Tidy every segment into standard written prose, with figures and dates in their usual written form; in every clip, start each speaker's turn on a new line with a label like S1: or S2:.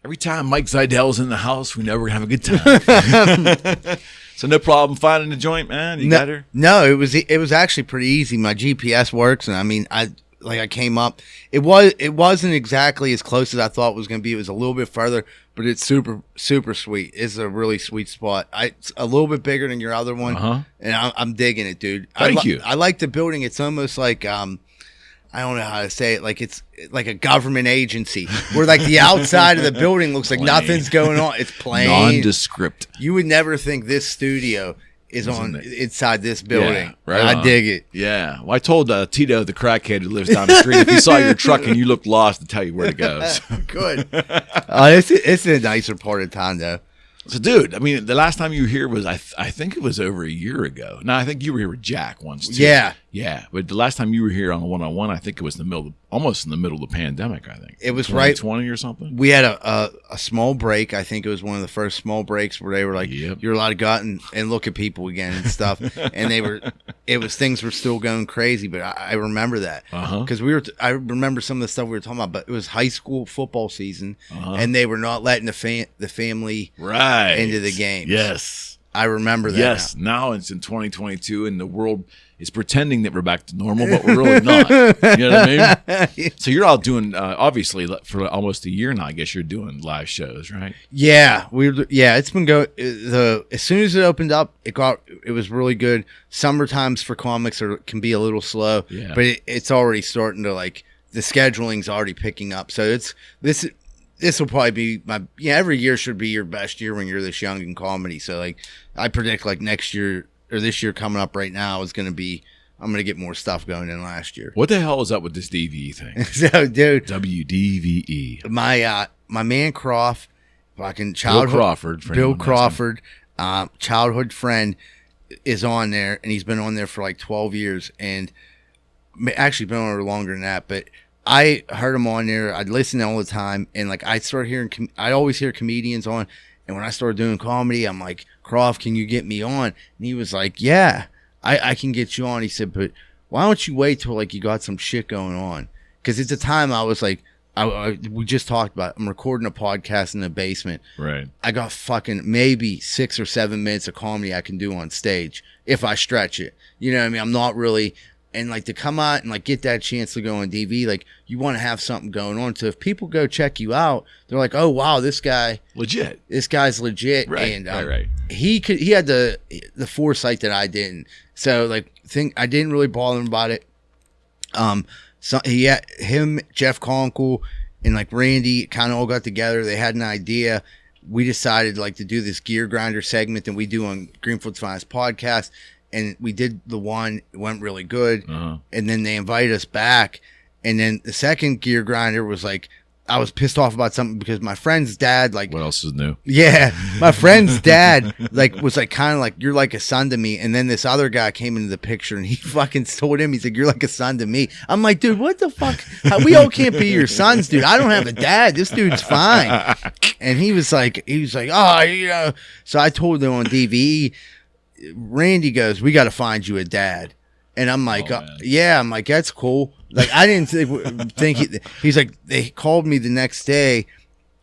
S1: every time Mike Zydel's in the house, we know we're going to have a good time. So no problem finding the joint, man? You got her?
S2: No, it was actually pretty easy. My GPS works, and I mean, I came up. It wasn't exactly as close as I thought it was going to be. It was a little bit further, but it's super, super sweet. It's a really sweet spot. It's a little bit bigger than your other one, and I'm digging it, dude.
S1: Thank you.
S2: I like the building. It's almost like I don't know how to say it. Like it's like a government agency where like the outside of the building looks like nothing's going on. It's plain,
S1: nondescript.
S2: You would never think this studio is inside this building.
S1: Yeah, right.
S2: I dig it.
S1: Yeah. Well, I told Tito, the crackhead who lives down the street, if he saw your truck and you looked lost, to tell you where to go. So.
S2: Good. It's a nicer part of town, though.
S1: So, dude, I mean, the last time you were here was, I think it was over a year ago. No, I think you were here with Jack once, too.
S2: Yeah.
S1: Yeah. But the last time you were here on the one-on-one, I think it was almost in the middle of the pandemic, I think.
S2: It was
S1: 2020 or something.
S2: We had a small break. I think it was one of the first small breaks where they were like, you're allowed to go out and look at people again and stuff. And things were still going crazy, but I remember that. Because I remember some of the stuff we were talking about, but it was high school football season, and they were not letting the family into the games.
S1: Yes.
S2: I remember that.
S1: Yes. Now it's in 2022, and the world is pretending that we're back to normal, but we're really not. You know what I mean? So you're all doing, obviously, for almost a year now, I guess you're doing live shows, right? Yeah.
S2: It's been going. As soon as it opened up, it was really good. Summer times for comics can be a little slow, but it's already starting to, like, the scheduling's already picking up. So this will probably be every year should be your best year when you're this young in comedy. So, like, I predict, like, next year or this year coming up right now is going to be, I'm going to get more stuff going than last year.
S1: What the hell is up with this DVE thing?
S2: So, dude.
S1: WDVE.
S2: My man Croft, fucking
S1: Bill
S2: Crawford, childhood friend, is on there, and he's been on there for like 12 years, and actually been on there longer than that, but I heard him on there. I'd listen all the time, and like I started hearing, I always hear comedians on, and when I started doing comedy, I'm like, Croft, can you get me on? And he was like, yeah, I can get you on. He said, but why don't you wait till like you got some shit going on? Because at the time I was like, we just talked about it. I'm recording a podcast in the basement.
S1: Right.
S2: I got fucking maybe 6 or 7 minutes of comedy I can do on stage if I stretch it. You know what I mean? I'm not really. And like to come out and like get that chance to go on DV, like you want to have something going on. So if people go check you out, they're like, "Oh wow, this guy's legit."
S1: Right,
S2: and
S1: right.
S2: He had the foresight that I didn't. So like, I didn't really bother him about it. So him, Jeff Conkle, and like Randy kind of all got together. They had an idea. We decided like to do this gear grinder segment that we do on Greenfield's Finest podcast. And we did the one, it went really good. And then they invited us back. And then the second gear grinder was like, I was pissed off about something because my friend's dad, like,
S1: what else is new?
S2: Yeah. My friend's dad, like, was like, kind of like, you're like a son to me. And then this other guy came into the picture and he fucking told him, he's like, you're like a son to me. I'm like, dude, what the fuck? We all can't be your sons, dude. I don't have a dad. This dude's fine. And he was like, oh, you know. So I told him on DVE, Randy goes, we got to find you a dad. And I'm like, yeah, I'm like, that's cool. Like, I didn't think he's like, they called me the next day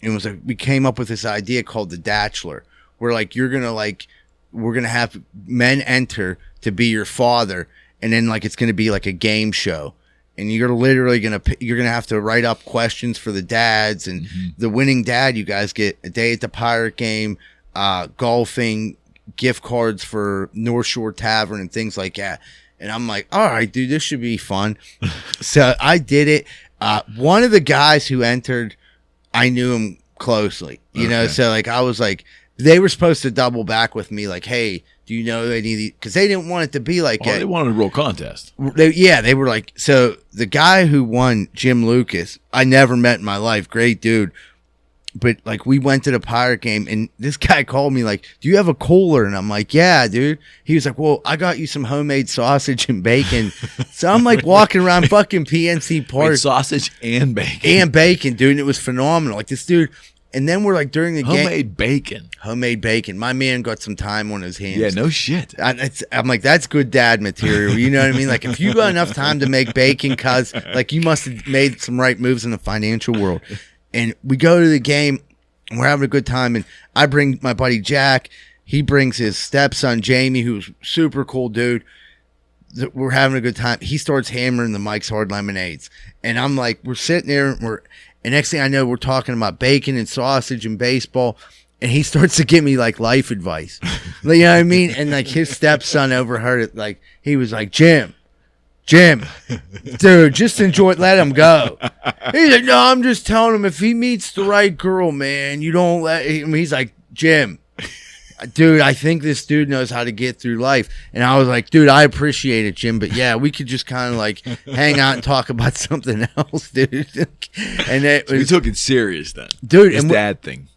S2: and was like, we came up with this idea called the Datchler, where like, we're going to have men enter to be your father. And then like, it's going to be like a game show. And you're literally going to have to write up questions for the dads, and the winning dad, you guys get a day at the Pirate game, golfing, gift cards for North Shore Tavern and things like that. And I'm like, all right, dude, this should be fun. So I did it. One of the guys who entered, I knew him closely, you know? So like, I was like, they were supposed to double back with me. Like, hey, do you know any of these? Cause they didn't want it to be like,
S1: they wanted a real contest.
S2: They were like, so the guy who won, Jim Lucas, I never met in my life. Great dude. But like, we went to the Pirate game and this guy called me like, do you have a cooler? And I'm like, yeah, dude. He was like, well, I got you some homemade sausage and bacon. So I'm like walking around fucking PNC Park.
S1: Wait, sausage and bacon.
S2: And bacon, dude. And it was phenomenal. Like this dude. And then we're like during the game. Homemade bacon. My man got some time on his hands.
S1: Yeah, no shit.
S2: I'm like, that's good dad material. You know what I mean? Like if you got enough time to make bacon, cuz like you must have made some right moves in the financial world. And we go to the game, we're having a good time. And I bring my buddy Jack. He brings his stepson, Jamie, who's super cool dude. We're having a good time. He starts hammering the Mike's Hard Lemonades. And I'm like, we're sitting there, and next thing I know, we're talking about bacon and sausage and baseball. And he starts to give me like life advice. You know what I mean? And like his stepson overheard it. Like he was like, Jim, dude, just enjoy it. Let him go. He's like, no, I'm just telling him if he meets the right girl, man, you don't let him. He's like, Jim, dude, I think this dude knows how to get through life. And I was like, dude, I appreciate it, Jim. But yeah, we could just kind of like hang out and talk about something else, dude. And
S1: you took it serious then,
S2: dude.
S1: This
S2: and
S1: dad thing.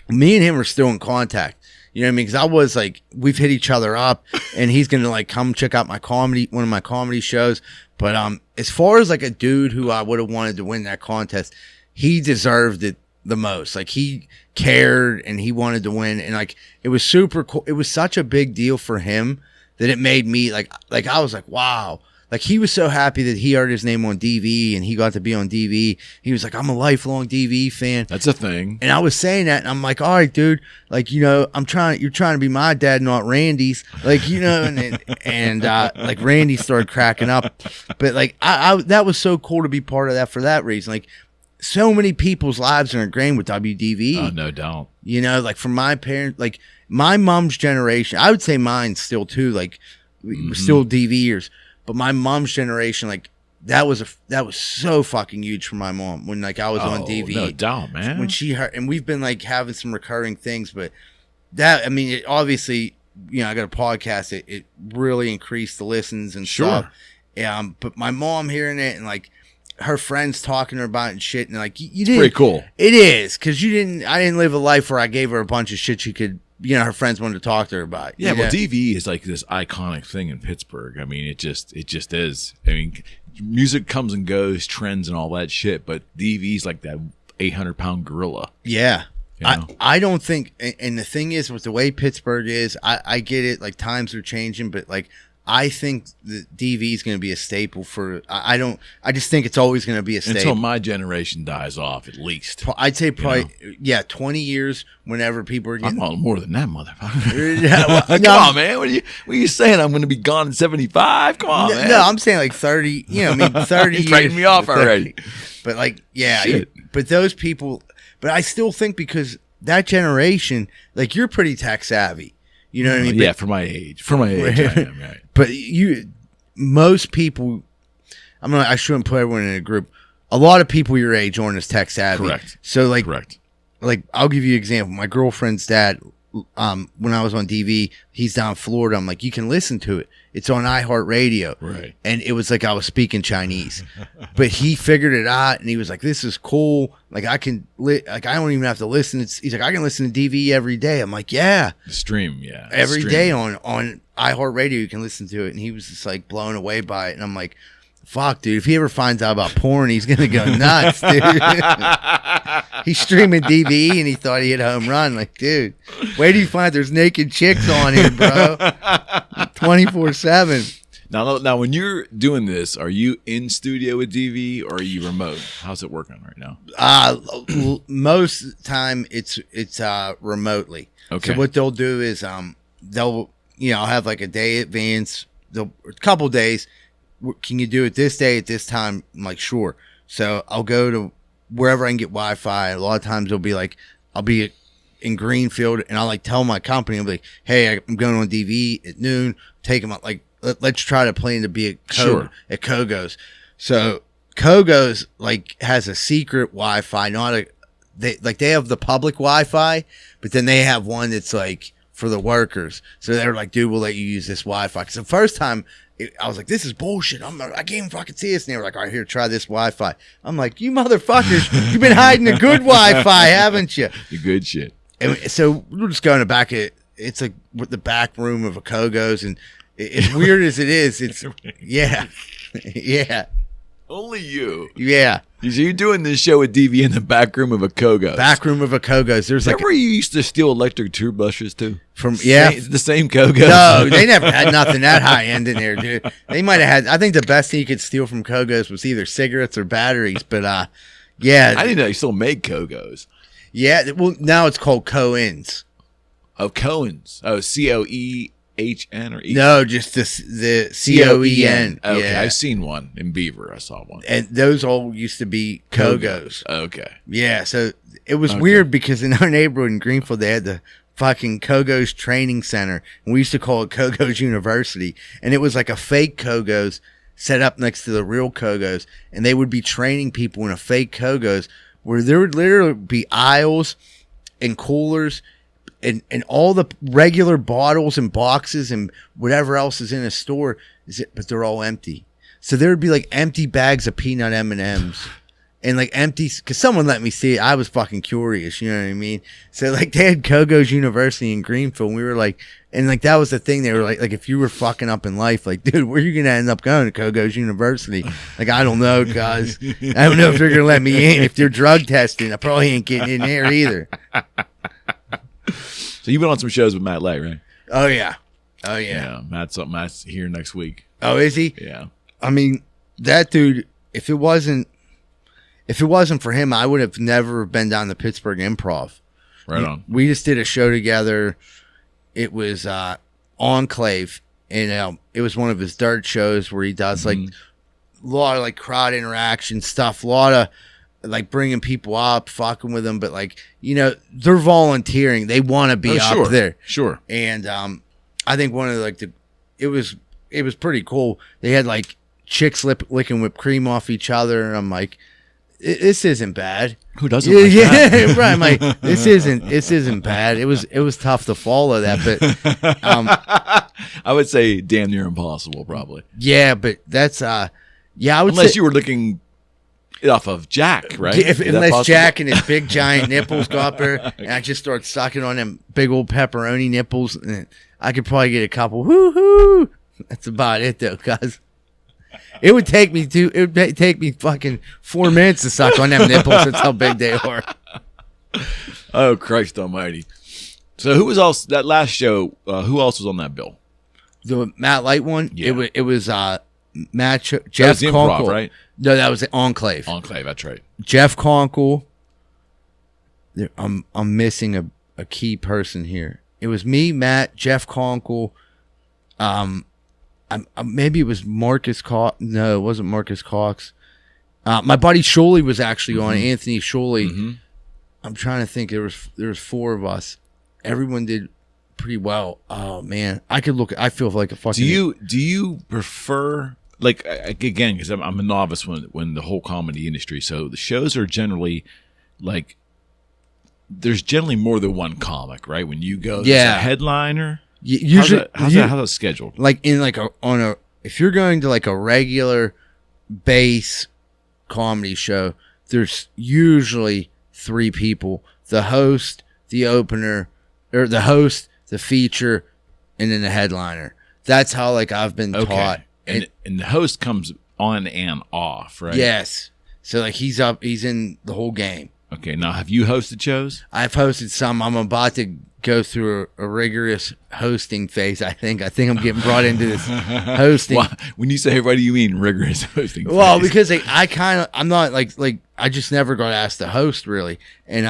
S2: Me and him are still in contact. You know what I mean? Because I was like, we've hit each other up, and he's gonna like come check out one of my comedy shows. But as far as like a dude who I would have wanted to win that contest, he deserved it the most. Like he cared and he wanted to win, and like it was super cool. It was such a big deal for him that it made me like I was like, wow. Like he was so happy that he heard his name on DV and he got to be on DV. He was like, I'm a lifelong DV fan.
S1: That's a thing.
S2: And I was saying that, and I'm like, all right, dude, like, you know, you're trying to be my dad, not Randy's. Like, you know, and like Randy started cracking up. But like I that was so cool to be part of that for that reason. Like so many people's lives are ingrained with WDVE.
S1: Oh, no doubt.
S2: You know, like from my parents, like my mom's generation, I would say mine still too, like still DVers. But my mom's generation, like that was so fucking huge for my mom when like I was on DV.
S1: No doubt, man.
S2: When she heard, and we've been like having some recurring things, but that, I mean, it obviously, you know, I got a podcast. It really increased the listens and stuff. But my mom hearing it and like her friends talking to her about it and shit, and like you didn't.
S1: Pretty cool.
S2: It is because I didn't live a life where I gave her a bunch of shit she could. You know, her friends wanted to talk to her about.
S1: Yeah, well, DV is like this iconic thing in Pittsburgh. I mean, it just is. I mean, music comes and goes, trends and all that shit, but DV is like that 800-pound gorilla.
S2: Yeah.
S1: You know?
S2: I don't think, and the thing is, with the way Pittsburgh is, I get it, like times are changing, but like I think the DV is going to be a staple for. I just think it's always going to be a staple
S1: until my generation dies off, at least.
S2: I'd say probably 20 years. Whenever people are getting,
S1: I'm on more than that, motherfucker. Come on, man. What are you saying? I'm going to be gone in 75? Come on, man.
S2: No, I'm saying like 30. You know, I mean 30 years.
S1: Writing me off already.
S2: But like, yeah. But those people. But I still think because that generation, like you're pretty tech savvy. You know what I mean?
S1: Yeah, for my age. I am, right.
S2: But most people, I shouldn't put everyone in a group. A lot of people your age aren't as tech savvy.
S1: Correct.
S2: So like,
S1: correct.
S2: Like I'll give you an example. My girlfriend's dad, when I was on DV, he's down in Florida. I'm like, you can listen to it. It's on iHeartRadio.
S1: Right.
S2: And it was like I was speaking Chinese, but he figured it out and he was like, this is cool. Like I can, I don't even have to listen. He's like, I can listen to DV every day. I'm like, yeah.
S1: Stream, yeah.
S2: Every day on iHeartRadio, you can listen to it. And he was just like blown away by it. And I'm like, fuck, dude, if he ever finds out about porn, he's going to go nuts, dude. He's streaming DV and he thought he hit a home run. Like, dude, where do you find there's naked chicks on here, bro? 24/7.
S1: Now, when you're doing this, are you in studio with DV or are you remote? How's it working right now?
S2: Most of the time it's remotely.
S1: Okay.
S2: So what they'll do is they'll I'll have like a day advance, a couple days. Can you do it this day at this time? I'm like, sure. So I'll go to wherever I can get Wi-Fi. A lot of times it'll be like, I'll be in Greenfield and I'll like tell my company, I'll be like, hey, I'm going on DV at noon. Take them out. Like, let's try to plan to be at Cogo's. So Cogo's like has a secret Wi-Fi, they have the public Wi-Fi, but then they have one that's like for the workers. So they're like, dude, we'll let you use this Wi-Fi. Because the first time I was like, this is bullshit. I can't even fucking see this. And they were like, all right, here, try this Wi-Fi. I'm like, you motherfuckers, you've been hiding the good Wi-Fi, haven't you?
S1: The good shit.
S2: And so we're just going back. It's like the back room of a Cogo's, and as weird as it is, it's yeah.
S1: Only you.
S2: Yeah.
S1: So you're doing this show with DV in the back room of a Cogo's.
S2: Back room of a Cogo's. There's like
S1: where you used to steal electric toothbrushes too?
S2: The
S1: same Cogo's.
S2: No, they never had nothing that high end in there, dude. They might have had. I think the best thing you could steal from Cogo's was either cigarettes or batteries. But yeah,
S1: I didn't know you still made Cogo's.
S2: Yeah, well, now it's called Cohen's.
S1: Oh, Cohen's. Oh, Coehn or E?
S2: No, just the Coen.
S1: Okay,
S2: Yeah.
S1: I've seen one in Beaver. I saw one.
S2: And those all used to be Cogos.
S1: Okay.
S2: Yeah, so it was weird because in our neighborhood in Greenfield, they had the fucking Cogo's training center, and we used to call it Cogo's University, and it was like a fake Cogo's set up next to the real Cogos, and they would be training people in a fake Cogo's where there would literally be aisles and coolers and all the regular bottles and boxes and whatever else is in a store, but they're all empty. So there would be like empty bags of peanut M&Ms. And like empty, because someone let me see it. I was fucking curious, you know what I mean? So like they had Cogo's University in Greenfield. And we were like, and like that was the thing. They were like if you were fucking up in life, like, dude, where are you going to end up going to Cogo's University? Like, I don't know, guys. I don't know if they're going to let me in. If they're drug testing, I probably ain't getting in there either.
S1: So you've been on some shows with Matt Lay, right?
S2: Oh, yeah.
S1: Yeah, Matt's here next week.
S2: Oh, is he?
S1: Yeah.
S2: I mean, that dude, if it wasn't for him, I would have never been down the Pittsburgh Improv.
S1: Right on.
S2: We just did a show together. It was Enclave, and it was one of his dirt shows where he does like a lot of like crowd interaction stuff, a lot of like bringing people up, fucking with them, but like, you know, they're volunteering. They want to be up there.
S1: Sure.
S2: And I think one of it was pretty cool. They had like chicks licking whipped cream off each other, and I'm like, this isn't bad.
S1: Who doesn't like that?
S2: Right. I'm like, this isn't bad. It was tough to follow that, but
S1: I would say damn near impossible, probably.
S2: Yeah, but that's I would
S1: unless
S2: say,
S1: you were looking off of Jack, right?
S2: Unless Jack and his big giant nipples go up there, and I just start sucking on them big old pepperoni nipples, and I could probably get a couple. Woo-hoo! That's about it, though, guys. It would take me fucking 4 minutes to suck on them nipples. That's how big they are.
S1: Oh, Christ almighty. So who was else, that last show, who else was on that bill?
S2: The Matt Light one?
S1: Yeah.
S2: It was Matt, Jeff
S1: Improv,
S2: Conkle.
S1: right?
S2: No, that was the Enclave.
S1: Enclave, that's right.
S2: Jeff Conkle. I'm missing a key person here. It was me, Matt, Jeff Conkle, maybe it was Marcus Cox. No, it wasn't Marcus Cox. My buddy Sholey was actually on. Anthony Sholey. I'm trying to think. There was 4 of us. Everyone did pretty well. Oh man, I feel like a fucking.
S1: Do you prefer, like, again, because I'm a novice when the whole comedy industry. So the shows are generally like there's generally more than one comic, right? When you go, there's a headliner.
S2: Usually,
S1: how's that scheduled?
S2: Like if you're going to like a regular base comedy show, there's usually 3 people: the host, the opener, or the host, the feature, and then the headliner. That's how like I've been taught.
S1: And the host comes on and off, right?
S2: Yes. So like he's in the whole game.
S1: Okay. Now, have you hosted shows?
S2: I've hosted some. I'm about to go through a rigorous hosting phase. I think I'm getting brought into this hosting.
S1: Well, when you say, what do you mean rigorous hosting phase?
S2: Well, because I'm not like I just never got asked to host really, and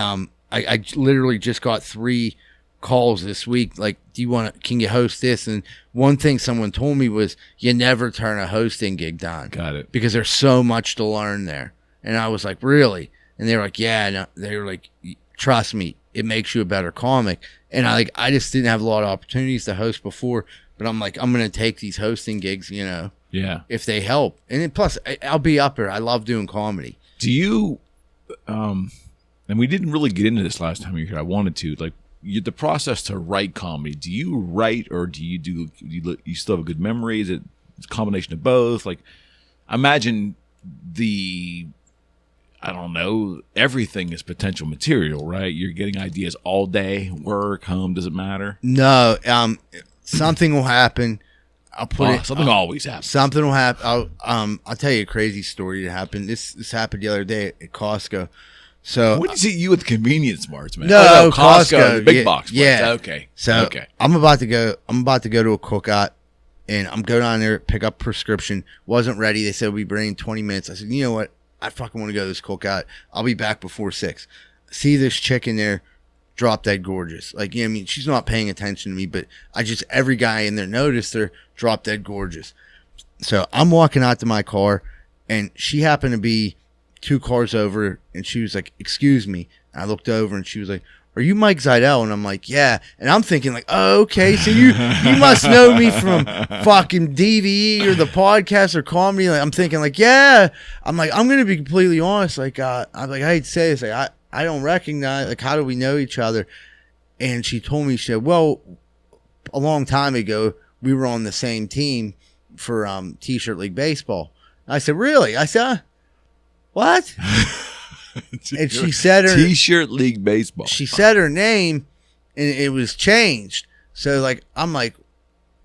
S2: I literally just got 3 calls this week. Like, can you host this? And one thing someone told me was, you never turn a hosting gig down.
S1: Got it.
S2: Because there's so much to learn there. And I was like, really? And they were like, yeah. No. They were like, trust me, it makes you a better comic. And I just didn't have a lot of opportunities to host before, but I'm like, I'm going to take these hosting gigs, you know, if they help. And then plus I'll be up there. I love doing comedy.
S1: Do you, and we didn't really get into this last time you were here. I wanted to, like, the process to write comedy. Do you write, or do you still have a good memory? Is it a combination of both? Like, imagine I don't know, everything is potential material, right? You're getting ideas all day, work, home, doesn't matter.
S2: No, something will happen.
S1: Something always happens.
S2: Something will happen. I'll tell you a crazy story that happened. This happened the other day at Costco. So
S1: when do you see you with convenience marts, man?
S2: No,
S1: Costco, the big box place.
S2: Yeah.
S1: Okay.
S2: So I'm about to go to a cookout, and I'm going down there, pick up prescription. Wasn't ready. They said we'll be bringing 20 minutes. I said, you know what? I fucking want to go to this cookout. I'll be back before 6. see this chick in there, drop dead gorgeous. Like, you know what I mean? She's not paying attention to me, but every guy in there noticed her, drop dead gorgeous. So I'm walking out to my car, and she happened to be 2 cars over, and she was like, excuse me. And I looked over, and she was like, are you Mike Zydel? And I'm like, yeah. And I'm thinking like, oh, okay. So you must know me from fucking DVE or the podcast or comedy. Like, I'm thinking like, yeah. I'm like, I'm going to be completely honest. Like, I'm like, I hate to say this. Like, I don't recognize, like, how do we know each other? And she told me, she said, well, a long time ago, we were on the same team for T-shirt league baseball. I said, really? I said, what? And she said her
S1: T-shirt league baseball.
S2: She said her name, and it was changed. So like, I'm like,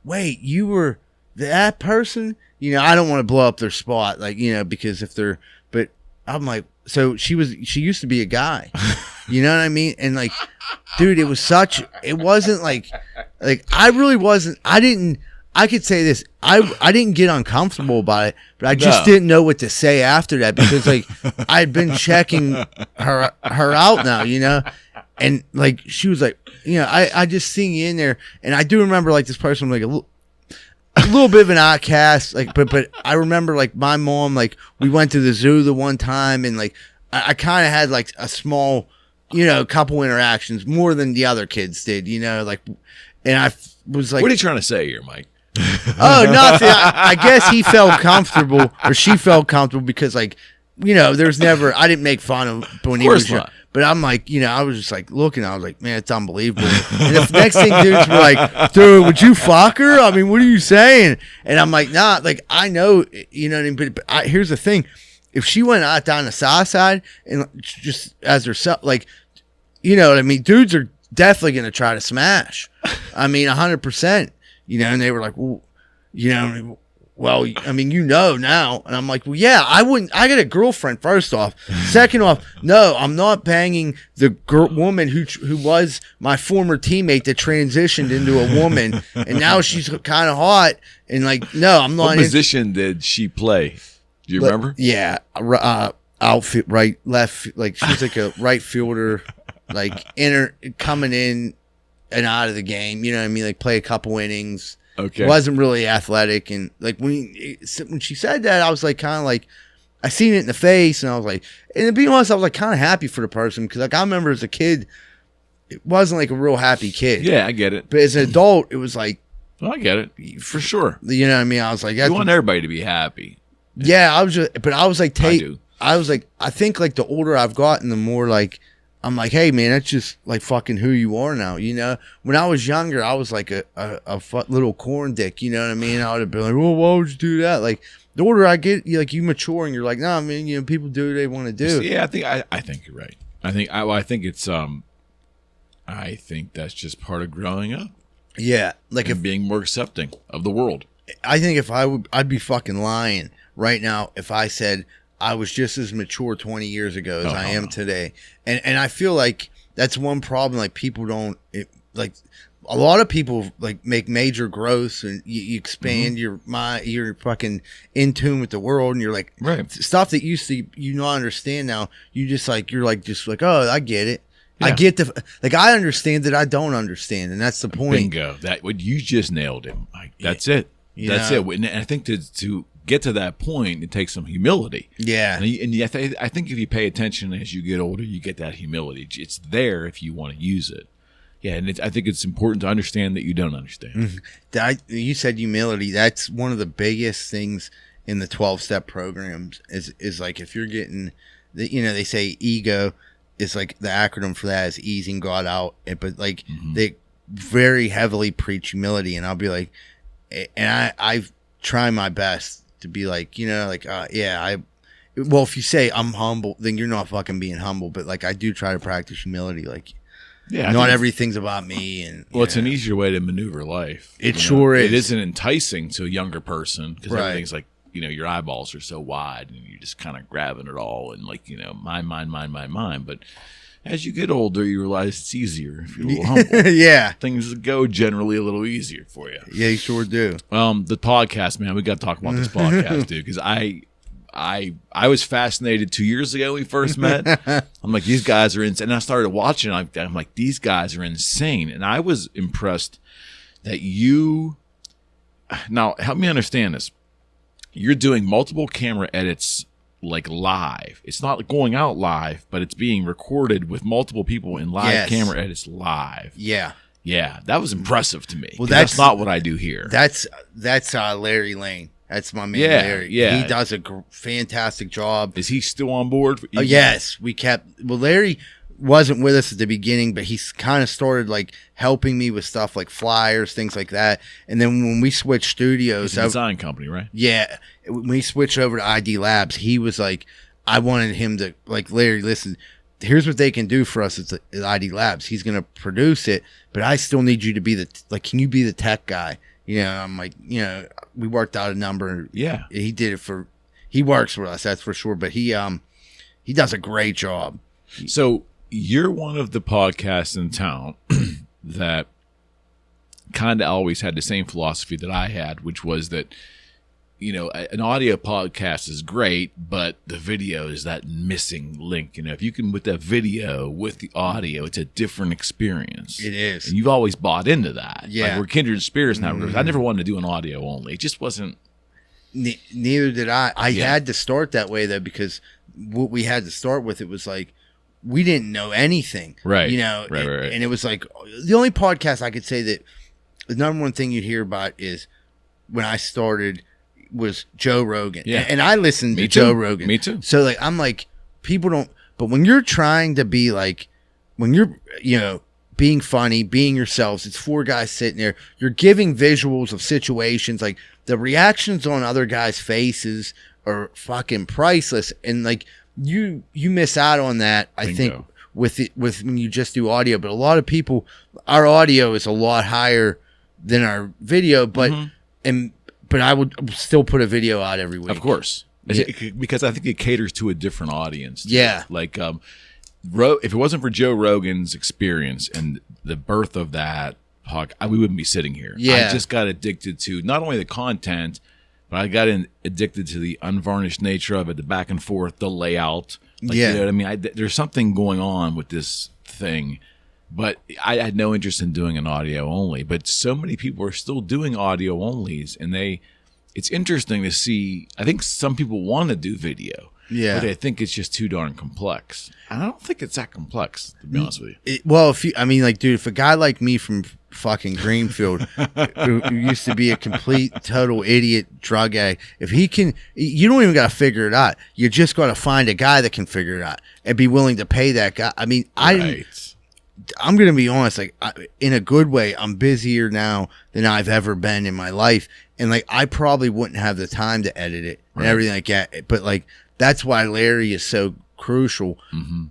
S2: wait, you were that person? You know, I don't want to blow up their spot, like, you know, because if they're, but I'm like, so she used to be a guy, you know what I mean? And like, dude, it wasn't like I really wasn't. I could say this. I didn't get uncomfortable about it, but I just didn't know what to say after that because like I'd been checking her out now, you know, and like she was like, you know, I just seen you in there, and I do remember like this person was like a little bit of an outcast, like, but I remember like my mom, like we went to the zoo the one time, and like I kind of had like a small, you know, couple interactions more than the other kids did, you know, like, and I was like,
S1: what are you trying to say here, Mike?
S2: Oh, nothing. I guess he felt comfortable, or she felt comfortable because, like, you know, I didn't make fun of when he was young. But I'm like, you know, I was just like looking. I was like, man, it's unbelievable. And the next thing dudes were like, dude, would you fuck her? I mean, what are you saying? And I'm like, nah, like, I know, you know what I mean? But here's the thing. If she went out down the south side and just as herself, like, you know what I mean? Dudes are definitely going to try to smash. I mean, 100%. You know, and they were like, well, you know, well, I mean, you know now. And I'm like, well, yeah, I wouldn't. I got a girlfriend, first off. Second off, no, I'm not banging the woman who was my former teammate that transitioned into a woman. And now she's kind of hot. And like, no, I'm not.
S1: What position did she play? Do you remember?
S2: Yeah. Outfield, right, left. Like, she's like a right fielder, like coming in and out of the game, you know what I mean? Like, play a couple innings.
S1: Okay.
S2: Wasn't really athletic, and like when she said that, I was like, kind of like, I seen it in the face, and I was like, and to be honest, I was like kind of happy for the person because like I remember as a kid, it wasn't like a real happy kid.
S1: Yeah, I get it.
S2: But as an adult, it was like,
S1: well, I get it for sure.
S2: You know what I mean? I was like,
S1: you want everybody to be happy.
S2: Yeah, I was like, I think like the older I've gotten, the more like. I'm like, hey, man, that's just like fucking who you are now, you know? When I was younger, I was like a little corn dick, you know what I mean? I would have been like, well, why would you do that? Like, the older I get, you mature and you're like, nah, man, you know, people do what they want to do.
S1: Yeah, I think you're right. I think it's I think that's just part of growing up.
S2: Yeah, like
S1: and being more accepting of the world.
S2: I think if I'd be fucking lying right now if I said I was just as mature 20 years ago as I am today. And I feel like that's one problem. Like, people don't, like, a lot of people, like, make major growths and you expand your mind, you're fucking in tune with the world, and you're like,
S1: right.
S2: Stuff that you not understand now, you're just like, oh, I get it. Yeah. I get I understand that I don't understand, and that's the point.
S1: Bingo. You just nailed it. That's it. That's it. And I think to get to that point, it takes some humility.
S2: Yeah.
S1: And I think if you pay attention as you get older, you get that humility. It's there if you want to use it. Yeah, and I think it's important to understand that you don't understand.
S2: Mm-hmm. You said humility. That's one of the biggest things in the 12-step programs is like, if you're getting, you know, they say ego is like the acronym for that is easing God out. But like they very heavily preach humility, and I'll be like, and I try my best to be like, you know, like, well, if you say I'm humble, then you're not fucking being humble. But like, I do try to practice humility. Like, yeah, not everything's about me. And
S1: well, it's an easier way to maneuver life.
S2: It sure is.
S1: It isn't enticing to a younger person because everything's like, you know, your eyeballs are so wide and you're just kind of grabbing it all and like, you know, mine. But as you get older, you realize it's easier if you're a little humble.
S2: Yeah.
S1: Things go generally a little easier for you.
S2: Yeah, you sure do.
S1: The podcast, man, we got to talk about this podcast, dude, because I I was fascinated 2 years ago when we first met. I'm like, these guys are insane. And I started watching. I'm like, these guys are insane. And I was impressed that you. Now, help me understand this. You're doing multiple camera edits like live. It's not going out live, but it's being recorded with multiple people in live camera edits live.
S2: Yeah.
S1: Yeah, that was impressive to me.
S2: Well,
S1: that's not what I do here.
S2: That's Larry Lane. That's my man, Larry.
S1: Yeah.
S2: He does a fantastic job.
S1: Is he still on board?
S2: Oh, yes. Larry wasn't with us at the beginning, but he's kind of started like helping me with stuff like flyers, things like that. And then when we switched studios,
S1: it's a design company, right?
S2: Yeah. When we switched over to ID Labs, he was like, I wanted him to like, Larry, listen, here's what they can do for us at ID Labs. He's going to produce it, but I still need you to be can you be the tech guy? You know, I'm like, you know, we worked out a number.
S1: Yeah.
S2: He did it he works for us, that's for sure. But he does a great job.
S1: So you're one of the podcasts in town that kind of always had the same philosophy that I had, which was that, you know, an audio podcast is great, but the video is that missing link. You know, if you can put that video with the audio, it's a different experience.
S2: It is.
S1: And you've always bought into that.
S2: Yeah.
S1: Like we're kindred spirits now. I never wanted to do an audio only. It just wasn't.
S2: Neither did I. I had to start that way, though, because what we had to start with, it was like, we didn't know anything.
S1: Right.
S2: You know,
S1: right.
S2: And it was like, the only podcast I could say that the number one thing you'd hear about is when I started was Joe Rogan.
S1: Yeah.
S2: And I listened to Joe Rogan.
S1: Me too.
S2: So like, I'm like, people don't, but when you're trying to be like, when you're, you know, being funny, being yourselves, it's four guys sitting there, you're giving visuals of situations, like the reactions on other guys' faces are fucking priceless. And like, you miss out on that, I think, with when you just do audio. But a lot of people, our audio is a lot higher than our video, but but I would still put a video out every week.
S1: Of course. Because I think it caters to a different audience. Too.
S2: Yeah.
S1: Like, if it wasn't for Joe Rogan's experience and the birth of that podcast, we wouldn't be sitting here.
S2: Yeah.
S1: I just got addicted to not only the content, but I got addicted to the unvarnished nature of it, the back and forth, the layout. Like, you know what I mean? There's something going on with this thing. But I had no interest in doing an audio only. But so many people are still doing audio onlys, and it's interesting to see. I think some people want to do video, but I think it's just too darn complex. And I don't think it's that complex, to be honest with you.
S2: If a guy like me from fucking Greenfield, who used to be a complete total idiot drug addict, if he can, you don't even got to figure it out. You just got to find a guy that can figure it out and be willing to pay that guy. I mean, I'm going to be honest, like in a good way, I'm busier now than I've ever been in my life. And like, I probably wouldn't have the time to edit it and everything like that. But like, that's why Larry is so crucial,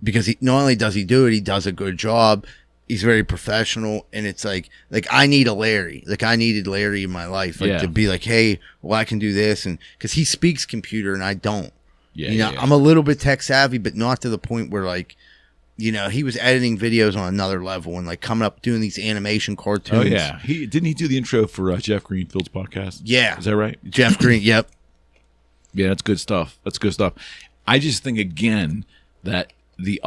S2: because he not only does he do it, he does a good job. He's very professional. And it's like I need a Larry. Like I needed Larry in my life, to be like, hey, well, I can do this. And cause he speaks computer and I don't, I'm a little bit tech savvy, but not to the point where like, you know, he was editing videos on another level and like coming up doing these animation cartoons.
S1: Oh yeah, didn't he do the intro for Jeff Greenfield's podcast?
S2: Yeah,
S1: is that right?
S2: Jeff Green. Yep.
S1: Yeah, that's good stuff. I just think again that the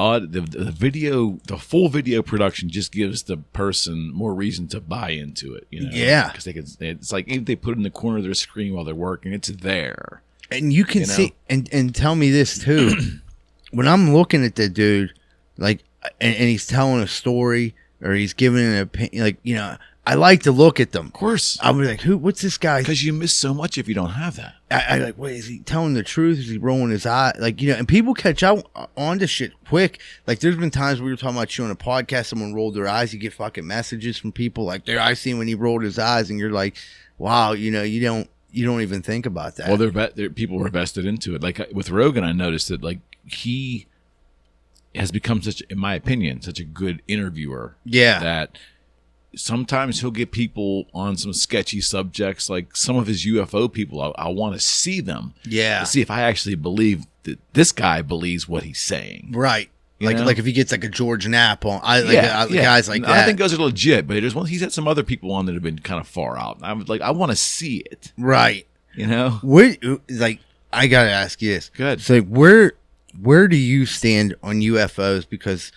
S1: video, the full video production just gives the person more reason to buy into it. You know, because it's like if they put it in the corner of their screen while they're working, it's there,
S2: and you can see. And tell me this too, when I'm looking at the dude. Like, and he's telling a story or he's giving an opinion. Like, you know, I like to look at them.
S1: Of course.
S2: I'll be like, what's this guy?
S1: Because you miss so much if you don't have that.
S2: I like, wait, is he telling the truth? Is he rolling his eye? Like, you know, and people catch out onto shit quick. Like, there's been times we were talking about you on a podcast, someone rolled their eyes. You get fucking messages from people like, there, I seen when he rolled his eyes. And you're like, wow, you know, you don't even think about that.
S1: Well, people were vested into it. Like with Rogan, I noticed that like he has become in my opinion, such a good interviewer.
S2: Yeah.
S1: That sometimes he'll get people on some sketchy subjects, like some of his UFO people. I want to see them.
S2: Yeah.
S1: To see if I actually believe that this guy believes what he's saying.
S2: Right. Like if he gets like a George Knapp on, guys like that.
S1: I think those are legit, but he's had some other people on that have been kind of far out. I was like, I want to see it.
S2: Right.
S1: You know?
S2: I gotta ask you this.
S1: Good.
S2: So where do you stand on UFOs? Because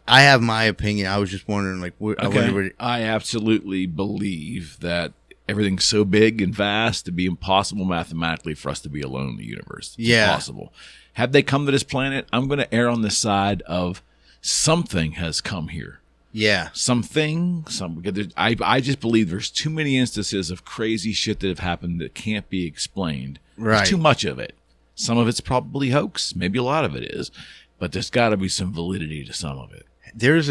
S2: I have my opinion. I was just wondering, like,
S1: I absolutely believe that everything's so big and vast to be impossible mathematically for us to be alone in the universe. It's impossible. Have they come to this planet? I'm going to err on the side of something has come here.
S2: Yeah.
S1: I just believe there's too many instances of crazy shit that have happened that can't be explained.
S2: Right.
S1: There's too much of it. Some of it's probably hoax. Maybe a lot of it is. But there's got to be some validity to some of it.
S2: There's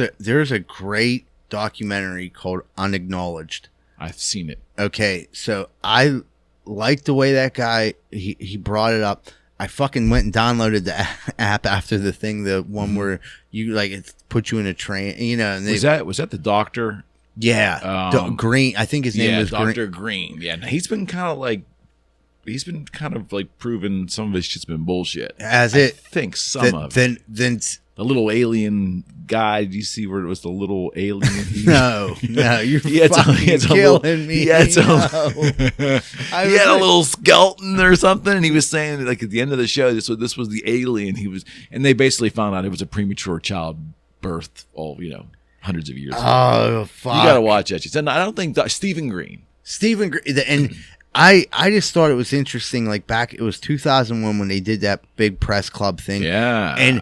S2: a great documentary called Unacknowledged.
S1: I've seen it.
S2: Okay, so I like the way that guy he brought it up. I fucking went and downloaded the app after the thing, the one where you like it puts you in a train, you know. And
S1: was that the doctor?
S2: Yeah, Green. I think his name was
S1: Dr. Green. Yeah, he's been kind of like proving some of his shit's been bullshit.
S2: I
S1: think some of it. Then the little alien guy. Do you see where it was the little alien?
S2: No, you're fucking killing me.
S1: He had a little skeleton or something, and he was saying like at the end of the show, this was the alien. And they basically found out it was a premature childbirth. Hundreds of years ago.
S2: Oh fuck!
S1: You gotta watch that. And I don't think Stephen Green,
S2: and I just thought it was interesting. Like back, it was 2001 when they did that big press club thing.
S1: Yeah,
S2: and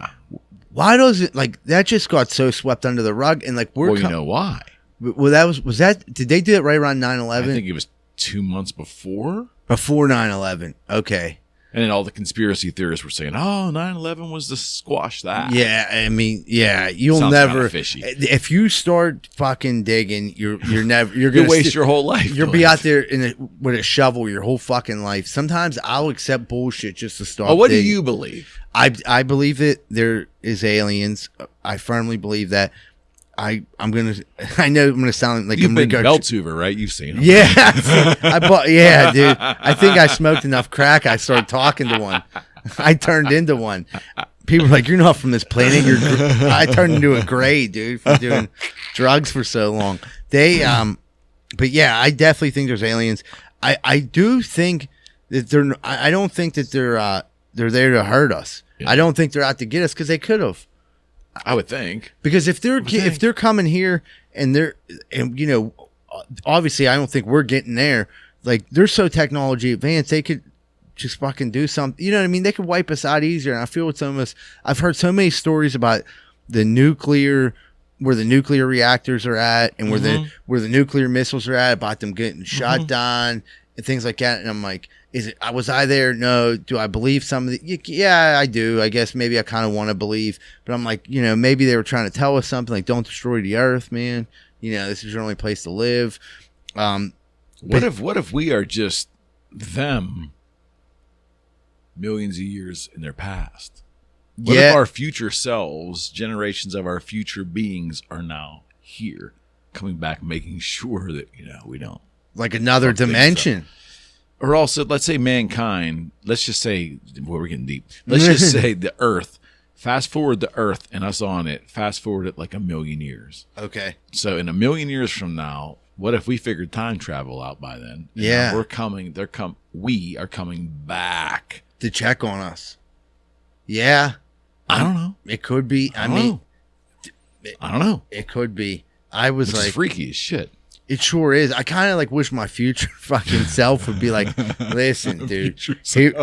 S2: why does it like that just got so swept under the rug? And like
S1: you know why?
S2: Well, was that? Did they do it right around 9/11?
S1: I think it was 2 months before
S2: 9/11. Okay.
S1: And then all the conspiracy theorists were saying, "Oh, 9/11 was to squash that."
S2: Yeah, I mean, you'll
S1: Sounds
S2: never.
S1: Fishy.
S2: If you start fucking digging, you're gonna
S1: You'll waste your whole life.
S2: You'll be out there with a shovel your whole fucking life. Sometimes I'll accept bullshit just to start.
S1: Oh, what
S2: digging.
S1: do you believe?
S2: I believe that there is aliens. I firmly believe that. I know I'm gonna sound like
S1: you've been Beltsuver, right? You've seen him.
S2: Yeah, I bought. Yeah, dude. I think I smoked enough crack. I started talking to one. I turned into one. People are like, "You're not from this planet." I turned into a gray dude from doing drugs for so long. But yeah, I definitely think there's aliens. I do think that they're. I don't think that they're there to hurt us. Yeah. I don't think they're out to get us because they could have.
S1: I would think,
S2: because if they're coming here and obviously I don't think we're getting there. Like they're so technology advanced, they could just fucking do something. You know what I mean? They could wipe us out easier. And I feel it's almost. I've heard so many stories about where the nuclear reactors are at, and where the nuclear missiles are at, about them getting shot down and things like that. And I'm like, was I there? No. Do I believe some of the? Yeah, I do. I guess maybe I kind of want to believe, but I'm like, maybe they were trying to tell us something like, don't destroy the earth, man. This is your only place to live.
S1: What if we are just them millions of years in their past? What if our future selves, generations of our future beings are now here, coming back, making sure that, we don't.
S2: Like another dimension.
S1: Or also, let's say mankind, let's just say, we're getting deep. Let's just say the Earth, fast forward the Earth and us on it, fast forward it like 1 million years.
S2: Okay.
S1: So in 1 million years from now, what if we figured time travel out by then?
S2: Yeah.
S1: We are coming back.
S2: To check on us. Yeah.
S1: I don't know.
S2: It could be. I
S1: don't know.
S2: It could be. I was
S1: Which is freaky as shit.
S2: It sure is. I kind of wish my future fucking self would be like, listen, dude, here's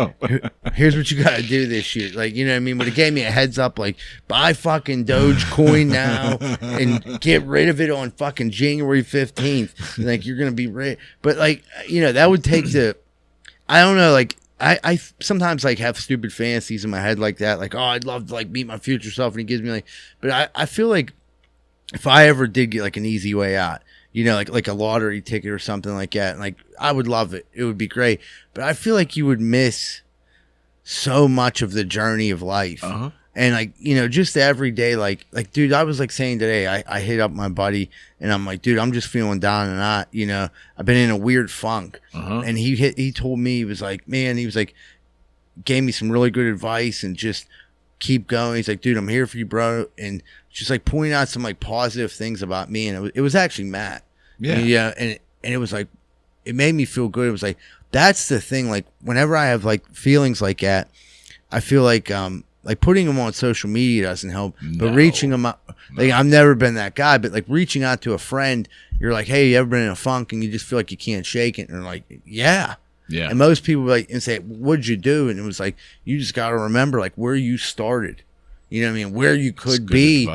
S2: what you got to do this year. Like, you know what I mean? But it gave me a heads up, like, buy fucking Dogecoin now and get rid of it on fucking January 15th. Like, you're going to be rich. But, like, that would take I don't know, like, I sometimes, like, have stupid fantasies in my head like that. Like, oh, I'd love to, like, meet my future self. And he gives me, like, but I feel like if I ever did get, like, an easy way out, like a lottery ticket or something like that. And like, I would love it. It would be great. But I feel like you would miss so much of the journey of life.
S1: Uh-huh.
S2: And like, just every day, like, dude, I was like saying today, I hit up my buddy and I'm like, dude, I'm just feeling down and out, I've been in a weird funk.
S1: Uh-huh.
S2: And he told me, he was like, gave me some really good advice and just keep going. He's like, dude, I'm here for you, bro. And just like pointing out some like positive things about me. And it was actually Matt.
S1: Yeah.
S2: And it was like, it made me feel good. It was like, that's the thing. Like whenever I have like feelings like that, I feel like putting them on social media doesn't help, but reaching them out, like I've never been that guy, but like reaching out to a friend, you're like, hey, you ever been in a funk and you just feel like you can't shake it? And they're like, yeah. And most people like and say, what'd you do? And it was like, you just got to remember like where you started. You know what I mean? Where you could be,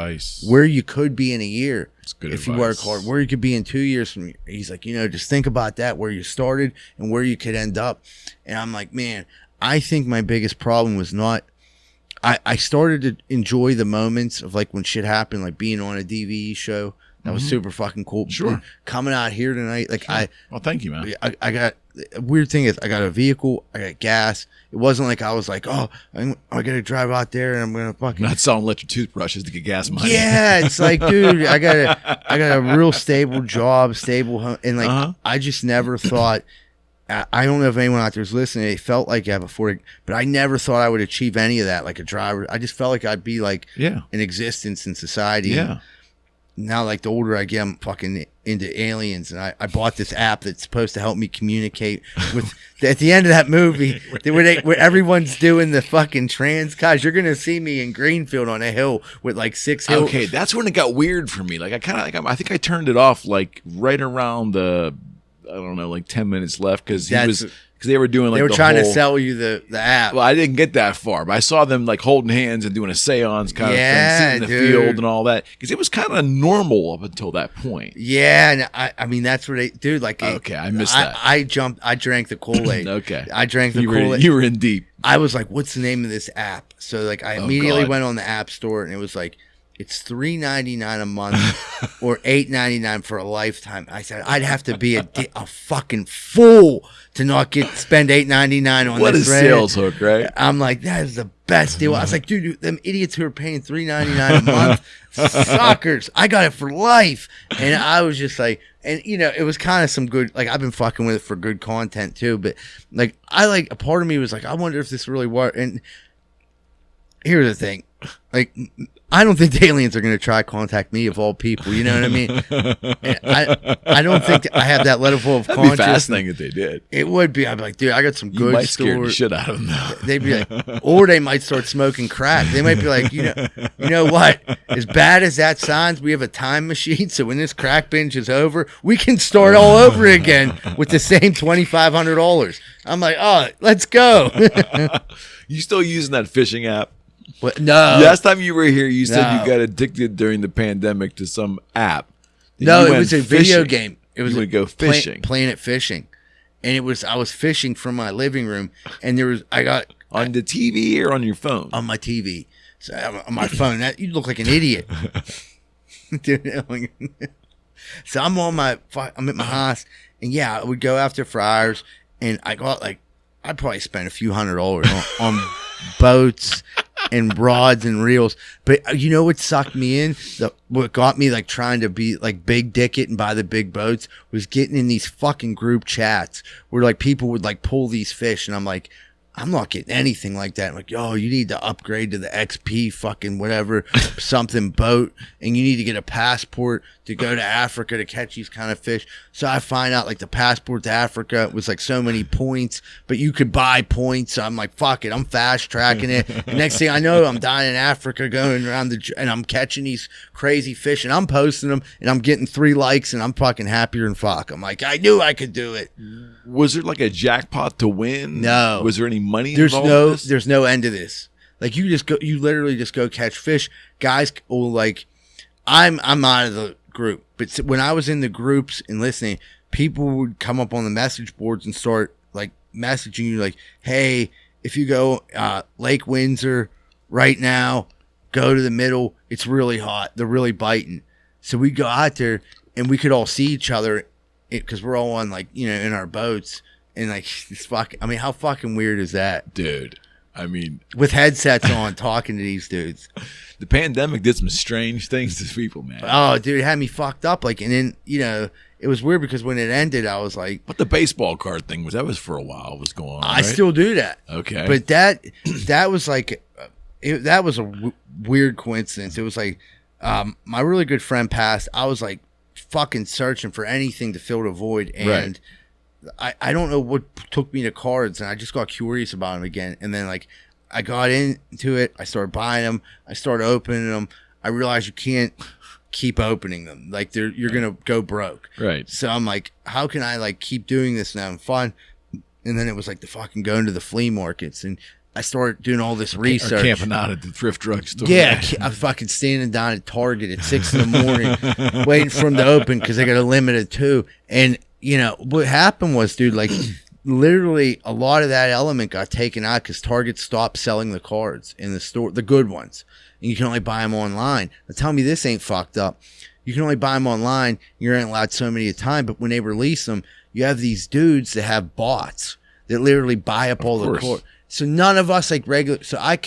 S2: where you could be in a year if you work hard, where you could be in 2 years from. He's like, you know, just think about that, where you started and where you could end up. And I'm like, man, I think my biggest problem was not. I started to enjoy the moments of like when shit happened, like being on a DVE show. That was super fucking cool.
S1: Sure.
S2: Coming out here tonight, like
S1: well, thank you, man.
S2: I got weird thing is I got a vehicle, I got gas. It wasn't like I was like, oh, I got to drive out there and I'm gonna fucking
S1: not selling electric toothbrushes to get gas money.
S2: Yeah, it's like, dude, I got a real stable job, stable home, and like I just never thought. I don't know if anyone out there is listening. It felt like I before, but I never thought I would achieve any of that. Like a driver, I just felt like I'd be like in existence in society.
S1: Yeah.
S2: Now, like the older I get, I'm fucking into aliens, and I bought this app that's supposed to help me communicate with. At the end of that movie, where everyone's doing the fucking trans guys, you're gonna see me in Greenfield on a hill with like 6 hills.
S1: Okay, that's when it got weird for me. Like I think I turned it off like right around the. I don't know, like 10 minutes left because they were doing like
S2: they were trying to sell you the app.
S1: Well, I didn't get that far, but I saw them like holding hands and doing a seance kind of thing, sitting in the field and all that because it was kind of normal up until that point.
S2: Yeah, and I mean that's what they dude. Like
S1: okay, I missed that.
S2: I drank the Kool-Aid.
S1: Okay,
S2: I drank the Kool-Aid.
S1: You were in deep.
S2: I was like, what's the name of this app? So like I immediately went on the app store and it was like, it's $3.99 a month or $8.99 for a lifetime. I said I'd have to be a fucking fool to not spend $8.99 on
S1: what
S2: this.
S1: What a sales hook, right?
S2: I'm like, that is the best deal. I was like, dude, them idiots who are paying $3.99 a month, suckers. I got it for life. And I was just like, and you know, it was kind of some good. Like I've been fucking with it for good content too. But like, a part of me was like, I wonder if this really worked. And here's the thing, like. I don't think the aliens are going to try to contact me of all people. You know what I mean? I don't think I have that level of consciousness. That'd be fascinating
S1: if they did.
S2: It would be. I'd be like, dude, I got some good
S1: might scare the shit out of them. Though.
S2: They'd be like, or they might start smoking crack. They might be like, you know what? As bad as that sounds, we have a time machine. So when this crack binge is over, we can start all over again with the same $2,500. I'm like, oh, let's go.
S1: You still using that fishing app?
S2: What? No.
S1: Last time you were here, you said you got addicted during the pandemic to some app.
S2: No, it was a video game. It was
S1: you would go fishing,
S2: Planet Fishing, and it was I was fishing from my living room, and I got
S1: on the TV or on your phone.
S2: On my TV, so on my phone. That you look like an idiot. So I'm at my house, and yeah, I would go after fryers, and I got like I'd probably spend a few $100s on boats and rods and reels. But you know what sucked me in? What got me like trying to be like big dick it and buy the big boats was getting in these fucking group chats where like people would like pull these fish and I'm like, I'm not getting anything like that. I'm like, yo, you need to upgrade to the XP fucking whatever something boat, and you need to get a passport to go to Africa to catch these kind of fish. So I find out like the passport to Africa was like so many points, but you could buy points. So I'm like, fuck it, I'm fast tracking it. And next thing I know, I'm down in Africa going around and I'm catching these crazy fish and I'm posting them and I'm getting 3 likes and I'm fucking happier than fuck. I'm like, I knew I could do it.
S1: Was there like a jackpot to win?
S2: No.
S1: Was there any money
S2: There's
S1: involved?
S2: There's no end to this. Like you literally just go catch fish. Guys will like, I'm out of the group, but when I was in the groups and listening, people would come up on the message boards and start like messaging you like, hey, if you go Lake Windsor right now, go to the middle. It's really hot. They're really biting. So we go out there and we could all see each other because we're all on like, you know, in our boats and like this I mean, how fucking weird is that?
S1: Dude, I mean,
S2: with headsets on talking to these dudes.
S1: The pandemic did some strange things to people, man.
S2: Oh, dude, it had me fucked up. Like, and then, you know, it was weird because when it ended, I was like,
S1: what the baseball card thing was, that was for a while was going on.
S2: I still do that.
S1: Okay.
S2: But that was like, that was a weird coincidence. It was like, my really good friend passed. I was like fucking searching for anything to fill the void. And I don't know what took me to cards, and I just got curious about them again. And then like I got into it. I started buying them. I started opening them. I realized you can't keep opening them. Like you're going to go broke.
S1: Right.
S2: So I'm like, how can I like keep doing this and having fun? And then it was like the fucking going to the flea markets, and I started doing all this research.
S1: Or camping out at the thrift drugstore.
S2: Yeah, I'm fucking standing down at Target at 6 a.m, waiting for them to open because they got a limited 2. And you know what happened was, dude, like literally a lot of that element got taken out because Target stopped selling the cards in the store, the good ones, and you can only buy them online. Now tell me this ain't fucked up. You can only buy them online. You're not allowed so many at a time. But when they release them, you have these dudes that have bots that literally buy up all the cards. So none of us like regular. So I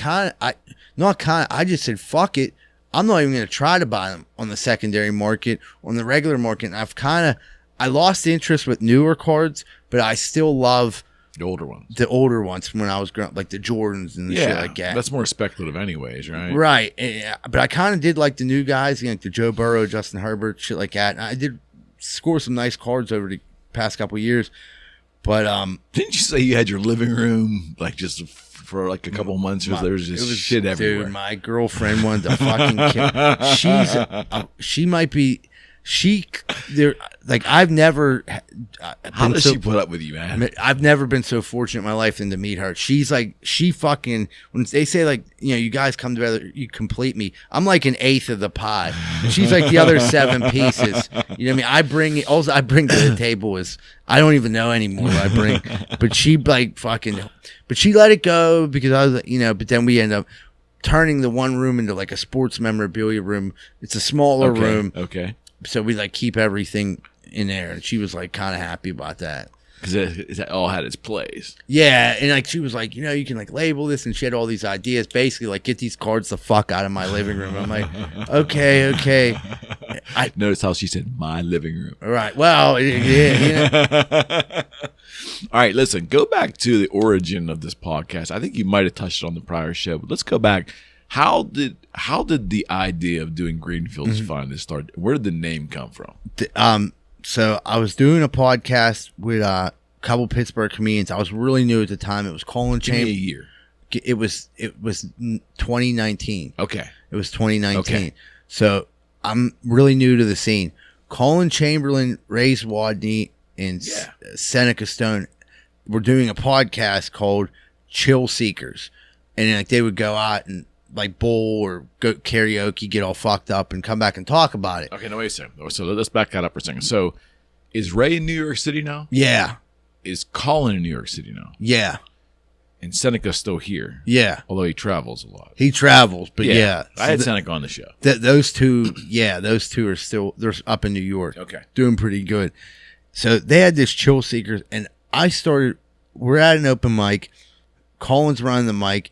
S2: just said, fuck it. I'm not even going to try to buy them on the secondary market, on the regular market. And I lost interest with newer cards, but I still love
S1: the older ones.
S2: The older ones from when I was growing up, like the Jordans and the shit like that.
S1: That's more speculative anyways, right?
S2: Right. But I kind of did like the new guys, you know, like the Joe Burrow, Justin Herbert, shit like that. And I did score some nice cards over the past couple of years. But
S1: didn't you say you had your living room like just for like a couple of months? There was just shit everywhere.
S2: Dude, my girlfriend wanted to fucking kill. She might be. Like I've never.
S1: How does she put up with you, man?
S2: I've never been so fortunate in my life than to meet her. She's like, she fucking, when they say like, you know, you guys come together, you complete me. I'm like an eighth of the pie. And she's like the other 7 pieces. You know what I mean? All I bring to the table is, I don't even know anymore what I bring. But she like fucking, but she let it go because I was, you know, but then we end up turning the one room into like a sports memorabilia room. It's a smaller room.
S1: Okay.
S2: So we like keep everything in there, and she was like kind of happy about that
S1: because it all had its place.
S2: Yeah, and like she was like, you know, you can like label this, and she had all these ideas, basically like get these cards the fuck out of my living room. I'm like, okay. I
S1: notice how she said my living room.
S2: All right. Well, yeah.
S1: All right, listen. Go back to the origin of this podcast. I think you might have touched on the prior show, but let's go back. How did the idea of doing Greenfield's Finest start? Where did the name come from?
S2: So I was doing a podcast with a couple Pittsburgh comedians. I was really new at the time. It was Colin Chamberlain.
S1: Give me a year.
S2: It was 2019.
S1: Okay.
S2: It was 2019.
S1: Okay.
S2: So I'm really new to the scene. Colin Chamberlain, Ray Swadney, and Seneca Stone were doing a podcast called Chill Seekers. And like they would go out and like bowl or go karaoke, get all fucked up, and come back and talk about it.
S1: Okay, no, wait a second. So let's back that up for a second. So is Ray in New York City now?
S2: Yeah.
S1: Is Colin in New York City now?
S2: Yeah.
S1: And Seneca's still here?
S2: Yeah.
S1: Although he travels a lot.
S2: He travels, but yeah.
S1: I had Seneca on the show.
S2: Those two are still, they're up in New York.
S1: Okay.
S2: Doing pretty good. So they had this Chill Seekers, and we're at an open mic. Colin's running the mic.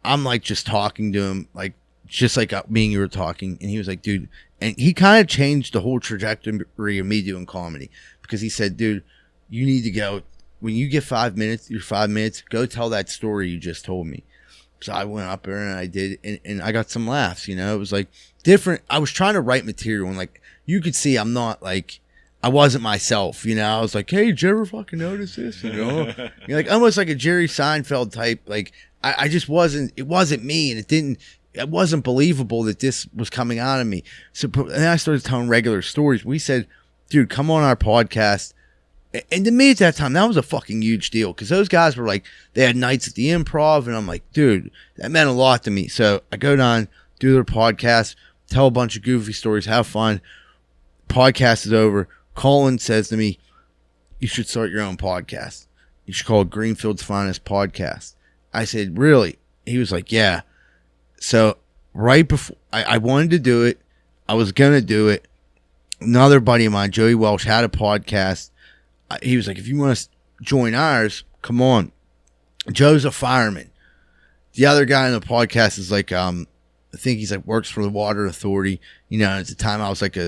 S2: I'm like just talking to him, like just like me and you were talking, and he was like, dude, and he kind of changed the whole trajectory of me doing comedy because he said, dude, you need to go, when you get 5 minutes, go tell that story you just told me. So I went up there and I did, and I got some laughs, you know, it was like different. I was trying to write material, and like you could see I'm not like, I wasn't myself, you know. I was like, hey, did you ever fucking notice this? You know, you're like almost like a Jerry Seinfeld type, like. I just wasn't, it wasn't me, and it wasn't believable that this was coming out of me. So then I started telling regular stories. We said, dude, come on our podcast. And to me at that time, that was a fucking huge deal because those guys were like, they had nights at the Improv, and I'm like, dude, that meant a lot to me. So I go down, do their podcast, tell a bunch of goofy stories, have fun. Podcast is over. Colin says to me, you should start your own podcast. You should call it Greenfield's Finest Podcast. I said, really? He was like, yeah. So right before I wanted to do it, I was going to do it. Another buddy of mine, Joey Welsh, had a podcast. He was like, if you want to join ours, come on. Joe's a fireman. The other guy on the podcast is like, I think he's like works for the Water Authority. You know, at the time I was like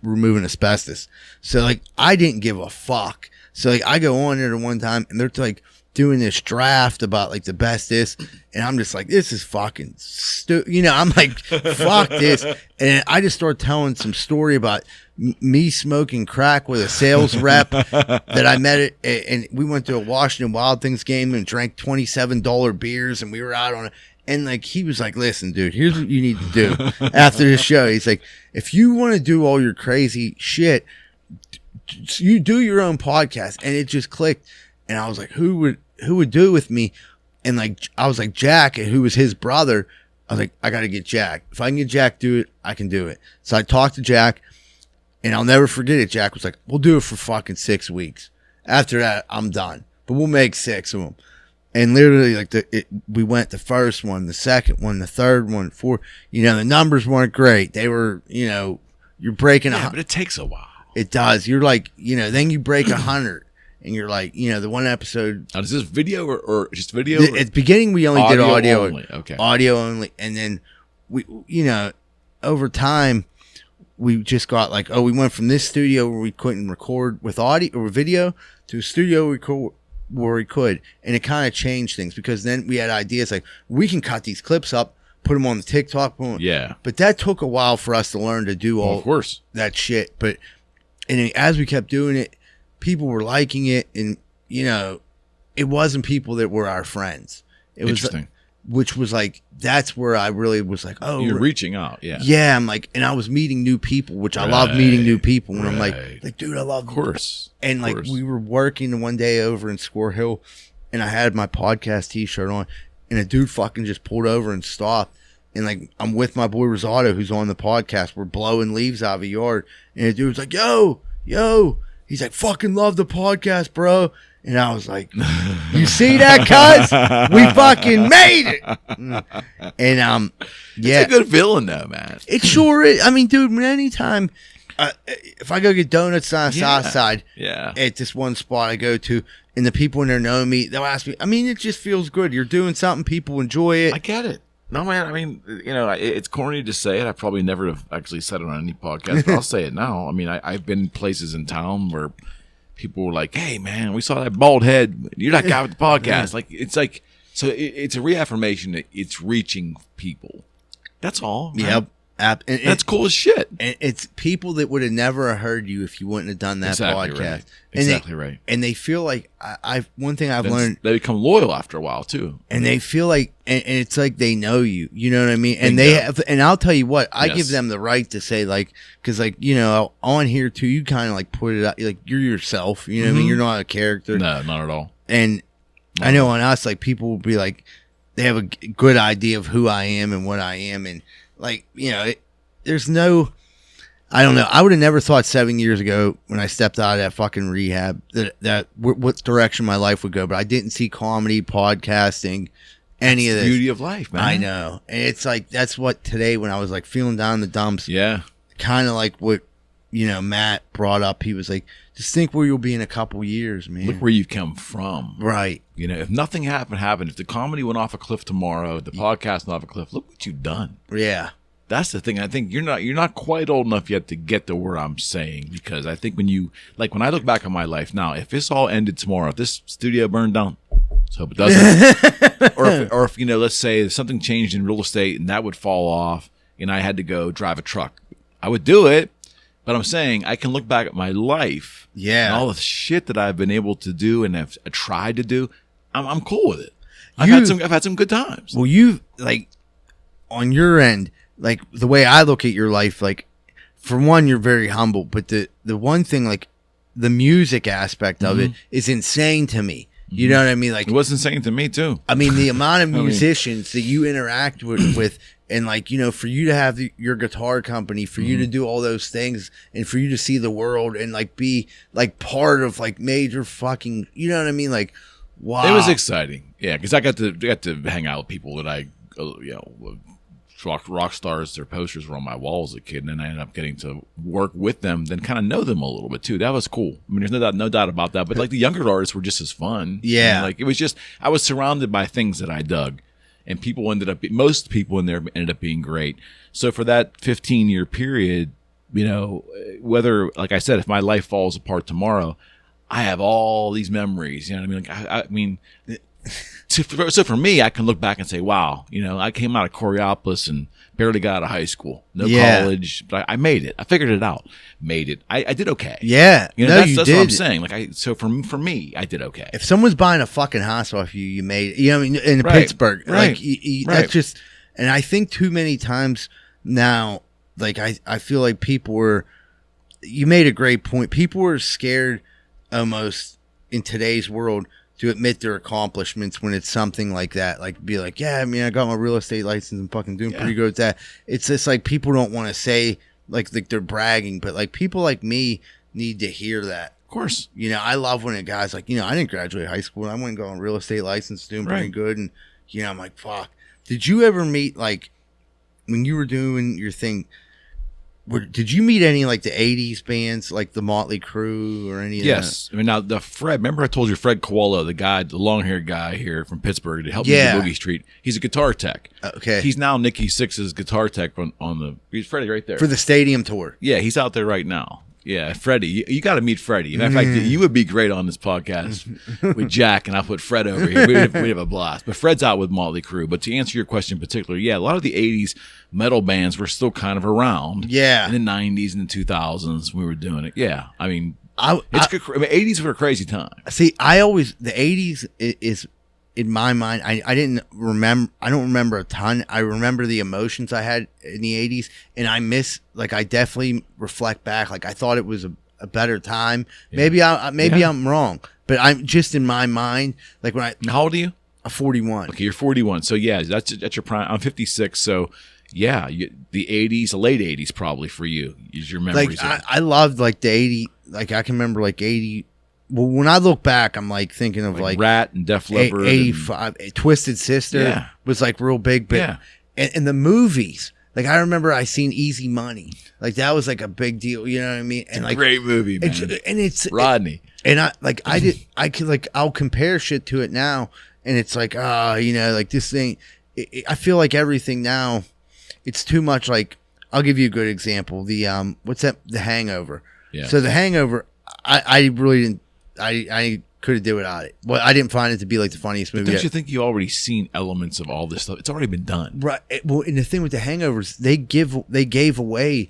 S2: removing asbestos. So like, I didn't give a fuck. So like, I go on there one time and they're like, doing this draft about like the best this, and I'm just like, this is fucking stupid. You know, I'm like, fuck this. And I just started telling some story about me smoking crack with a sales rep that I met and we went to a Washington Wild Things game and drank $27 beers, and we were out on it. And like, he was like, listen, dude, here's what you need to do after this show. He's like, if you want to do all your crazy shit, you do your own podcast. And it just clicked. And I was like, who would do it with me? And like, I was like, Jack, who was his brother. I was like, I got to get Jack. If I can get Jack to do it, I can do it. So I talked to Jack, and I'll never forget it. Jack was like, we'll do it for fucking 6 weeks. After that, I'm done. But we'll make 6 of them. And literally, like, we went the first one, the second one, the third one, four. You know, the numbers weren't great. They were, you know, you're breaking.
S1: Yeah, but it takes a while.
S2: It does. You're like, you know, then you break 100, and you're like, you know, the one episode.
S1: Now, is this video or just video?
S2: At the beginning, we only did audio.
S1: Only. Okay.
S2: Audio only, and then we, you know, over time, we just got like, we went from this studio where we couldn't record with audio or video to a studio where we could, and it kind of changed things because then we had ideas like, we can cut these clips up, put them on the TikTok.
S1: Yeah.
S2: But that took a while for us to learn to do all
S1: of course
S2: that shit. But and as we kept doing it, people were liking it, and you know, it wasn't people that were our friends. It was
S1: interesting.
S2: Which was like, that's where I really was like, oh,
S1: you're reaching out. Yeah.
S2: Yeah. I'm like, and I was meeting new people, which I love meeting new people. And I'm like, dude, I love,
S1: of course.
S2: And like, we were working one day over in Squirrel Hill, and I had my podcast t-shirt on, and a dude fucking just pulled over and stopped. And like, I'm with my boy Rosado, who's on the podcast. We're blowing leaves out of a yard. And the dude was like, yo. He's like, fucking love the podcast, bro. And I was like, you see that, cuz? We fucking made it. And, yeah.
S1: It's a good feeling, though, man.
S2: It sure is. I mean, dude, anytime, if I go get donuts on the south side, at this one spot I go to, and the people in there know me, they'll ask me, I mean, it just feels good. You're doing something, people enjoy it.
S1: I get it. No, man, I mean, you know, it's corny to say it. I probably never have actually said it on any podcast, but I'll say it now. I mean, I've been places in town where people were like, hey, man, we saw that bald head. You're that guy with the podcast. Like, so it's a reaffirmation that it's reaching people. That's all. Right?
S2: Yep. And
S1: that's cool as shit.
S2: And it's people that would have never heard you if you wouldn't have done that podcast.
S1: Right. Exactly right.
S2: And they feel like one thing I've learned,
S1: they become loyal after a while too.
S2: And they feel like, and it's like they know you. You know what I mean? And they have, and I'll tell you what, I give them the right to say, like, because like, you know, on here too, you kind of like put it out, like you're yourself. You know what I mean? You're not a character.
S1: No, not at all.
S2: And I know on us, like people will be like, they have a good idea of who I am and what I am, and like, you know, there's no, I don't know. I would have never thought 7 years ago when I stepped out of that fucking rehab that what direction my life would go. But I didn't see comedy, podcasting, any of this.
S1: Beauty of life, man.
S2: I know. And it's like, that's what today when I was like feeling down in the dumps.
S1: Yeah.
S2: Kind of like what, you know, Matt brought up. He was like, just think where you'll be in a couple years, man.
S1: Look where you've come from.
S2: Right.
S1: You know, if nothing happened, if the comedy went off a cliff tomorrow, the podcast went off a cliff, look what you've done.
S2: Yeah.
S1: That's the thing. I think you're not quite old enough yet to get to where I'm saying, because I think when I look back on my life now, if this all ended tomorrow, if this studio burned down, let's hope it doesn't, or if you know, let's say something changed in real estate and that would fall off, and I had to go drive a truck, I would do it. But I'm saying I can look back at my life, and all the shit that I've been able to do and have tried to do. I'm cool with it. I've had some good times.
S2: Well, you like on your end. Like the way I look at your life, like for one, you're very humble, but the one thing, like the music aspect of it is insane to me. You know what I mean? Like
S1: it was insane to me too.
S2: I mean, the amount of musicians that you interact with, and like, you know, for you to have your guitar company, for you to do all those things, and for you to see the world and like be like part of like major fucking, you know what I mean? Like, wow,
S1: it was exciting. Yeah, because I got to hang out with people that I, you know. Rock stars, their posters were on my wall as a kid, and then I ended up getting to work with them, then kind of know them a little bit too. That was cool. I mean, there's no doubt about that. But like the younger artists were just as fun.
S2: Yeah,
S1: and like it was just, I was surrounded by things that I dug, and most people in there ended up being great. So for that 15-year period, you know, whether, like I said, if my life falls apart tomorrow, I have all these memories. You know what I mean? Like, I mean, so for me, I can look back and say, wow, you know, I came out of Coriopolis and barely got out of high school, no college, but I made it. I figured it out, made it. I did okay.
S2: Yeah,
S1: you know,
S2: no,
S1: that's what I'm saying. Like so for me, I did okay.
S2: If someone's buying a fucking house off you, you made it. You know, in Pittsburgh, like that's just. And I think too many times now, like I feel like people were. You made a great point. People were scared, almost in today's world, to admit their accomplishments when it's something like that. Like, be like, yeah, I mean, I got my real estate license and fucking doing pretty good at that. It's just like people don't want to say like they're bragging, but like people like me need to hear that.
S1: Of course.
S2: You know, I love when a guy's like, you know, I didn't graduate high school. I went and got a real estate license, doing pretty good. And, you know, I'm like, fuck. Did you ever meet, like, when you were doing your thing, did you meet any like the 80s bands like the Motley Crue or any of that?
S1: Yes. I mean, now the Fred, remember I told you Fred Koala, the guy, the long-haired guy here from Pittsburgh to help me with Boogie Street. He's a guitar tech.
S2: Okay.
S1: He's now Nikki Sixx's guitar tech he's Freddie right there.
S2: For the stadium tour.
S1: Yeah, he's out there right now. Yeah, Freddie. You got to meet Freddie. In fact, you would be great on this podcast with Jack, and I'll put Fred over here. We'd have a blast. But Fred's out with Motley Crue. But to answer your question in particular, yeah, a lot of the 80s metal bands were still kind of around. Yeah. In the 90s and the 2000s, we were doing it. Yeah. I mean, 80s were a crazy time.
S2: See, the 80s is in my mind, I don't remember a ton. I remember the emotions I had in the 80s, and I definitely reflect back. Like, I thought it was a better time. Yeah. Maybe I'm wrong, but I'm just in my mind. Like
S1: how old are you?
S2: I'm 41.
S1: Okay, you're 41. So yeah, that's your prime. I'm 56. So yeah, the 80s, the late 80s probably for you is your memories.
S2: Like I loved like the 80. Like I can remember like 80. Well, when I look back, I'm like thinking of like
S1: Rat and Def Leppard.
S2: 85, Twisted Sister was like real big, but and the movies. Like I remember I seen Easy Money. Like that was like a big deal. You know what I mean? And
S1: it's
S2: like
S1: a great movie, man.
S2: And it's
S1: Rodney.
S2: I could like I'll compare shit to it now, and it's like you know, like this thing. I feel like everything now, it's too much. Like I'll give you a good example. The what's that? The Hangover. Yeah. So the Hangover, I really didn't. I couldn't do without it. Well, I didn't find it to be like the funniest movie.
S1: Don't you think you already seen elements of all this stuff? It's already been done,
S2: right? Well, and the thing with the Hangovers, they gave away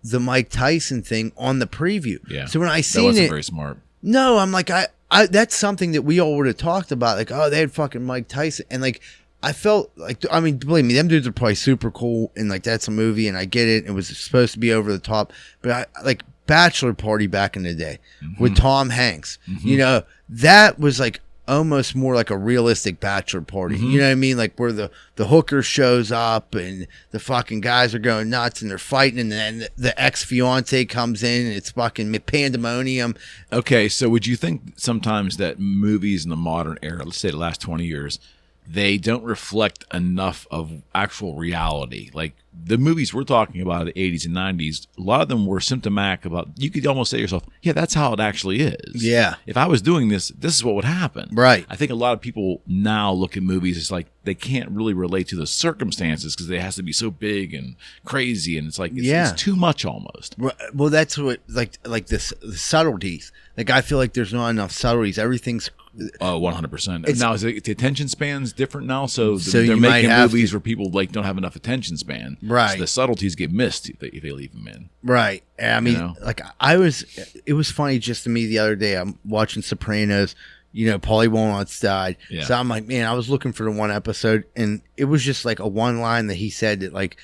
S2: the Mike Tyson thing on the preview. Yeah. So when I seen
S1: that wasn't very smart.
S2: No, I'm like I that's something that we all would have talked about. Like, oh, they had fucking Mike Tyson, and like I felt like, I mean, believe me, them dudes are probably super cool, and like that's a movie, and I get it. It was supposed to be over the top, but I like Bachelor Party back in the day with Tom Hanks. You know, that was like almost more like a realistic bachelor party. You know what I mean? Like where the hooker shows up and the fucking guys are going nuts and they're fighting, and then the ex-fiance comes in and it's fucking pandemonium.
S1: Okay, so would you think sometimes that movies in the modern era, let's say the last 20 years, they don't reflect enough of actual reality? Like the movies we're talking about in the 80s and 90s, a lot of them were symptomatic about, you could almost say to yourself, yeah, that's how it actually is. Yeah. If I was doing this, this is what would happen. Right. I think a lot of people now look at movies, it's like they can't really relate to the circumstances because it has to be so big and crazy, and it's like it's too much almost.
S2: Well, that's what like the subtleties. Like I feel like there's not enough subtleties. Everything's
S1: 100%. Now, is the attention span's different now? So they're making movies where people like don't have enough attention span. Right. So the subtleties get missed if they leave them in.
S2: Right. I mean, like it was funny just to me the other day. I'm watching Sopranos. You know, Paulie Walnuts died. Yeah. So I'm like, man, I was looking for the one episode, and it was just like a one line that he said that, like,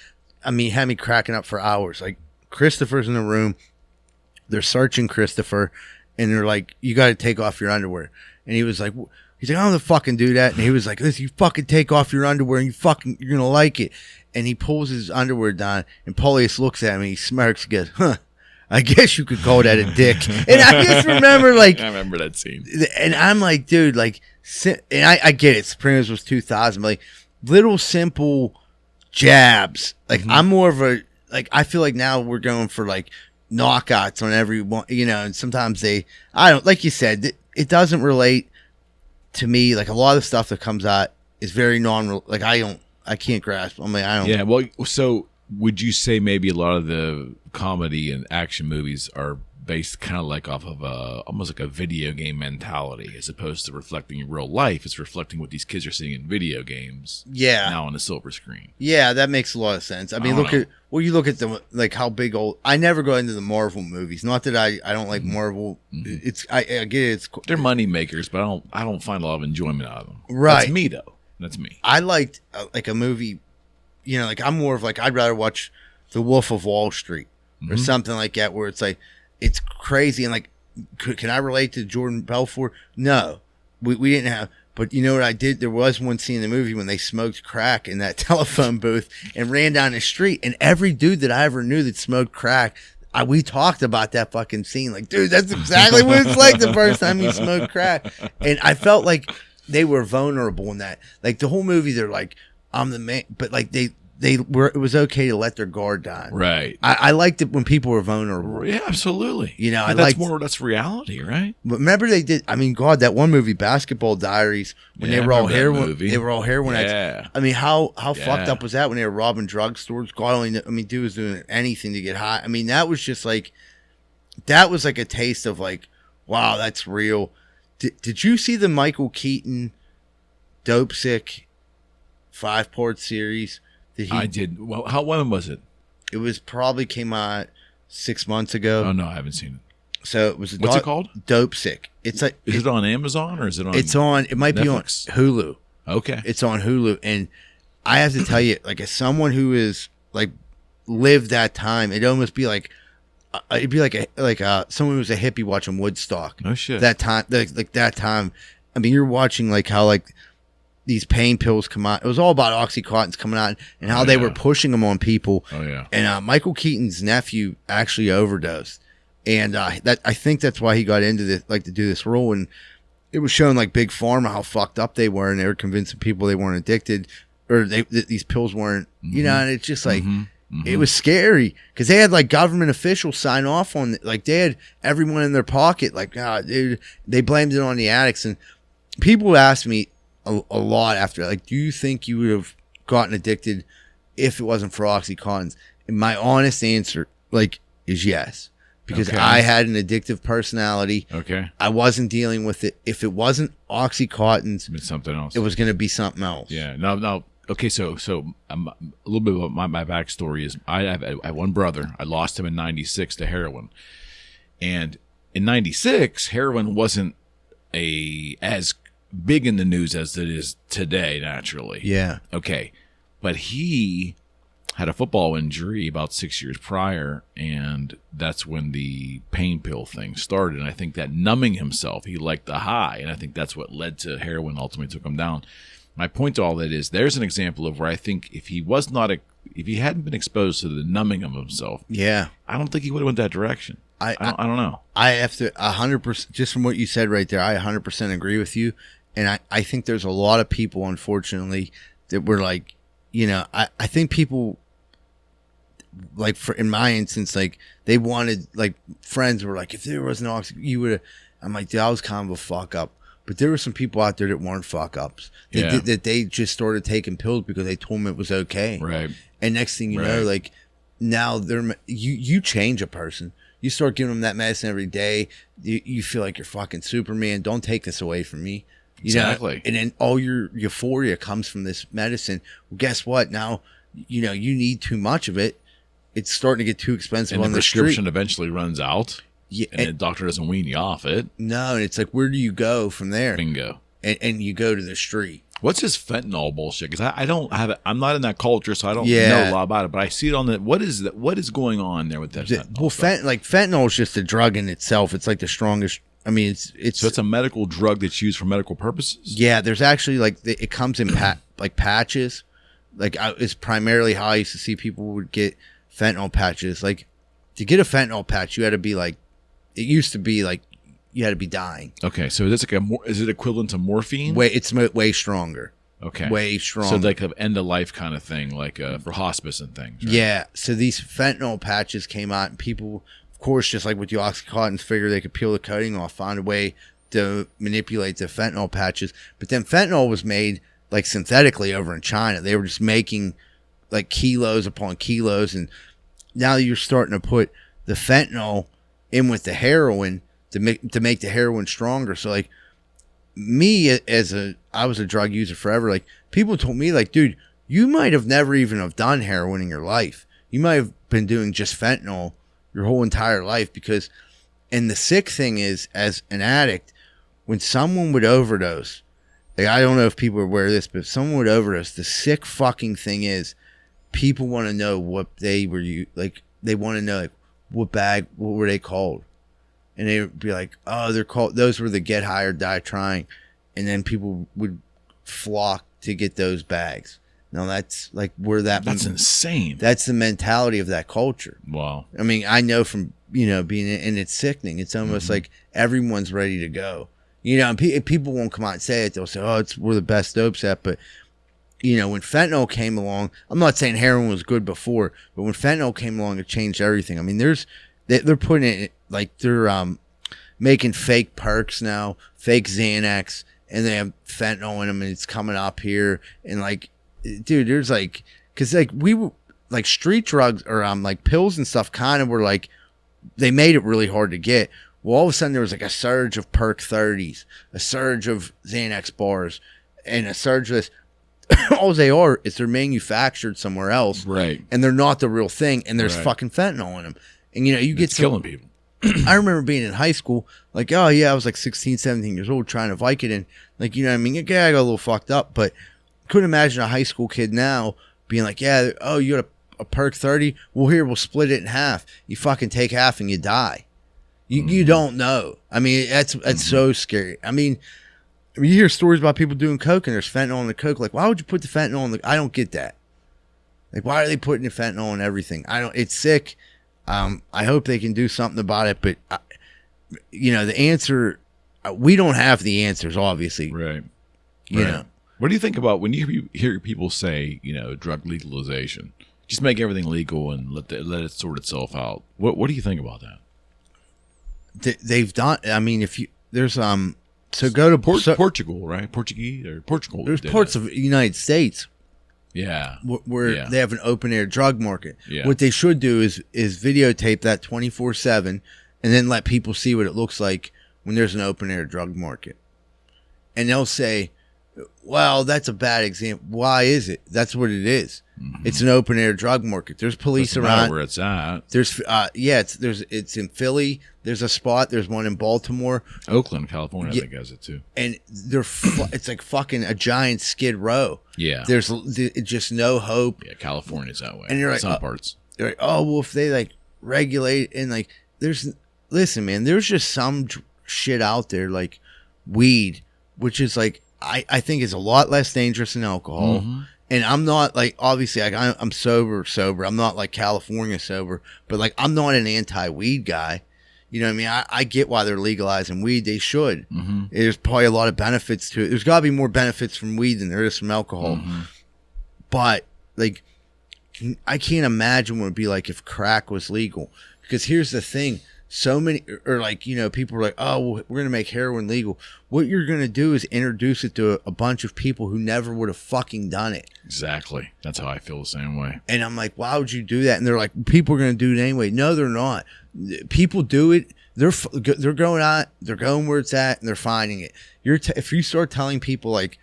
S2: I mean, had me cracking up for hours. Like, Christopher's in the room. They're searching Christopher, and they're like, you got to take off your underwear. And he was like, he's like, I don't fucking do that. And he was like, listen, you fucking take off your underwear and you're going to like it. And he pulls his underwear down, and Paulius looks at him and he smirks and goes, huh, I guess you could call that a dick. And I just remember, like,
S1: I remember that scene.
S2: And I'm like, dude, like, and I get it. Sopranos was 2000, but like, little simple jabs. Like, I'm more of a, like, I feel like now we're going for like knockouts on everyone, you know, and sometimes like you said, it doesn't relate to me. Like, a lot of stuff that comes out is very I can't grasp. I mean, I don't.
S1: Yeah. Well, so would you say maybe a lot of the comedy and action movies are based kind of like off of almost like a video game mentality, as opposed to reflecting real life. It's reflecting what these kids are seeing in video games.
S2: Yeah.
S1: Now on the silver screen.
S2: Yeah, that makes a lot of sense. I mean, you look at the like how big old. I never go into the Marvel movies. Not that I don't like Marvel. Mm-hmm. I get it. It's
S1: they're money makers, but I don't find a lot of enjoyment out of them.
S2: Right.
S1: That's me though. That's me.
S2: I liked like a movie. You know, like I'm more of like I'd rather watch The Wolf of Wall Street or something like that, where it's like it's crazy and like can I relate to Jordan Belfort? No, we didn't have. But you know what I did? There was one scene in the movie when they smoked crack in that telephone booth and ran down the street, and every dude that I ever knew that smoked crack, we talked about that fucking scene. Like, dude, that's exactly what it's like the first time you smoked crack. And I felt like they were vulnerable in that. Like the whole movie, they're like, I'm the man, but like they were. It was okay to let their guard down.
S1: Right.
S2: I liked it when people were vulnerable.
S1: Yeah, absolutely.
S2: You know,
S1: that's reality, right?
S2: But remember they did. I mean, God, that one movie, Basketball Diaries, when they were all heroin. They were all heroin.
S1: Yeah.
S2: I mean, how fucked up was that when they were robbing drugstores? God only knew, I mean, dude was doing anything to get high. I mean, that was just like, that was like a taste of like, wow, that's real. Did you see the Michael Keaton Dope Sick 5-part series?
S1: I did. Well, when was it?
S2: It was probably came out 6 months ago.
S1: Oh no, I haven't seen it.
S2: So it was.
S1: What's it called?
S2: Dope Sick. It's like.
S1: Is it on Amazon or is it on?
S2: It's on. It might
S1: Netflix?
S2: Be on Hulu.
S1: Okay.
S2: It's on Hulu, and I have to tell you, like as someone who is like lived that time, it'd almost be like. It'd be like someone who was a hippie watching Woodstock.
S1: Oh shit.
S2: That time, like that time. I mean, you're watching like how like. These pain pills come out. It was all about Oxycontins coming out and how they were pushing them on people.
S1: Oh yeah.
S2: And Michael Keaton's nephew actually overdosed, and I think that's why he got into this, like to do this role. And it was showing like Big Pharma how fucked up they were, and they were convincing people they weren't addicted or that these pills weren't. You know, and it's just like it was scary because they had like government officials sign off on it. Like they had everyone in their pocket. Like dude, they blamed it on the addicts, and people asked me. A lot after, like, do you think you would have gotten addicted if it wasn't for Oxycontins? And my honest answer, like, is yes. Because I had an addictive personality.
S1: Okay. I
S2: wasn't dealing with it. If it wasn't Oxycontins,
S1: it's something else.
S2: It was going to be something else.
S1: Yeah. No. Okay. So a little bit about my backstory is I have one brother. I lost him in '96 to heroin, and in '96 heroin wasn't as big in the news as it is today, naturally.
S2: Yeah.
S1: Okay. But he had a football injury about 6 years prior, and that's when the pain pill thing started. And I think that numbing himself, he liked the high, and I think that's what led to heroin, ultimately took him down. My point to all that is there's an example of where I think if he hadn't been exposed to the numbing of himself,
S2: yeah,
S1: I don't think he would have went that direction. I don't know.
S2: I have to 100%, just from what you said right there, I 100% agree with you. And I think there's a lot of people, unfortunately, that were like, you know, I think people, like in my instance, like they wanted, like friends were like, if there was no oxygen, you would have, I'm like, dude, I was kind of a fuck up. But there were some people out there that weren't fuck ups. That they just started taking pills because they told them it was okay.
S1: Right.
S2: And next thing you know, like now you change a person. You start giving them that medicine every day. You feel like you're fucking Superman. Don't take this away from me.
S1: Exactly.
S2: And then all your euphoria comes from this medicine. Well, guess what? Now, you know, you need too much of it. It's starting to get too expensive
S1: and
S2: on the
S1: prescription
S2: street.
S1: eventually runs out. Yeah. And the doctor doesn't wean you off it.
S2: No, and it's like, where do you go from there?
S1: Bingo.
S2: And you go to the street.
S1: What's this fentanyl bullshit? Because I don't have it. I'm not in that culture, so I don't know a lot about it. But I see it on the. What is that? What is going on there with that fentanyl?
S2: Well, fentanyl is just a drug in itself. It's like the strongest. I mean, it's
S1: so it's a medical drug that's used for medical purposes.
S2: Yeah, there's actually like it comes in like patches. Like it's primarily how I used to see people would get fentanyl patches. Like to get a fentanyl patch, you had to be like, it used to be like you had to be dying.
S1: Okay, so is it equivalent to morphine?
S2: It's way stronger.
S1: Okay,
S2: way stronger.
S1: So like an end of life kind of thing, like for hospice and things. Right?
S2: Yeah. So these fentanyl patches came out, and people. Of course, just like with the Oxycontins, figure they could peel the coating off, find a way to manipulate the fentanyl patches. But then fentanyl was made like synthetically over in China. They were just making like kilos upon kilos, and now you're starting to put the fentanyl in with the heroin to make the heroin stronger. So like me I was a drug user forever. Like people told me like, dude, you might have never even have done heroin in your life. You might have been doing just fentanyl your whole entire life because, and the sick thing is, as an addict, when someone would overdose, like, I don't know if people are aware of this, but if someone would overdose, the sick fucking thing is people want to know what they were, like, they want to know, like, what were they called? And they would be like, oh, they're called, those were the get high or die trying. And then people would flock to get those bags. Now that's like where that's
S1: insane.
S2: That's the mentality of that culture.
S1: Wow.
S2: I mean, I know from, being in, and it's sickening. It's almost like everyone's ready to go. And people won't come out and say it. They'll say, oh, we're the best dope set. But, when fentanyl came along, I'm not saying heroin was good before, but when fentanyl came along, it changed everything. I mean, they're putting it, like, they're making fake perks now, fake Xanax, and they have fentanyl in them, and it's coming up here. And, like, dude, there's, like, because, like, we were, like, street drugs or, like, pills and stuff kind of were, like, they made it really hard to get. Well, all of a sudden, there was, like, a surge of Perk 30s, a surge of Xanax bars, and a surge of this. All they are is they're manufactured somewhere else.
S1: Right.
S2: And they're not the real thing, and there's fucking fentanyl in them. And, you get
S1: killing people.
S2: I remember being in high school, like, oh, yeah, I was, like, 16, 17 years old trying to Vicodin. Like, you know what I mean? Yeah, I got a little fucked up, but couldn't imagine a high school kid now being like, yeah, oh, you got a Perk 30? Well, here, we'll split it in half. You fucking take half and you die. You don't know. I mean, that's so scary. I mean, you hear stories about people doing coke and there's fentanyl in the coke. Like, why would you put the fentanyl in the... I don't get that. Like, why are they putting the fentanyl in everything? It's sick. I hope they can do something about it. But, the answer... we don't have the answers, obviously.
S1: Right.
S2: You know.
S1: What do you think about when you hear people say, drug legalization? Just make everything legal and let it sort itself out. What do you think about that?
S2: They've done. I mean, if you there's so go to
S1: Portugal, right? Portugal.
S2: There's parts of the United States, where they have an open air drug market.
S1: Yeah.
S2: What they should do is videotape that 24/7, and then let people see what it looks like when there's an open air drug market. And they'll say, well, that's a bad example. Why is it? That's what it is. Mm-hmm. It's an open air drug market. There's police around
S1: where it's at.
S2: There's it's in Philly. There's a spot. There's one in Baltimore.
S1: Oakland, California, I think has it too.
S2: And it's like fucking a giant Skid Row.
S1: Yeah.
S2: There's just no hope.
S1: Yeah, California's that way.
S2: And you're like,
S1: some parts.
S2: You're like, oh, well, if they like regulate and like, listen, man, there's just some shit out there like weed, which is like, I think is a lot less dangerous than alcohol. Mm-hmm. And I'm not like, obviously, like I'm sober. I'm not like California sober, but like I'm not an anti-weed guy. You know what I mean? I get why they're legalizing weed. They should. Mm-hmm. There's probably a lot of benefits to it. There's got to be more benefits from weed than there is from alcohol. Mm-hmm. But like, I can't imagine what it'd be like if crack was legal. Because here's the thing. So many, or like, people are like, oh, well, we're going to make heroin legal. What you're going to do is introduce it to a bunch of people who never would have fucking done it.
S1: Exactly. That's how I feel the same way.
S2: And I'm like, why would you do that? And they're like, people are going to do it anyway. No, they're not. People do it. They're going out, they're going where it's at, and they're finding it. If you start telling people like,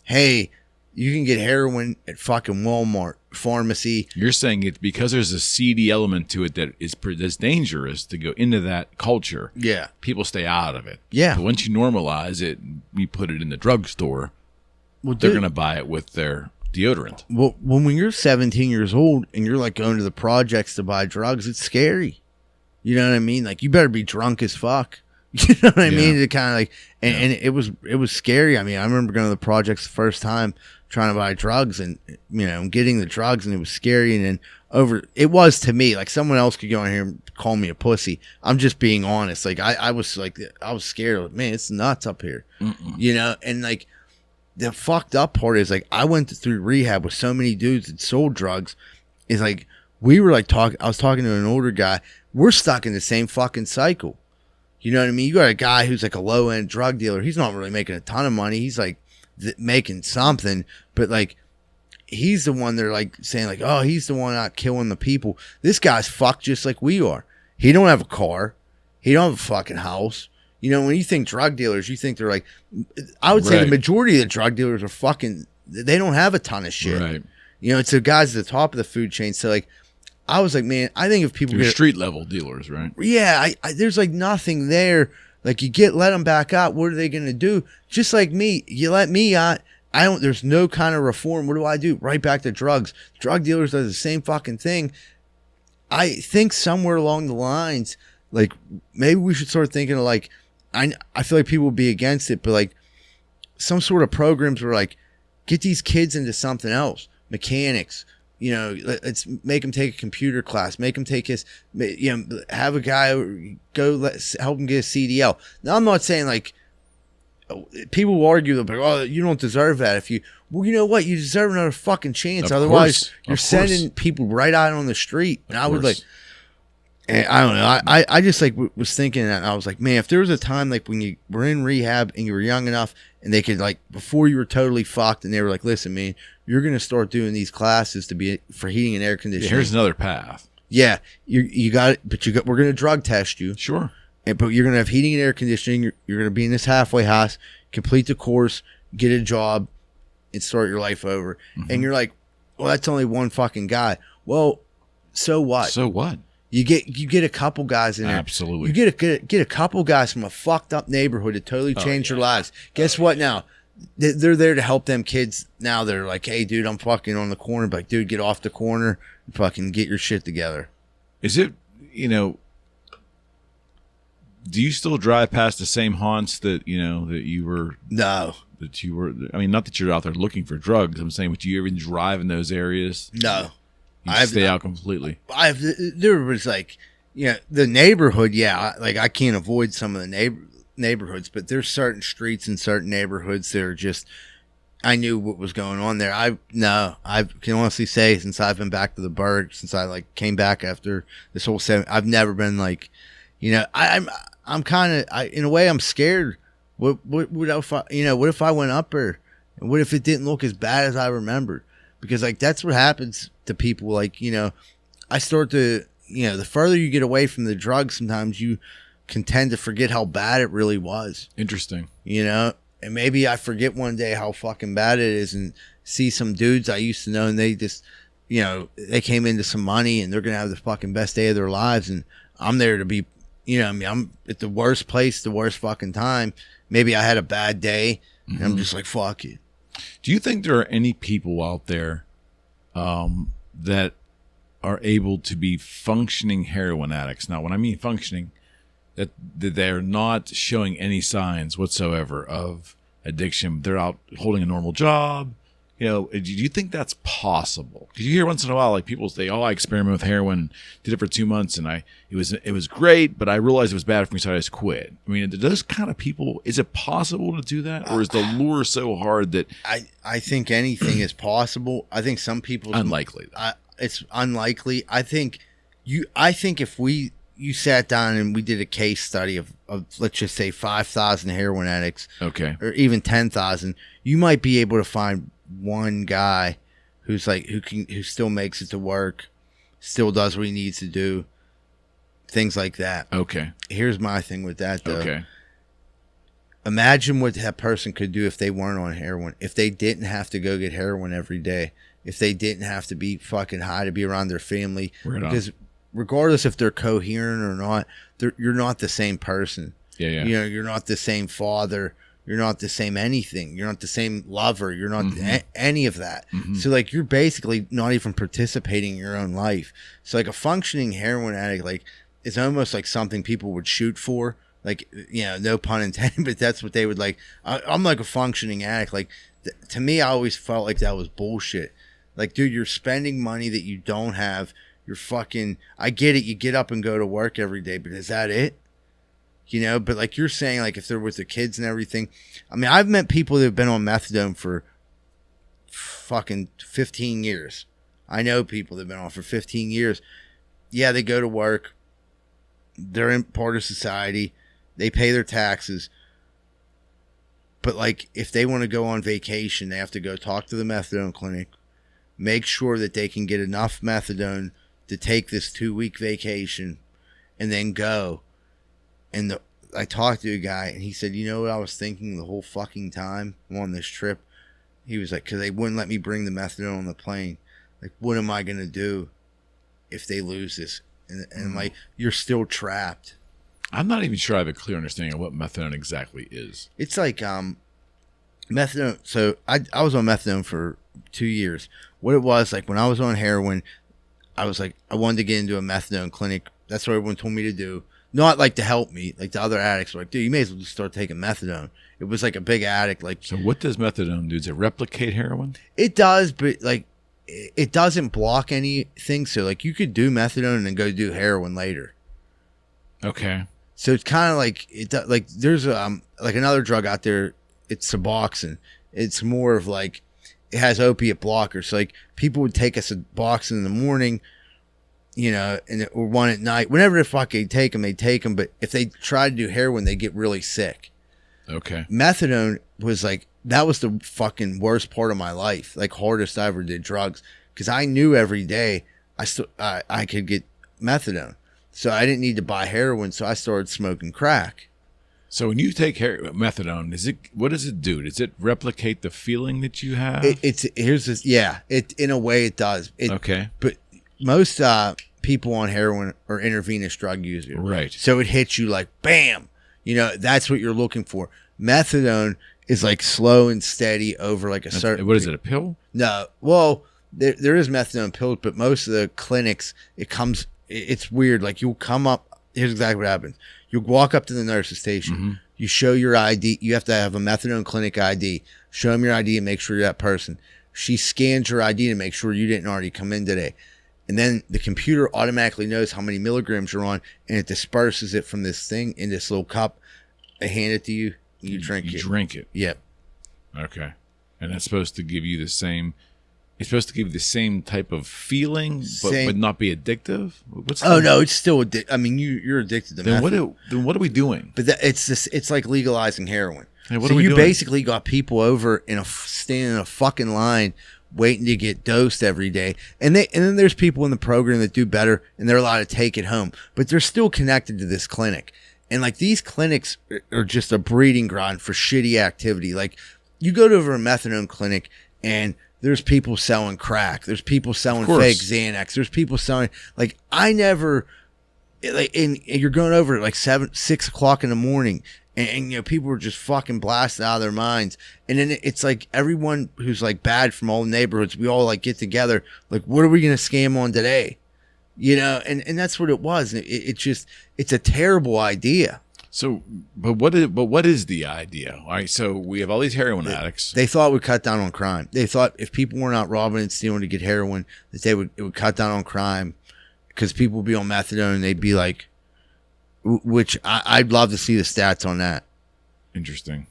S2: hey, you can get heroin at fucking Walmart pharmacy.
S1: You're saying it because there's a seedy element to it that's dangerous to go into that culture.
S2: Yeah.
S1: People stay out of it.
S2: Yeah.
S1: But once you normalize it, you put it in the drugstore, they're going to buy it with their deodorant.
S2: Well, when you're 17 years old and you're like going to the projects to buy drugs, it's scary. You know what I mean? Like, you better be drunk as fuck. You know what I mean? It kind of like, and it was scary. I mean, I remember going to the projects the first time trying to buy drugs and, getting the drugs, and it was scary. And then it was to me, like someone else could go in here and call me a pussy. I'm just being honest. Like I was scared. Like, man, it's nuts up here, and like the fucked up part is like, I went through rehab with so many dudes that sold drugs. It's like, we were like I was talking to an older guy. We're stuck in the same fucking cycle. You know what I mean? You got a guy who's like a low end drug dealer. He's not really making a ton of money. He's like making something, but like he's the one they're like saying like, oh, he's the one out killing the people. This guy's fucked just like we are. He don't have a car. He don't have a fucking house. You know, when you think drug dealers, you think they're like, I would say the
S1: Right.
S2: majority of the drug dealers are fucking, they don't have a ton of shit.
S1: Right.
S2: You know, it's the guys at the top of the food chain. So like, I was like, man, I think if people
S1: They're
S2: get,
S1: street level dealers, right?
S2: yeah, there's like nothing there. Like let them back out. What are they going to do? Just like me, you let me out. There's no kind of reform. What do? Right back to drugs. Drug dealers are the same fucking thing. I think somewhere along the lines, like maybe we should start thinking of like, I feel like people would be against it, but like some sort of programs where like get these kids into something else, mechanics, you know, let's make them take a computer class, make them take his, you know, have a guy help him get a CDL. Now I'm not saying like people will argue like, oh, you don't deserve that. Well, you know what? You deserve another fucking chance. Otherwise, you're sending people right out on the street. And I would like, and I don't know. I just like was thinking that, and I was like, man, if there was a time like when you were in rehab and you were young enough and they could like, before you were totally fucked and they were like, listen, man, you're going to start doing these classes to be for heating and air conditioning.
S1: Yeah, here's another path.
S2: Yeah. You got it. But we're going to drug test you.
S1: Sure.
S2: But you're going to have heating and air conditioning. You're going to be in this halfway house, complete the course, get a job, and start your life over. Mm-hmm. And you're like, well, that's only one fucking guy. Well, so what?
S1: So what?
S2: You get a couple guys in there.
S1: Absolutely.
S2: You get a couple guys from a fucked up neighborhood to totally change their lives. Guess what now? They're there to help them kids. Now they're like, hey, dude, I'm fucking on the corner. But like, dude, get off the corner and fucking get your shit together.
S1: Is it, you know, do you still drive past the same haunts that, you know, that you were?
S2: No.
S1: That you were, I mean, not that you're out there looking for drugs. I'm saying, but do you ever drive in those areas?
S2: No.
S1: You stay out completely.
S2: There was like, you know, the neighborhood. Yeah, like I can't avoid some of the neighborhoods, but there's certain streets in certain neighborhoods that are just. I knew what was going on there. I can honestly say since I've been back to the Berg, since I like came back after this whole I've never been like, you know, I'm kind of in a way I'm scared. What if I, you know, what if I went up there, and what if it didn't look as bad as I remembered? Because like that's what happens to people. Like, you know, I start to, you know, the further you get away from the drugs, sometimes you can tend to forget how bad it really was.
S1: Interesting.
S2: You know, and maybe I forget one day how fucking bad it is and see some dudes I used to know and they just, you know, they came into some money and they're going to have the fucking best day of their lives. And I'm there to be, you know, I mean, I'm at the worst place, the worst fucking time. Maybe I had a bad day and I'm just like, fuck it.
S1: Do you think there are any people out there that are able to be functioning heroin addicts? Now, when I mean functioning, that they're not showing any signs whatsoever of addiction. They're out holding a normal job. You know, do you think that's possible? Because you hear once in a while, like people say, "Oh, I experimented with heroin, did it for 2 months, and it was great, but I realized it was bad for me, so I just quit." I mean, do those kind of people, is it possible to do that, or is the lure so hard that
S2: I think anything is possible. I think some people
S1: unlikely?
S2: It's unlikely. I think if you sat down and we did a case study of let's just say 5,000 heroin addicts,
S1: okay,
S2: or even 10,000, you might be able to find one guy who's like who still makes it to work, still does what he needs to do, things like that.
S1: Okay.
S2: Here's my thing with that though.
S1: Okay.
S2: Imagine what that person could do if they weren't on heroin, if they didn't have to go get heroin every day, if they didn't have to be fucking high to be around their family. Because regardless if they're coherent or not, you're not the same person.
S1: Yeah.
S2: You know, you're not the same father. You're not the same anything. You're not the same lover. You're not any of that. Mm-hmm. So like you're basically not even participating in your own life. So like a functioning heroin addict, like it's almost like something people would shoot for. Like, you know, no pun intended, but that's what they would like. I'm like a functioning addict. Like to me, I always felt like that was bullshit. Like, dude, you're spending money that you don't have. You're fucking, I get it. You get up and go to work every day, but is that it? You know, but like you're saying, like if they're with their kids and everything. I mean, I've met people that have been on methadone for fucking 15 years. I know people that have been on for 15 years. Yeah, they go to work. They're in part of society. They pay their taxes. But like if they want to go on vacation, they have to go talk to the methadone clinic, make sure that they can get enough methadone to take this 2-week vacation and then go. And I talked to a guy, and he said, you know what I was thinking the whole fucking time I'm on this trip? He was like, because they wouldn't let me bring the methadone on the plane. Like, what am I going to do if they lose this? And like, you're still trapped.
S1: I'm not even sure I have a clear understanding of what methadone exactly is.
S2: It's like methadone. So I was on methadone for 2 years. What it was, like when I was on heroin, I was like, I wanted to get into a methadone clinic. That's what everyone told me to do. Not like to help me. Like the other addicts were like, dude, you may as well just start taking methadone. It was like a big addict. Like,
S1: so what does methadone do? Does it replicate heroin?
S2: It does, but like it doesn't block anything. So like you could do methadone and then go do heroin later.
S1: Okay.
S2: So it's kind of like like there's like another drug out there. It's Suboxone. It's more of like it has opiate blockers. So like people would take a Suboxone in the morning, you know, or one at night. Whenever the fuck they take them, they take them. But if they try to do heroin, they get really sick.
S1: Okay.
S2: Methadone was like, that was the fucking worst part of my life. Like hardest I ever did drugs. Because I knew every day I could get methadone. So I didn't need to buy heroin. So I started smoking crack.
S1: So when you take methadone, what does it do? Does it replicate the feeling that you have?
S2: Here's this. Yeah, in a way it does.
S1: Okay.
S2: But most people on heroin are intravenous drug users.
S1: Right.
S2: So it hits you like bam. You know, that's what you're looking for. Methadone is like slow and steady over like a certain.
S1: What is it, a pill?
S2: No. Well, there is methadone pills, but most of the clinics, it's weird. Like you'll come up, here's exactly what happens. You'll walk up to the nurse's station. Mm-hmm. You show your ID. You have to have a methadone clinic ID. Show them your ID and make sure you're that person. She scans your ID to make sure you didn't already come in today. And then the computer automatically knows how many milligrams you're on, and it disperses it from this thing in this little cup. They hand it to you. You drink it. You
S1: drink it.
S2: Yep.
S1: Okay. And that's supposed to give you the same. It's supposed to give you the same type of feeling, but not be addictive.
S2: No, it's still addictive. I mean, you're addicted to meth.
S1: Then what are we doing?
S2: But it's like legalizing heroin.
S1: Hey,
S2: so you basically got people over standing in a fucking line waiting to get dosed every day. And then there's people in the program that do better, and they're allowed to take it home. But they're still connected to this clinic. And like these clinics are just a breeding ground for shitty activity. Like you go to a methadone clinic and there's people selling crack. There's people selling fake Xanax. There's people selling and you're going over at like 6 o'clock in the morning. And you know, people are just fucking blasted out of their minds. And then it's like everyone who's like bad from all the neighborhoods, we all like get together. Like, what are we going to scam on today? You know, and that's what it was. It's a terrible idea.
S1: So, but what is the idea? All right. So we have all these heroin addicts.
S2: They thought we'd cut down on crime. They thought if people were not robbing and stealing to get heroin, that it would cut down on crime because people would be on methadone and they'd be like, which I'd love to see the stats on that.
S1: Interesting.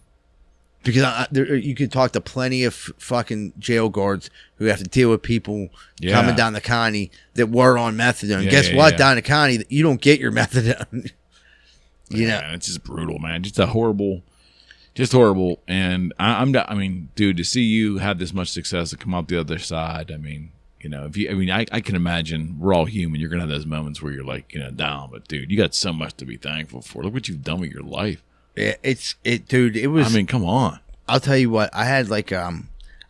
S2: Because you could talk to plenty of fucking jail guards who have to deal with people coming down the county that were on methadone. Guess what? Down the county, you don't get your methadone. You know,
S1: it's just brutal, man. Just horrible. And I mean, dude, to see you have this much success to come out the other side. I mean, you know, I can imagine we're all human. You're gonna have those moments where you're like, you know, down. But dude, you got so much to be thankful for. Look what you've done with your life.
S2: Yeah, dude. It was.
S1: I mean, come on.
S2: I'll tell you what. I had like I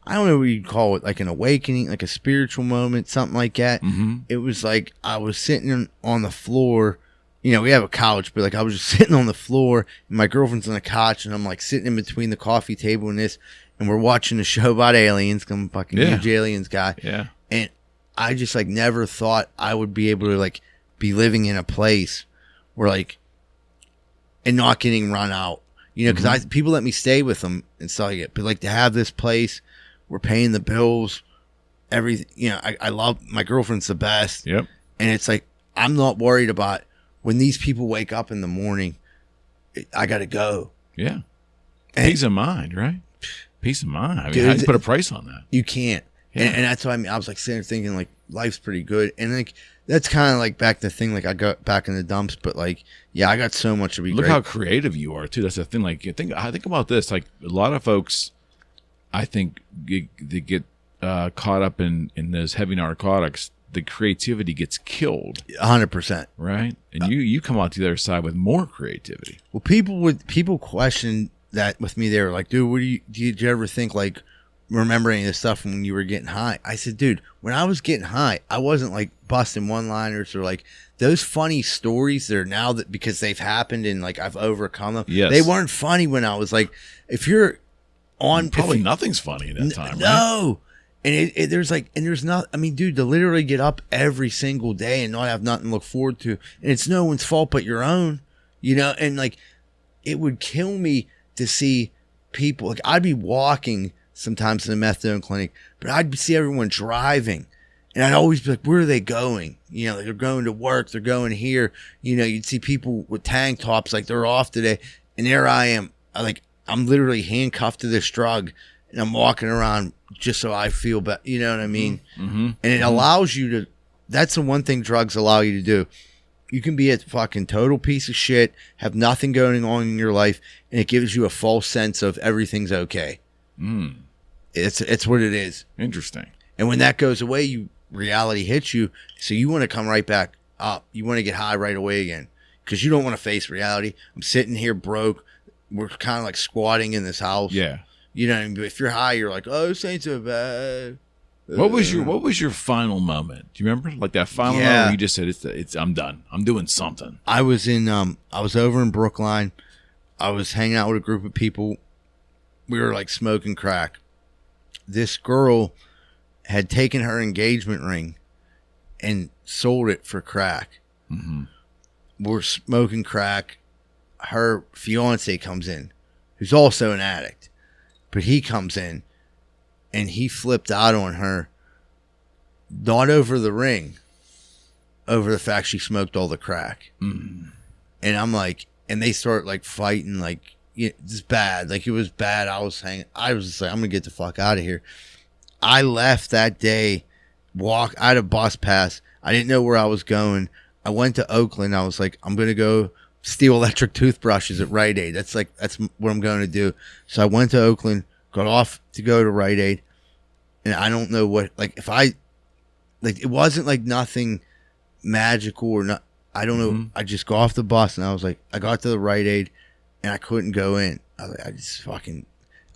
S2: don't know what you'd call it, like an awakening, like a spiritual moment, something like that.
S1: Mm-hmm.
S2: It was like I was sitting on the floor. You know, we have a couch, but like I was just sitting on the floor, and my girlfriend's on the couch, and I'm like sitting in between the coffee table and this, and we're watching a show about aliens. I'm a fucking huge aliens guy.
S1: Yeah.
S2: And I just like never thought I would be able to like be living in a place where like and not getting run out, you know, because people let me stay with them and stuff like it. But like to have this place, we're paying the bills, everything. You know, I love my girlfriend's the best.
S1: Yep.
S2: And it's like I'm not worried about when these people wake up in the morning. I got to go.
S1: Yeah. Peace of mind, right? Peace of mind. I mean, dude, how do you put a price on that?
S2: You can't. Yeah. And that's why I was like sitting there thinking like life's pretty good. And like that's kind of like back to the thing, like I got back in the dumps, but like, yeah, I got so much to be
S1: Look how creative you are too. That's the thing. Like I think about this, like a lot of folks, I think they get caught up in those heavy narcotics. the creativity gets killed.
S2: 100%.
S1: Right? And you come out the other side with more creativity.
S2: Well, people question that with me. They were like, dude, did you ever think like remember any of this stuff when you were getting high? I said, dude, when I was getting high, I wasn't like busting one-liners or like those funny stories that are now that because they've happened and like I've overcome them.
S1: Yes.
S2: They weren't funny when I was like, if you're on
S1: probably nothing's funny at that time.
S2: No. Right? And there's not, I mean, dude, to literally get up every single day and not have nothing to look forward to. And it's no one's fault but your own, and like, it would kill me to see people, like I'd be walking sometimes in the methadone clinic, but I'd see everyone driving and I'd always be like, where are they going? Like they're going to work, they're going here. You'd see people with tank tops, like they're off today. And there I am, I'm literally handcuffed to this drug and I'm walking around just so I feel better. You know what I mean?
S1: Mm-hmm.
S2: And it allows you to, that's the one thing drugs allow you to do. You can be a fucking total piece of shit, have nothing going on in your life, and it gives you a false sense of everything's okay.
S1: Mm.
S2: It's what it is.
S1: Interesting.
S2: And when that goes away, reality hits you, so you want to come right back up. You want to get high right away again because you don't want to face reality. I'm sitting here broke. We're kind of like squatting in this house.
S1: Yeah.
S2: You know what I mean? But if you're high, you're like, oh, this ain't so bad.
S1: What was your final moment? Do you remember like that final moment where you just said it's I'm done. I'm doing something.
S2: I was over in Brookline. I was hanging out with a group of people. We were like smoking crack. This girl had taken her engagement ring and sold it for crack.
S1: Mm-hmm.
S2: We're smoking crack. Her fiance comes in, who's also an addict, but he comes in and he flipped out on her, not over the ring, over the fact she smoked all the crack.
S1: Mm-hmm.
S2: And I'm like, and they start like fighting, like, it's bad. Like, it was bad. I was just like, I'm gonna get the fuck out of here. I left that day, I had a bus pass. I didn't know where I was going. I went to Oakland. I was like, I'm gonna go steal electric toothbrushes at Rite Aid. That's what I'm going to do. So I went to Oakland, got off to go to Rite Aid, and I don't know what, like, it wasn't like nothing magical or not. I don't know.
S1: Mm-hmm.
S2: I just got off the bus and I was like, I got to the Rite Aid and I couldn't go in. I was like, and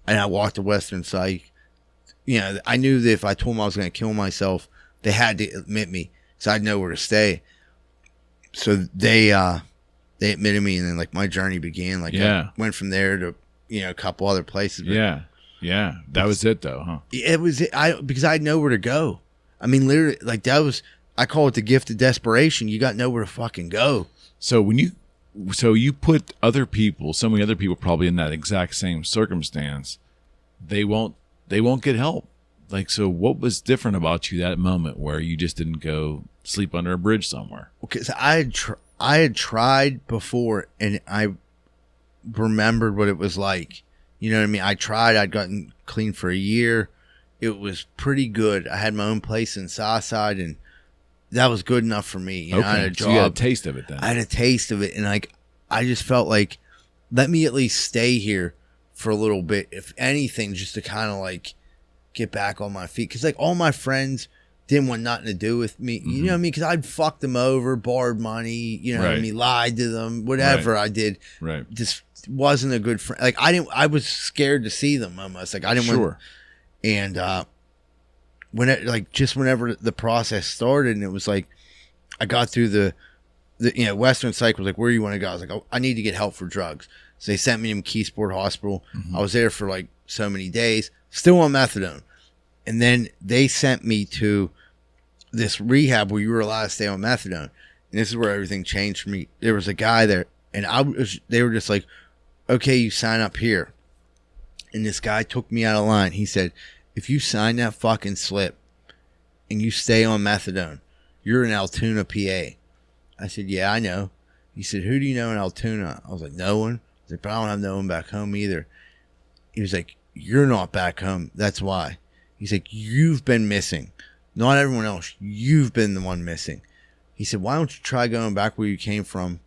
S2: I walked to Western Psych. I knew that if I told them I was going to kill myself, they had to admit me, so I'd know where to stay. So they admitted me, and then like my journey began. Like, I went from there to a couple other places.
S1: But that was it though, huh?
S2: It was because I know where to go. I mean, literally, like I call it the gift of desperation. You got nowhere to fucking go.
S1: So you put so many other people probably in that exact same circumstance, they won't get help. Like, so what was different about you that moment where you just didn't go sleep under a bridge somewhere?
S2: Because I had tried before and I remembered what it was like. You know what I mean? I'd gotten clean for a year. It was pretty good. I had my own place in Southside, and that was good enough for me.
S1: Okay.
S2: I had a job.
S1: So you had a taste of it then.
S2: I had a taste of it, and like I just felt like, let me at least stay here for a little bit, if anything, just to kind of like get back on my feet. Because like all my friends didn't want nothing to do with me. You know what I mean? Because I'd fucked them over, borrowed money, what I mean, lied to them, whatever I did.
S1: Right.
S2: Just wasn't a good friend. Like I was scared to see them almost. Like I didn't want. And whenever the process started, and it was like, I got through the Western Psych was like, where do you want to go? I was like, oh, I need to get help for drugs. So they sent me to Keysport Hospital. Mm-hmm. I was there for like so many days, still on methadone. And then they sent me to this rehab where you were allowed to stay on methadone. And this is where everything changed for me. There was a guy there, and they were just like, okay, you sign up here. And this guy took me out of line. He said, if you sign that fucking slip and you stay on methadone, you're in Altoona, PA. I said, yeah, I know. He said, who do you know in Altoona? I was like, no one. I was like, but I don't have no one back home either. He was like, you're not back home. That's why. He's like, you've been missing. Not everyone else. You've been the one missing. He said, why don't you try going back where you came from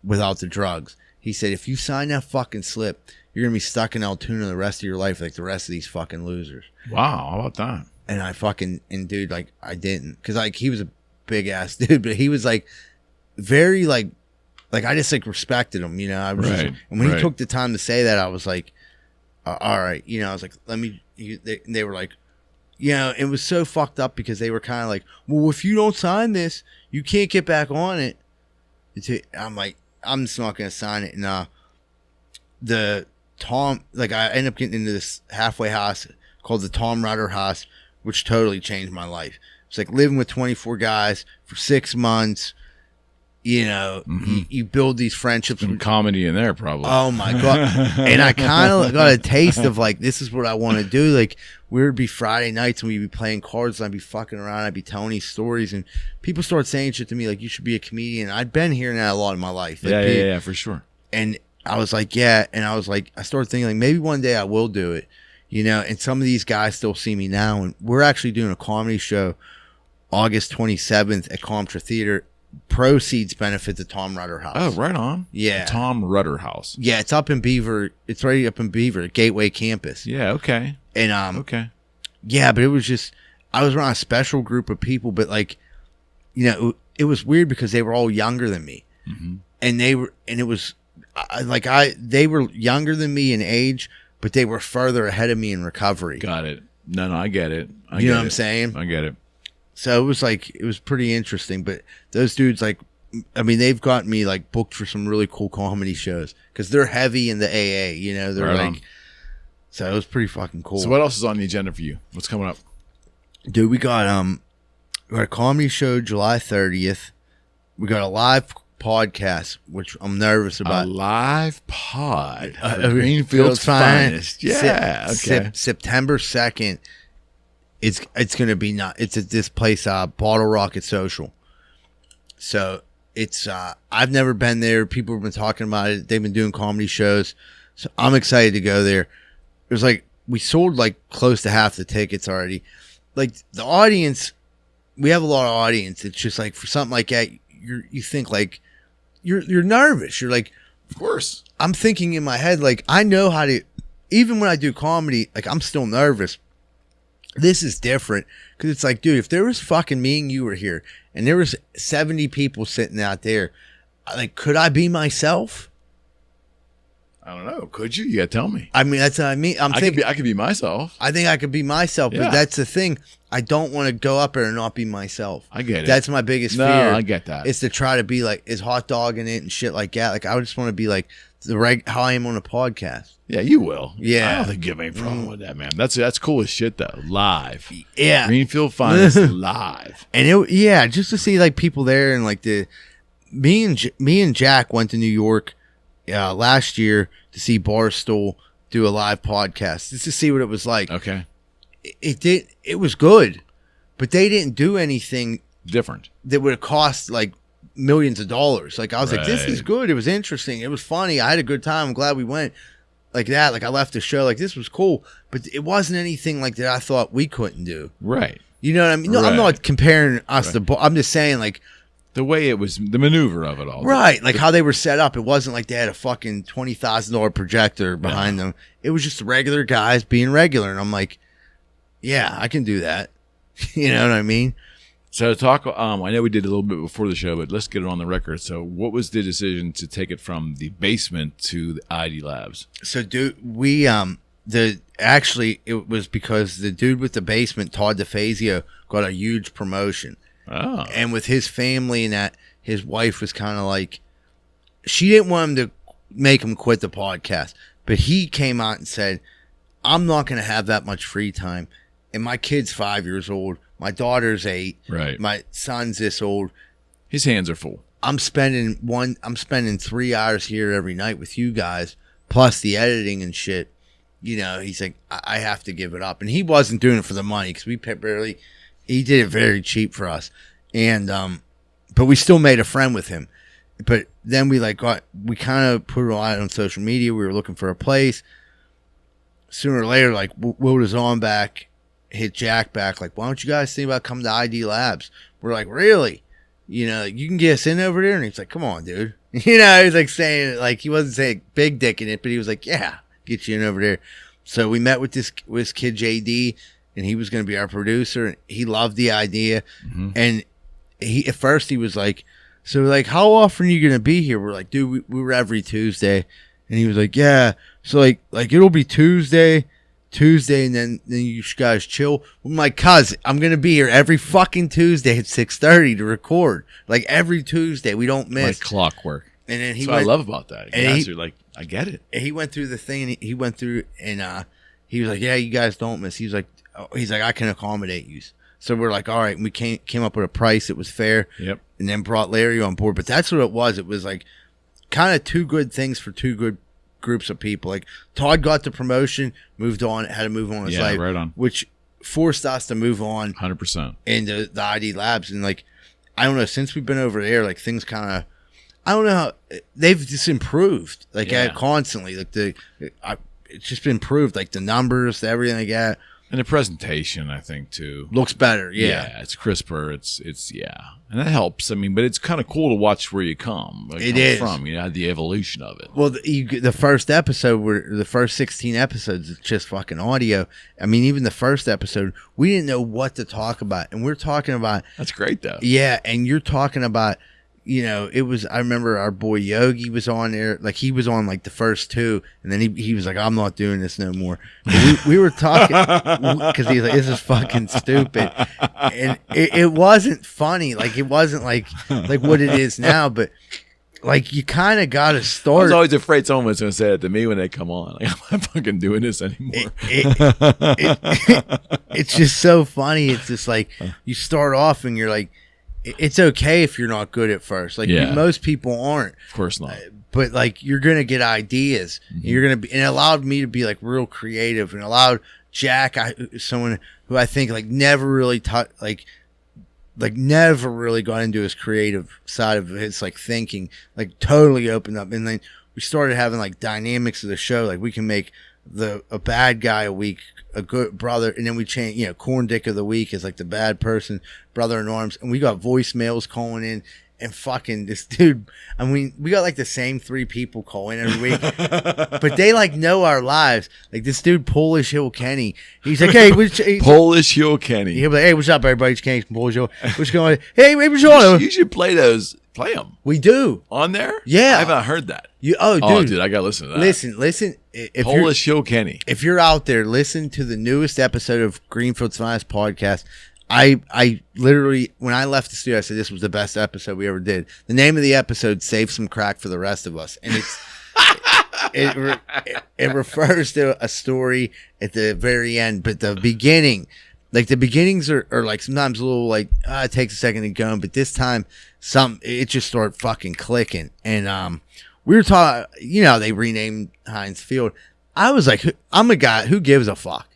S2: without the drugs? He said, if you sign that fucking slip, you're going to be stuck in Altoona the rest of your life like the rest of these fucking losers.
S1: Wow, how about that?
S2: And dude, like, I didn't. Because, like, he was a big ass dude, but he was, like, very, like, I just, like, respected him, you know? I was just, and when he took the time to say that, I was like, all right. You know, I was like, they were like, you know, it was so fucked up because they were kind of like, well, if you don't sign this, you can't get back on it. I'm like, I'm just not going to sign it. And I ended up getting into this halfway house called the Tom Rutter House, which totally changed my life. It's like living with 24 guys for 6 months. You know, you build these friendships.
S1: Some comedy in there, probably.
S2: Oh my God. And I kind of got a taste of like, this is what I want to do. Like, we would be Friday nights and we'd be playing cards and I'd be fucking around. I'd be telling these stories and people start saying shit to me like, you should be a comedian. I'd been hearing that a lot in my life. Like,
S1: yeah, for sure.
S2: And I was like, yeah. And I was like, I started thinking like, maybe one day I will do it, you know, and some of these guys still see me now. And we're actually doing a comedy show August 27th at Comtra Theater. Proceeds benefit the Tom Rutter House.
S1: Oh, right on.
S2: Yeah.
S1: The Tom Rutter House.
S2: Yeah, it's up in Beaver. It's right up in Beaver, Gateway campus.
S1: Yeah, okay.
S2: And
S1: okay.
S2: Yeah, but it was just, I was around a special group of people, but like, you know, it was weird because they were all younger than me. And they were younger than me in age, but they were further ahead of me in recovery.
S1: Got it. No, I get it.
S2: You know what I'm saying?
S1: I get it.
S2: So it was pretty interesting, but those dudes, like, I mean, they've got me like booked for some really cool comedy shows because they're heavy in the AA, you know, they're right like, so it was pretty fucking cool.
S1: So what else is on the agenda for you? What's coming up?
S2: Dude, we got a comedy show July 30th. We got a live podcast, which I'm nervous about.
S1: A live pod. Greenfield's finest. Yeah. Okay.
S2: September 2nd. It's gonna be it's at this place, Bottle Rocket Social. So it's I've never been there. People have been talking about it. They've been doing comedy shows, so I'm excited to go there. It was like we sold like close to half the tickets already. Like the audience, we have a lot of audience. It's just like for something like that, you think like you're nervous. You're like,
S1: of course.
S2: I'm thinking in my head like I know how to. Even when I do comedy, like I'm still nervous. This is different because it's like, dude, if there was fucking me and you were here and there was 70 people sitting out there, like, could I be myself?
S1: I don't know. Could you? You gotta tell me.
S2: I mean, that's what I mean. I
S1: could be myself.
S2: I think I could be myself,
S1: Yeah.
S2: but that's the thing. I don't want to go up there and not be myself.
S1: I get it.
S2: That's my biggest fear.
S1: No, I get that.
S2: It's to try to be like, is hot dog in it and shit like that. Like, I just want to be like how I am on a podcast.
S1: Yeah, you will.
S2: Yeah.
S1: I don't think you have any problem with that, man. That's cool as shit though. Live.
S2: Yeah.
S1: Greenfield finest live.
S2: And just to see like people there and like me and Jack went to New York last year to see Barstool do a live podcast just to see what it was like.
S1: Okay.
S2: It was good, but they didn't do anything
S1: different
S2: that would have cost like millions of dollars. Like I was like, this
S1: Right.
S2: is good. It was interesting. It was funny. I had a good time. I'm glad we went like that. Like I left the show like this was cool, but it wasn't anything like that I thought we couldn't do.
S1: Right.
S2: You know what I mean? No,
S1: Right.
S2: I'm not comparing us to. I'm just saying like.
S1: The way it was, the maneuver of it all.
S2: Right. Like how they were set up. It wasn't like they had a fucking $20,000 projector behind them. It was just regular guys being regular. And I'm like, yeah, I can do that. You know what I mean?
S1: So talk, I know we did a little bit before the show, but let's get it on the record. So what was the decision to take it from the basement to the ID Labs?
S2: So dude, actually it was because the dude with the basement, Todd DeFazio, got a huge promotion.
S1: Oh.
S2: And with his family and that, his wife was kind of like, she didn't want him to make him quit the podcast, but he came out and said, I'm not going to have that much free time. And my kid's 5 years old. My daughter's 8.
S1: Right.
S2: My son's this old.
S1: His hands are full.
S2: I'm spending 3 hours here every night with you guys, plus the editing and shit. You know, he's like, I have to give it up. And he wasn't doing it for the money because he did it very cheap for us. And, but we still made a friend with him. But then we kind of put it out on social media. We were looking for a place. Sooner or later, like Will Zomback hit Jack back. Like, why don't you guys think about coming to ID Labs? We're like, really? You know, you can get us in over there. And he's like, come on, dude. You know, he's like saying, like, he wasn't saying big dick in it, but he was like, yeah, get you in over there. So we met with this kid, JD. and he was going to be our producer. And he loved the idea, and he at first he was like, "So like, how often are you going to be here?" We're like, "Dude, we were every Tuesday," and he was like, "Yeah, so like it'll be Tuesday, and then you guys chill." I'm like, "Cuz I'm going to be here every fucking Tuesday at 6:30 to record, like every Tuesday. We don't miss."
S1: Like clockwork.
S2: And then
S1: That's what I love about that. And you're like, I get it.
S2: And he went through the thing, and he went through, and he was like, "Yeah, you guys don't miss." He's like, "I can accommodate you." So we're like, all right. And we came up with a price that was fair.
S1: Yep.
S2: And then brought Larry on board. But that's what it was. It was like kind of two good things for two good groups of people. Like Todd got the promotion, moved on, had to move on his life,
S1: right on,
S2: which forced us to move on
S1: 100%
S2: into the ID Labs. And like, I don't know, since we've been over there, like things kind of, I don't know how they've just improved like constantly. Like it's just been improved, like the numbers, everything like that.
S1: And the presentation, I think, too.
S2: Looks better, yeah.
S1: It's crisper. It's and that helps. I mean, but it's kind of cool to watch where you come.
S2: It is
S1: from the evolution of it.
S2: Well, the first episode, the first 16 episodes, it's just fucking audio. I mean, even the first episode, we didn't know what to talk about, and we're talking about.
S1: That's great, though.
S2: Yeah, and you're talking about. It was, I remember our boy Yogi was on there, like he was on like the first two, and then he was like, "I'm not doing this no more." We were talking, because he's like, "This is fucking stupid," and it wasn't funny, like it wasn't like what it is now, but like you kind of got to start.
S1: I was always afraid someone was going to say that to me when they come on. Like, I'm not fucking doing this anymore.
S2: It's just so funny. It's just like you start off and you're like, it's okay if you're not good at first. Like most people aren't.
S1: Of course not.
S2: But like you're gonna get ideas. You're gonna be, and it allowed me to be like real creative, and allowed Jack, someone who I think like never really never really got into his creative side of his like thinking, like totally opened up, and then we started having like dynamics of the show. Like we can make a bad guy a week, a good brother, and then we change, Corn Dick of the Week is like the bad person, brother in arms, and we got voicemails calling in, and fucking this dude, I mean, we got like the same 3 people calling every week, but they like know our lives. Like this dude, Polish Hill Kenny, he's like, "Hey,
S1: Polish Hill Kenny."
S2: He'll be like, "Hey, what's up, everybody? It's Kenny from Polish Hill. What's going on? Hey, what's going on?"
S1: You should play those. Play them.
S2: We do.
S1: On there?
S2: Yeah.
S1: I haven't heard that.
S2: Dude,
S1: I got to listen to that.
S2: Listen. If
S1: Polish Hill Kenny.
S2: If you're out there, listen to the newest episode of Greenfield's Finest Podcast. I literally, when I left the studio, I said this was the best episode we ever did. The name of the episode, Save Some Crack for the Rest of Us. And it's it refers to a story at the very end, but the beginning, like the beginnings are like sometimes a little like it takes a second to go, but this time it just started fucking clicking. And we were talking, they renamed Heinz Field. I was like, I'm a guy who gives a fuck.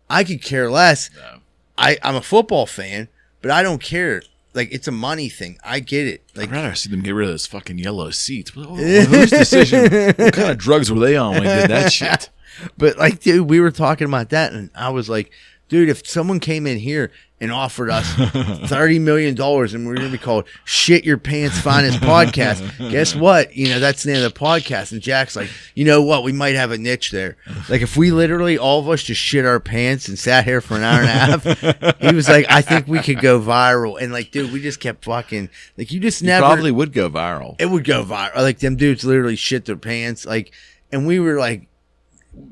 S2: I could care less. No. I'm a football fan, but I don't care. Like it's a money thing. I get it. Like,
S1: I'd rather see them get rid of those fucking yellow seats. Whose decision? What kind of drugs were they on when they did that shit?
S2: But like, dude, we were talking about that, and I was like, dude, if someone came in here and offered us $30 million and we're going to be called Shit Your Pants Finest Podcast, guess what? That's the name of the podcast. And Jack's like, you know what? We might have a niche there. Like if we literally, all of us just shit our pants and sat here for an hour and a half, he was like, I think we could go viral. And like, dude, we just kept fucking, like you never.
S1: Probably would go viral.
S2: It would go viral. Like them dudes literally shit their pants. Like, and we were like,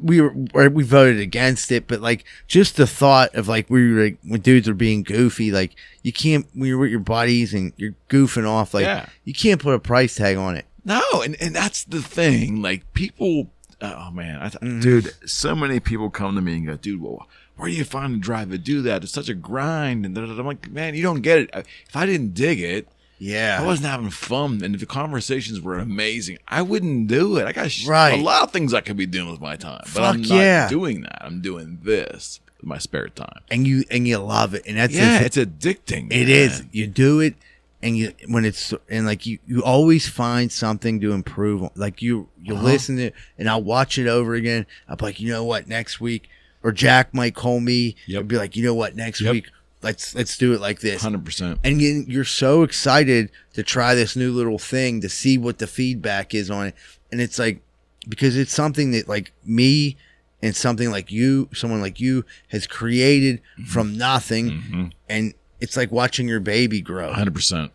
S2: we voted against it, but like just the thought of like when dudes are being goofy, like you can't, when you're with your buddies and you're goofing off, like you can't put a price tag on it.
S1: No, and that's the thing. Like people, oh man, dude, so many people come to me and go, dude, well, where do you find the drive to do that? It's such a grind, and I'm like, man, you don't get it. If I didn't dig it.
S2: Yeah,
S1: I wasn't having fun, and if the conversations were amazing, I wouldn't do it. I got a lot of things I could be doing with my time, but I'm not doing that. I'm doing this with my spare time,
S2: and you love it, and that's
S1: it's addicting.
S2: It is. You do it, and you always find something to improve on. Like you listen to it, and I'll watch it over again. I'm like, you know what, next week, or Jack might call me and be like, you know what, next week. Let's do it like this.
S1: 100%.
S2: And you're so excited to try this new little thing to see what the feedback is on it. And it's like, because it's something that like me and someone like you has created from nothing, and it's like watching your baby grow.
S1: 100%.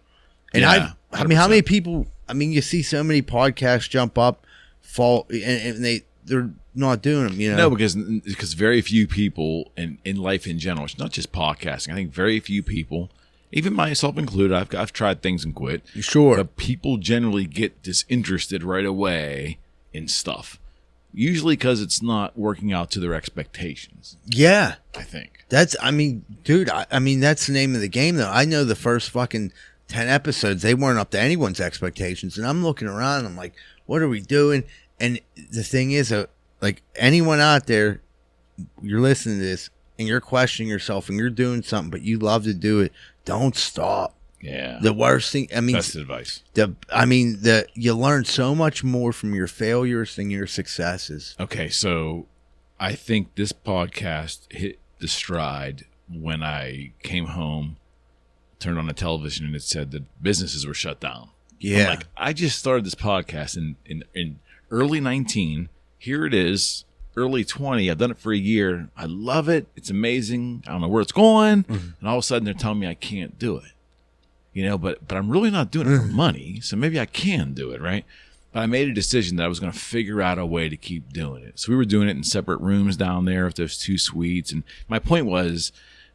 S2: And
S1: yeah,
S2: I mean, how many people? I mean, you see so many podcasts jump up, fall, and they're not doing them. You know,
S1: no, because very few people in life in general. It's not just podcasting. I think very few people, even myself included, I've tried things and quit.
S2: Sure,
S1: but people generally get disinterested right away in stuff. Usually because it's not working out to their expectations.
S2: Yeah,
S1: I think
S2: I mean, dude, I mean that's the name of the game, though. I know the first fucking 10 episodes, they weren't up to anyone's expectations. And I'm looking around, I'm like, what are we doing? And the thing is, like anyone out there, you're listening to this and you're questioning yourself and you're doing something, but you love to do it. Don't stop.
S1: Yeah.
S2: The worst thing, I mean,
S1: best advice.
S2: You learn so much more from your failures than your successes.
S1: Okay. So I think this podcast hit the stride when I came home, turned on the television, and it said that businesses were shut down.
S2: Yeah.
S1: I'm like, I just started this podcast in early 19. Here it is, early 20. I've done it for a year. I love it. It's amazing. I don't know where it's going. And all of a sudden they're telling me I can't do it. You know, but I'm really not doing it for money. So maybe I can do it, right? But I made a decision that I was going to figure out a way to keep doing it. So we were doing it in separate rooms down there with those 2 suites. And my point was,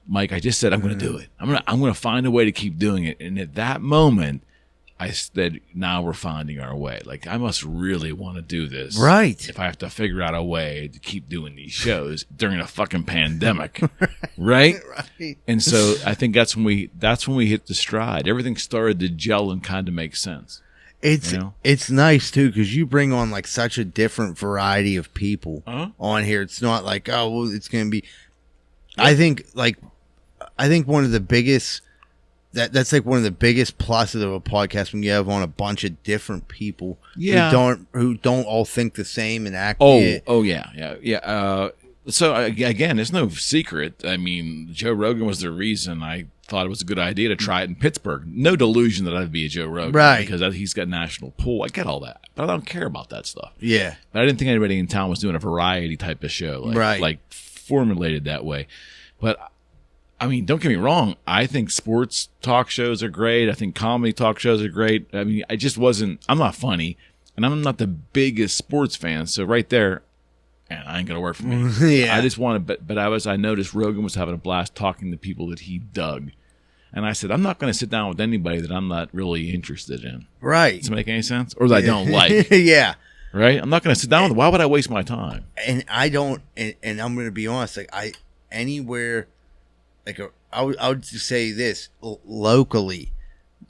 S1: Mike, I just said, I'm going to do it. I'm going to find a way to keep doing it. And at that moment, I said, now we're finding our way. Like, I must really want to do this.
S2: Right.
S1: If I have to figure out a way to keep doing these shows during a fucking pandemic. Right?
S2: Right.
S1: And so I think that's when we hit the stride. Everything started to gel and kind of make sense.
S2: It's nice too, because you bring on like such a different variety of people on here. It's not like, oh, well, it's going to be, I think one of the biggest, that's like one of the biggest pluses of a podcast when you have on a bunch of different people who don't all think the same and act.
S1: Yeah. So again, there's no secret. I mean, Joe Rogan was the reason I thought it was a good idea to try it in Pittsburgh. No delusion that I'd be a Joe Rogan,
S2: right?
S1: Because he's got national pull. I get all that, but I don't care about that stuff.
S2: Yeah,
S1: but I didn't think anybody in town was doing a variety type of show, like formulated that way. But I mean, don't get me wrong. I think sports talk shows are great. I think comedy talk shows are great. I mean, I'm not funny, and I'm not the biggest sports fan. So right there, and I ain't gonna work for me.
S2: Yeah.
S1: I just wanted, but I noticed Rogan was having a blast talking to people that he dug, and I said, I'm not gonna sit down with anybody that I'm not really interested in.
S2: Right.
S1: Does it make any sense? Or that I don't like.
S2: Yeah.
S1: Right. I'm not gonna sit down with them. Why would I waste my time?
S2: And I don't. And I'm gonna be honest. Like anywhere. Like I would just say this locally,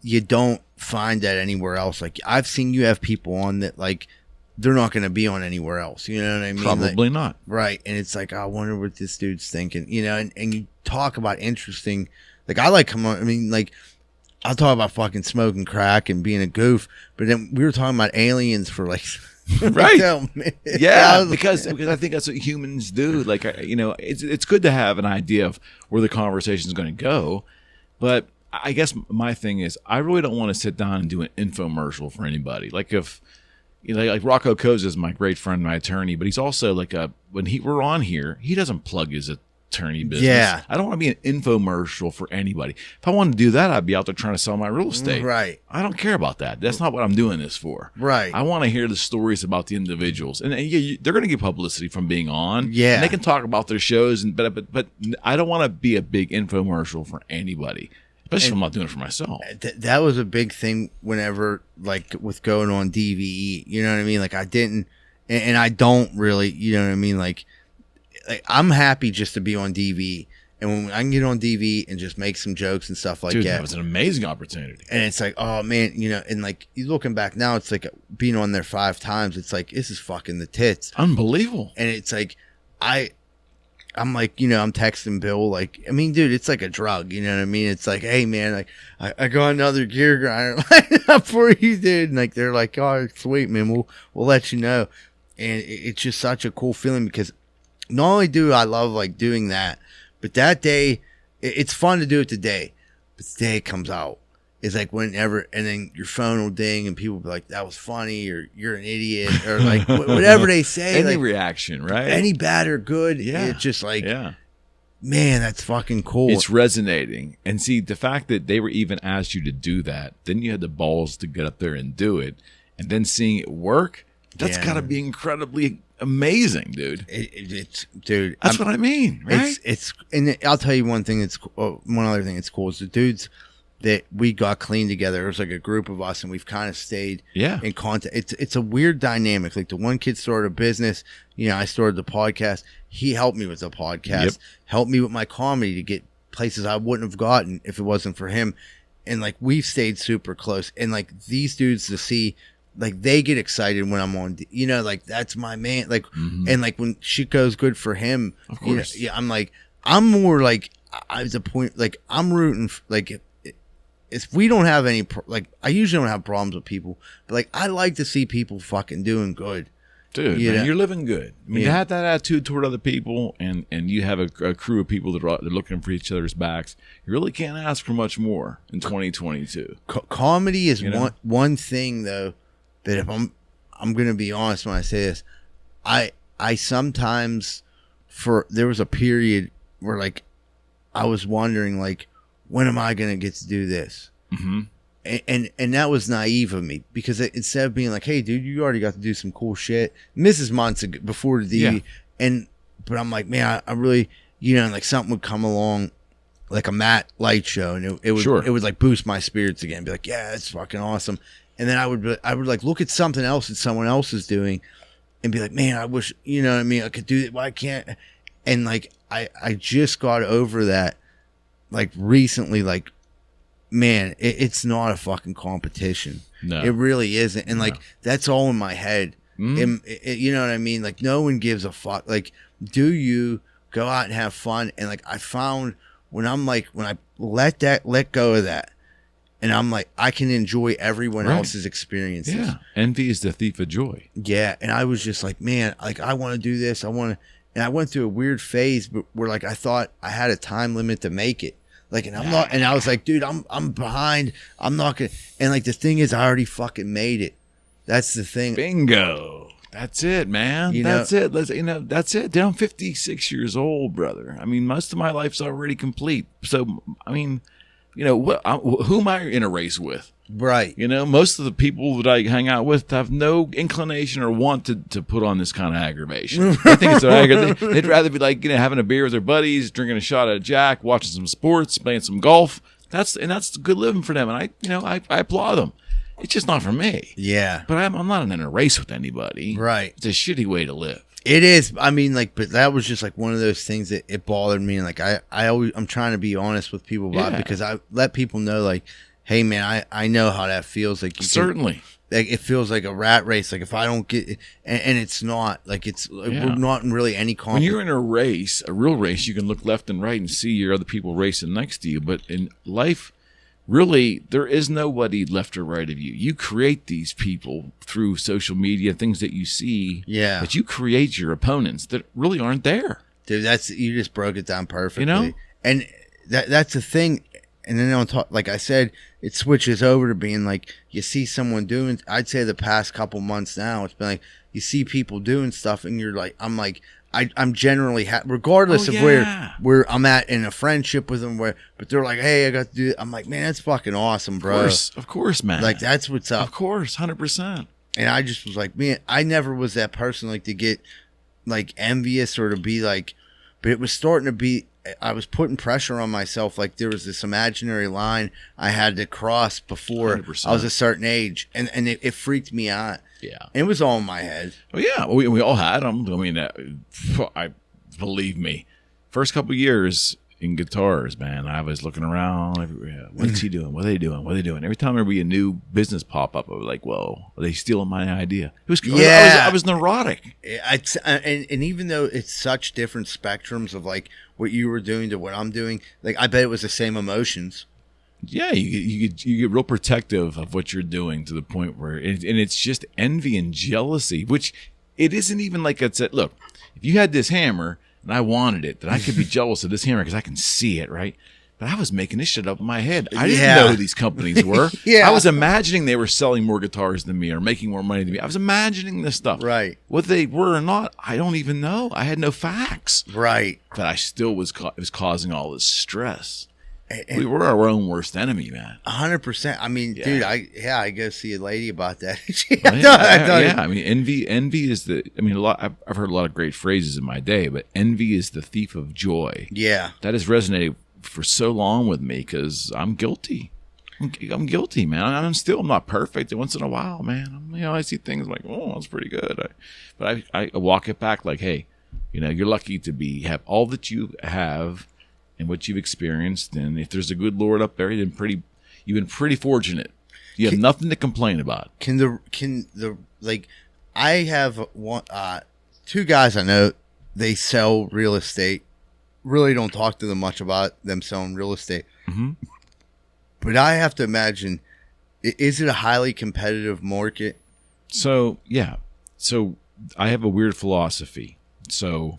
S2: you don't find that anywhere else. Like I've seen you have people on that like they're not going to be on anywhere else. You know what I mean?
S1: Probably
S2: like,
S1: not.
S2: Right. And it's like, I wonder what this dude's thinking, you know, and you talk about interesting, like I like come on. I mean, like I'll talk about fucking smoking crack and being a goof, but then we were talking about aliens for like,
S1: right. Yeah. Because I think that's what humans do. Like, you know, it's good to have an idea of where the conversation is going to go. But I guess my thing is I really don't want to sit down and do an infomercial for anybody. Like if, you know, like Rocco Koza is my great friend, my attorney, but he's also like when we're on here, he doesn't plug his attorney business.
S2: Yeah.
S1: I don't want to be an infomercial for anybody. If I wanted to do that, I'd be out there trying to sell my real estate.
S2: Right.
S1: I don't care about that. That's not what I'm doing this for.
S2: Right.
S1: I want to hear the stories about the individuals, and they're going to get publicity from being on.
S2: Yeah.
S1: And they can talk about their shows, but I don't want to be a big infomercial for anybody. Especially if I'm not doing it for myself.
S2: That was a big thing whenever, like, with going on DVE. You know what I mean? Like, I didn't, and I don't really, you know what I mean? Like I'm happy just to be on DVE. And when I can get on DVE and just make some jokes and stuff like
S1: that was an amazing opportunity.
S2: And it's like, oh, man, you know, and, like, you looking back now, it's like being on there 5 times. It's like, this is fucking the tits.
S1: Unbelievable.
S2: And it's like, I'm like, you know, I'm texting Bill, like, I mean, dude, it's like a drug, you know what I mean? It's like, hey, man, like, I got another gear grinder lined up for you, dude. And like, they're like, oh, sweet, man, we'll let you know. And it's just such a cool feeling because not only do I love like doing that, but that day, it's fun to do it today, but the day it comes out, is like whenever, and then your phone will ding and people will be like, that was funny, or you're an idiot, or like whatever they say.
S1: Any
S2: like,
S1: reaction, right?
S2: any bad or good.
S1: Yeah.
S2: It's just like,
S1: yeah.
S2: man, that's fucking cool.
S1: It's resonating. And see, the fact that they were even asked you to do that, then you had the balls to get up there and do it, and then seeing it work, that's got to be incredibly amazing, dude.
S2: It's dude.
S1: That's what I mean, right?
S2: And I'll tell you one thing. One other thing that's cool is the dudes that we got clean together. It was like a group of us, and we've kind of stayed in contact. It's a weird dynamic. Like the one kid started a business. You know, I started the podcast. He helped me with the podcast. Helped me with my comedy to get places I wouldn't have gotten if it wasn't for him. And like we've stayed super close. And like these dudes to see. Like they get excited when I'm on, you know, like that's my man. Like, and like when shit goes good for him,
S1: of course.
S2: You know, I'm like, I'm more like, I'm the point, like I'm rooting, like if we don't have any, like I usually don't have problems with people, but like I like to see people fucking doing good.
S1: Dude, man, you're living good. I mean, you have that attitude toward other people, and you have a crew of people that are looking for each other's backs. You really can't ask for much more in 2022.
S2: Comedy is one thing though. That if I'm gonna be honest when I say this, I sometimes there was a period where like I was wondering like when am I gonna get to do this, and that was naive of me because instead of being like, hey dude, you already got to do some cool shit. And this is months ago before the DV, but I'm like, man, I really, you know, like something would come along like a Matt Light show, and it would like boost my spirits again, be like, yeah, that's fucking awesome. And then I would like look at something else that someone else is doing and be like, man, I wish, you know what I mean? I could do it. Why can't? And like, I just got over that like recently, like, man, it's not a fucking competition. No, it really isn't. And like, that's all in my head. You know what I mean? Like no one gives a fuck. Like, do you go out and have fun? And like, I found when I let go of that, and I'm like, I can enjoy everyone else's experiences.
S1: Yeah. Envy is the thief of joy.
S2: Yeah. And I was just like, man, like I want to do this. And I went through a weird phase where like I thought I had a time limit to make it. Like, and I'm not, and I was like, dude, I'm behind. I'm not gonna. And like the thing is, I already fucking made it. That's the thing.
S1: Bingo. That's it, man. That's it. That's it. I'm 56 years old, brother. I mean, most of my life's already complete. So, I mean, you know, who am I in a race with?
S2: Right.
S1: You know, most of the people that I hang out with have no inclination or want to put on this kind of aggravation. I think it's aggravation. They'd rather be like, you know, having a beer with their buddies, drinking a shot of Jack, watching some sports, playing some golf. That's good living for them. And I applaud them. It's just not for me. Yeah. But I'm not in a race with anybody. Right. It's a shitty way to live.
S2: It is. I mean, like, but that was just like one of those things that it bothered me. And like, I'm trying to be honest with people about it because I let people know, like, hey, man, I know how that feels. Like,
S1: certainly,
S2: like it feels like a rat race. Like if I don't get, and it's not. Like it's we're not in really any
S1: When you're in a race, a real race, you can look left and right and see your other people racing next to you. But in life, really, there is nobody left or right of you. You create these people through social media, things that you see. Yeah. But you create your opponents that really aren't there.
S2: Dude, you just broke it down perfectly.
S1: You know?
S2: And that's the thing. And then on top, like I said, it switches over to being like, you see someone doing, I'd say the past couple months now, it's been like, you see people doing stuff and you're like, I'm generally regardless of where I'm at in a friendship with them, but they're like, hey, I got to do it. I'm like, man, that's fucking awesome, bro.
S1: Of course, man.
S2: Like that's what's up.
S1: Of course, 100%.
S2: And I just was like, man, I never was that person like to get like envious or to be like, but it was starting to be, I was putting pressure on myself. Like there was this imaginary line I had to cross before 100%. I was a certain age, and it freaked me out. Yeah, and it was all in my head.
S1: Oh yeah, we all had them. I mean, believe me, first couple of years in guitars, man, I was looking around everywhere. What's he doing? What are they doing? What are they doing? Every time there would be a new business pop up, I was like, "Whoa, are they stealing my idea?" It was I was neurotic.
S2: And even though it's such different spectrums of like what you were doing to what I'm doing, like I bet it was the same emotions.
S1: Yeah, you get real protective of what you're doing to the point where it's just envy and jealousy, which it isn't even like it's look, if you had this hammer and I wanted it, then I could be jealous of this hammer because I can see it, right? But I was making this shit up in my head. I didn't
S2: Yeah.
S1: know who these companies were.
S2: Yeah.
S1: I was imagining they were selling more guitars than me or making more money than me. I was imagining this stuff.
S2: Right.
S1: What they were or not, I don't even know. I had no facts.
S2: Right.
S1: But I still was it was causing all this stress.
S2: And
S1: We were our own worst enemy, man.
S2: 100%. I mean,
S1: Yeah.
S2: dude, I go see a lady about that.
S1: Yeah. I mean, envy is I've heard a lot of great phrases in my day, but envy is the thief of joy.
S2: Yeah.
S1: That has resonated for so long with me because I'm guilty. I'm guilty, man. I'm not perfect. And once in a while, man, I see things like, oh, that's pretty good. But I walk it back like, hey, you're lucky to have all that you have and what you've experienced. And if there's a good Lord up there, you've been pretty fortunate. You have nothing to complain about.
S2: I have two guys I know, they sell real estate. Really don't talk to them much about them selling real estate.
S1: Mm-hmm.
S2: But I have to imagine, is it a highly competitive market?
S1: So, yeah. So I have a weird philosophy. So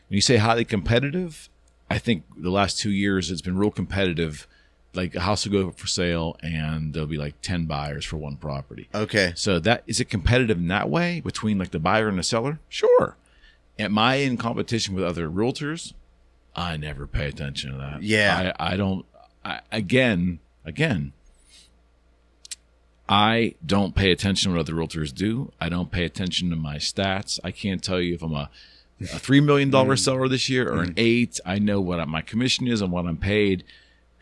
S1: when you say highly competitive, I think the last 2 years it's been real competitive. Like a house will go for sale and there'll be like 10 buyers for one property.
S2: Okay.
S1: So is it competitive in that way between like the buyer and the seller? Sure. Am I in competition with other realtors? I never pay attention to that.
S2: Yeah.
S1: I don't. Again, I don't pay attention to what other realtors do. I don't pay attention to my stats. I can't tell you if I'm a $3 million seller this year or an 8. I know what my commission is and what I'm paid.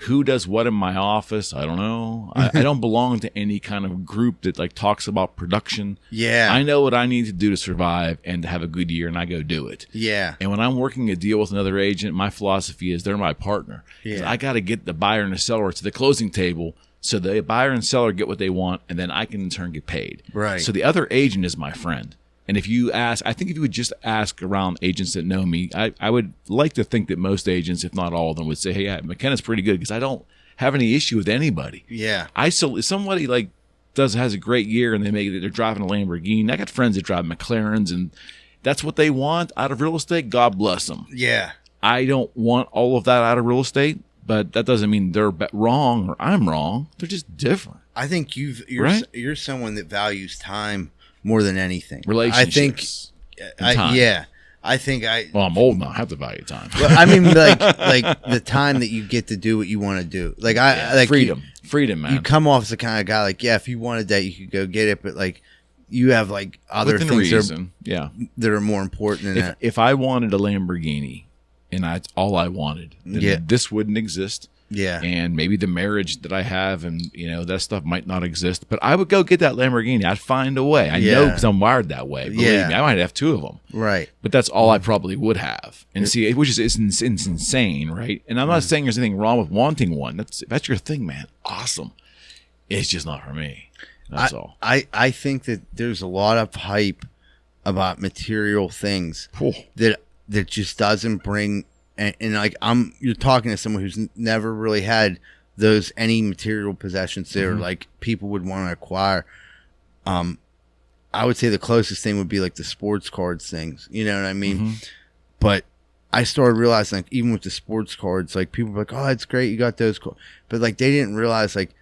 S1: Who does what in my office? I don't know. I don't belong to any kind of group that like talks about production.
S2: Yeah.
S1: I know what I need to do to survive and to have a good year, and I go do it.
S2: Yeah.
S1: And when I'm working a deal with another agent, my philosophy is they're my partner.
S2: Yeah.
S1: I got to get the buyer and the seller to the closing table so the buyer and seller get what they want, and then I can in turn get paid.
S2: Right.
S1: So the other agent is my friend. And if you would just ask around agents that know me, I would like to think that most agents, if not all of them, would say, hey, McKenna's pretty good because I don't have any issue with anybody.
S2: Yeah.
S1: If somebody like has a great year and they're driving a Lamborghini. I got friends that drive McLarens and that's what they want out of real estate. God bless them.
S2: Yeah.
S1: I don't want all of that out of real estate, but that doesn't mean they're wrong or I'm wrong. They're just different.
S2: I think you're someone that values time more than anything.
S1: Relationships.
S2: Well,
S1: I'm old now. I have to value time.
S2: Well, I mean, like the time that you get to do what you want to do.
S1: Freedom, man.
S2: You come off as the kind of guy like, yeah, if you wanted that, you could go get it. But like, you have like other
S1: Within
S2: things
S1: reason.
S2: that are more important than that.
S1: If I wanted a Lamborghini and that's all I wanted, then this wouldn't exist.
S2: Yeah.
S1: And maybe the marriage that I have and, that stuff might not exist. But I would go get that Lamborghini. I'd find a way. I know because I'm wired that way. Believe me, I might have 2 of them.
S2: Right.
S1: But that's all I probably would have. And see, which is it's insane, right? And I'm not saying there's anything wrong with wanting one. If that's your thing, man, awesome. It's just not for me. That's all.
S2: I think that there's a lot of hype about material things that just doesn't bring... And like you're talking to someone who's never really had any material possessions that are like people would want to acquire. I would say the closest thing would be like the sports cards things. You know what I mean? Mm-hmm. But I started realizing, like, even with the sports cards, like people were like, "Oh, it's great, you got those." But like they didn't realize, like,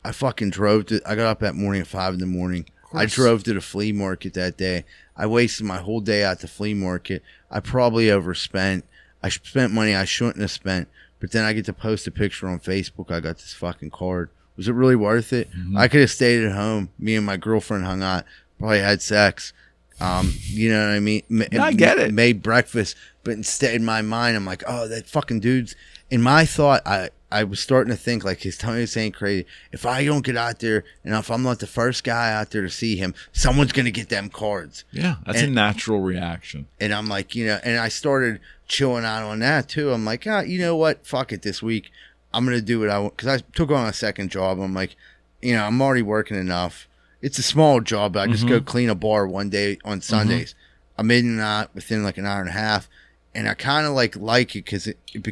S2: I fucking I got up that morning at 5 a.m. I drove to the flea market that day. I wasted my whole day at the flea market. I probably overspent. I spent money I shouldn't have spent, but then I get to post a picture on Facebook. I got this fucking card. Was it really worth it? Mm-hmm. I could have stayed at home. Me and my girlfriend hung out, probably had sex. You know what I mean?
S1: I get it.
S2: Made breakfast, but instead in my mind, I'm like, oh, that fucking dude's. In my thought, I was starting to think, like, his tongue is saying crazy. If I don't get out there, and if I'm not the first guy out there to see him, someone's going to get them cards.
S1: Yeah, that's a natural reaction.
S2: And I'm like, and I started chilling out on that too. I'm like, you know what? Fuck it. This week, I'm going to do what I want. Because I took on a second job. I'm like, I'm already working enough. It's a small job, but I just go clean a bar one day on Sundays. I'm in and out within like an hour and a half. And I kind of like it because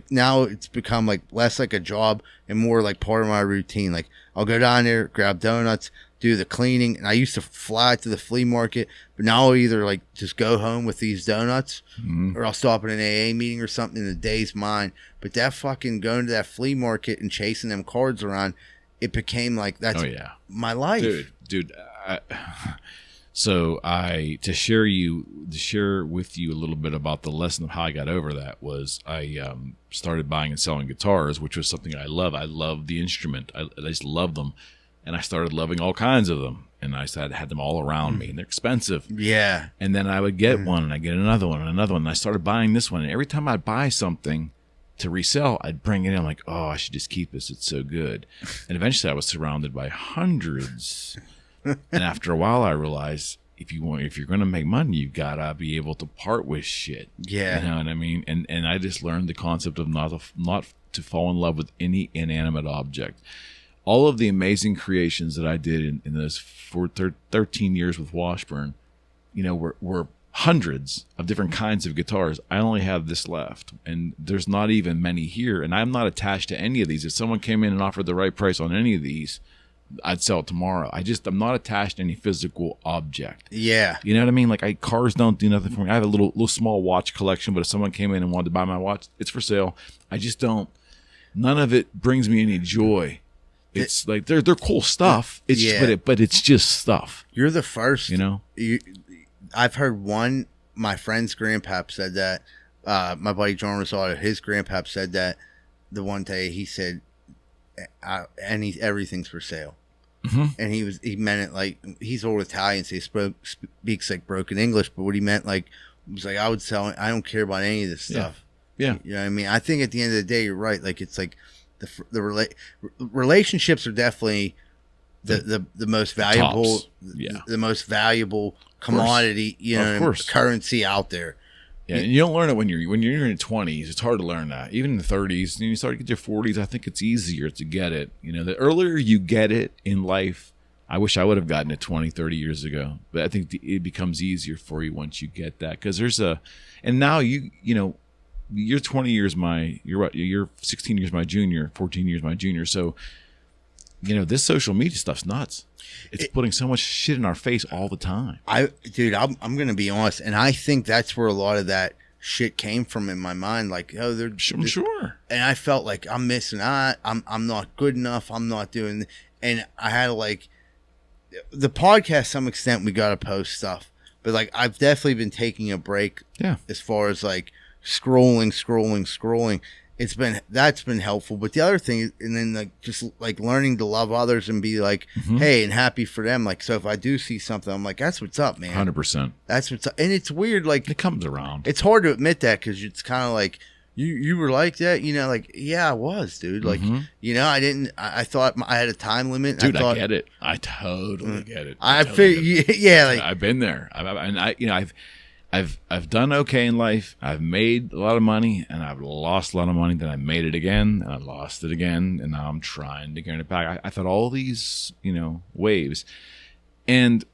S2: now it's become like less like a job and more like part of my routine. Like I'll go down there, grab donuts, do the cleaning. And I used to fly to the flea market, but now I'll either like just go home with these donuts or I'll stop at an AA meeting or something in the day's mine. But that fucking going to that flea market and chasing them cards around, it became like that's my life.
S1: Dude. So to share with you a little bit about the lesson of how I got over that was I started buying and selling guitars, which was something I love. I love the instrument. I just love them. And I started loving all kinds of them. And I had them all around me, and they're expensive.
S2: Yeah.
S1: And then I would get one, and I get another one, and another one. And I started buying this one. And every time I'd buy something to resell, I'd bring it in like, oh, I should just keep this. It's so good. And eventually I was surrounded by hundreds. And after a while, I realized if you're going to make money, you gotta be able to part with shit.
S2: Yeah.
S1: You know what I mean? And I just learned the concept of not to fall in love with any inanimate object. All of the amazing creations that I did in those 13 years with Washburn, were hundreds of different kinds of guitars. I only have this left, and there's not even many here. And I'm not attached to any of these. If someone came in and offered the right price on any of these, I'd sell it tomorrow. I'm not attached to any physical object.
S2: Yeah.
S1: You know what I mean? Like cars don't do nothing for me. I have a little small watch collection, but if someone came in and wanted to buy my watch, it's for sale. I just don't. None of it brings me any joy. It's like they're cool stuff. It's but it's just stuff.
S2: You're the first.
S1: I've
S2: heard my friend's grandpap said that. My buddy John Rosado, his grandpap said that the one day he said, everything's for sale. And he meant it like he's old Italian, so he speaks like broken English. But what he meant he was like, I would sell it. I don't care about any of this stuff.
S1: Yeah.
S2: You know what I mean? I think at the end of the day, you're right. Like it's like the relationships are definitely the most valuable, the most valuable commodity, currency out there.
S1: Yeah, and you don't learn it when you're in your 20s. It's hard to learn that. Even in the 30s, and you start to get your 40s, I think it's easier to get it. The earlier you get it in life, I wish I would have gotten it 20, 30 years ago. But I think it becomes easier for you once you get that. Because and now you're 20 years you're 16 years my junior, 14 years my junior. So, this social media stuff's nuts. It's putting so much shit in our face all the time. I'm going to be honest, and I think that's where a lot of that shit came from in my mind. Like, I'm sure.
S2: And I felt like I'm missing out. I'm not good enough. I'm not doing. And I had to the podcast. To some extent, we got to post stuff, but I've definitely been taking a break.
S1: Yeah.
S2: As far as scrolling. That's been helpful. But the other thing, and then just learning to love others and be hey, and happy for them. So if I do see something, I'm like, that's what's up, man.
S1: 100%.
S2: That's what's up. And it's weird.
S1: It comes around.
S2: It's hard to admit that because it's kind of like you were like that, yeah, I was, dude. I didn't. I thought I had a time limit.
S1: Dude, I get it. I totally get it.
S2: I've
S1: been there. I've done okay in life. I've made a lot of money, and I've lost a lot of money. Then I made it again, and I lost it again, and now I'm trying to get it back. I thought all these, waves, and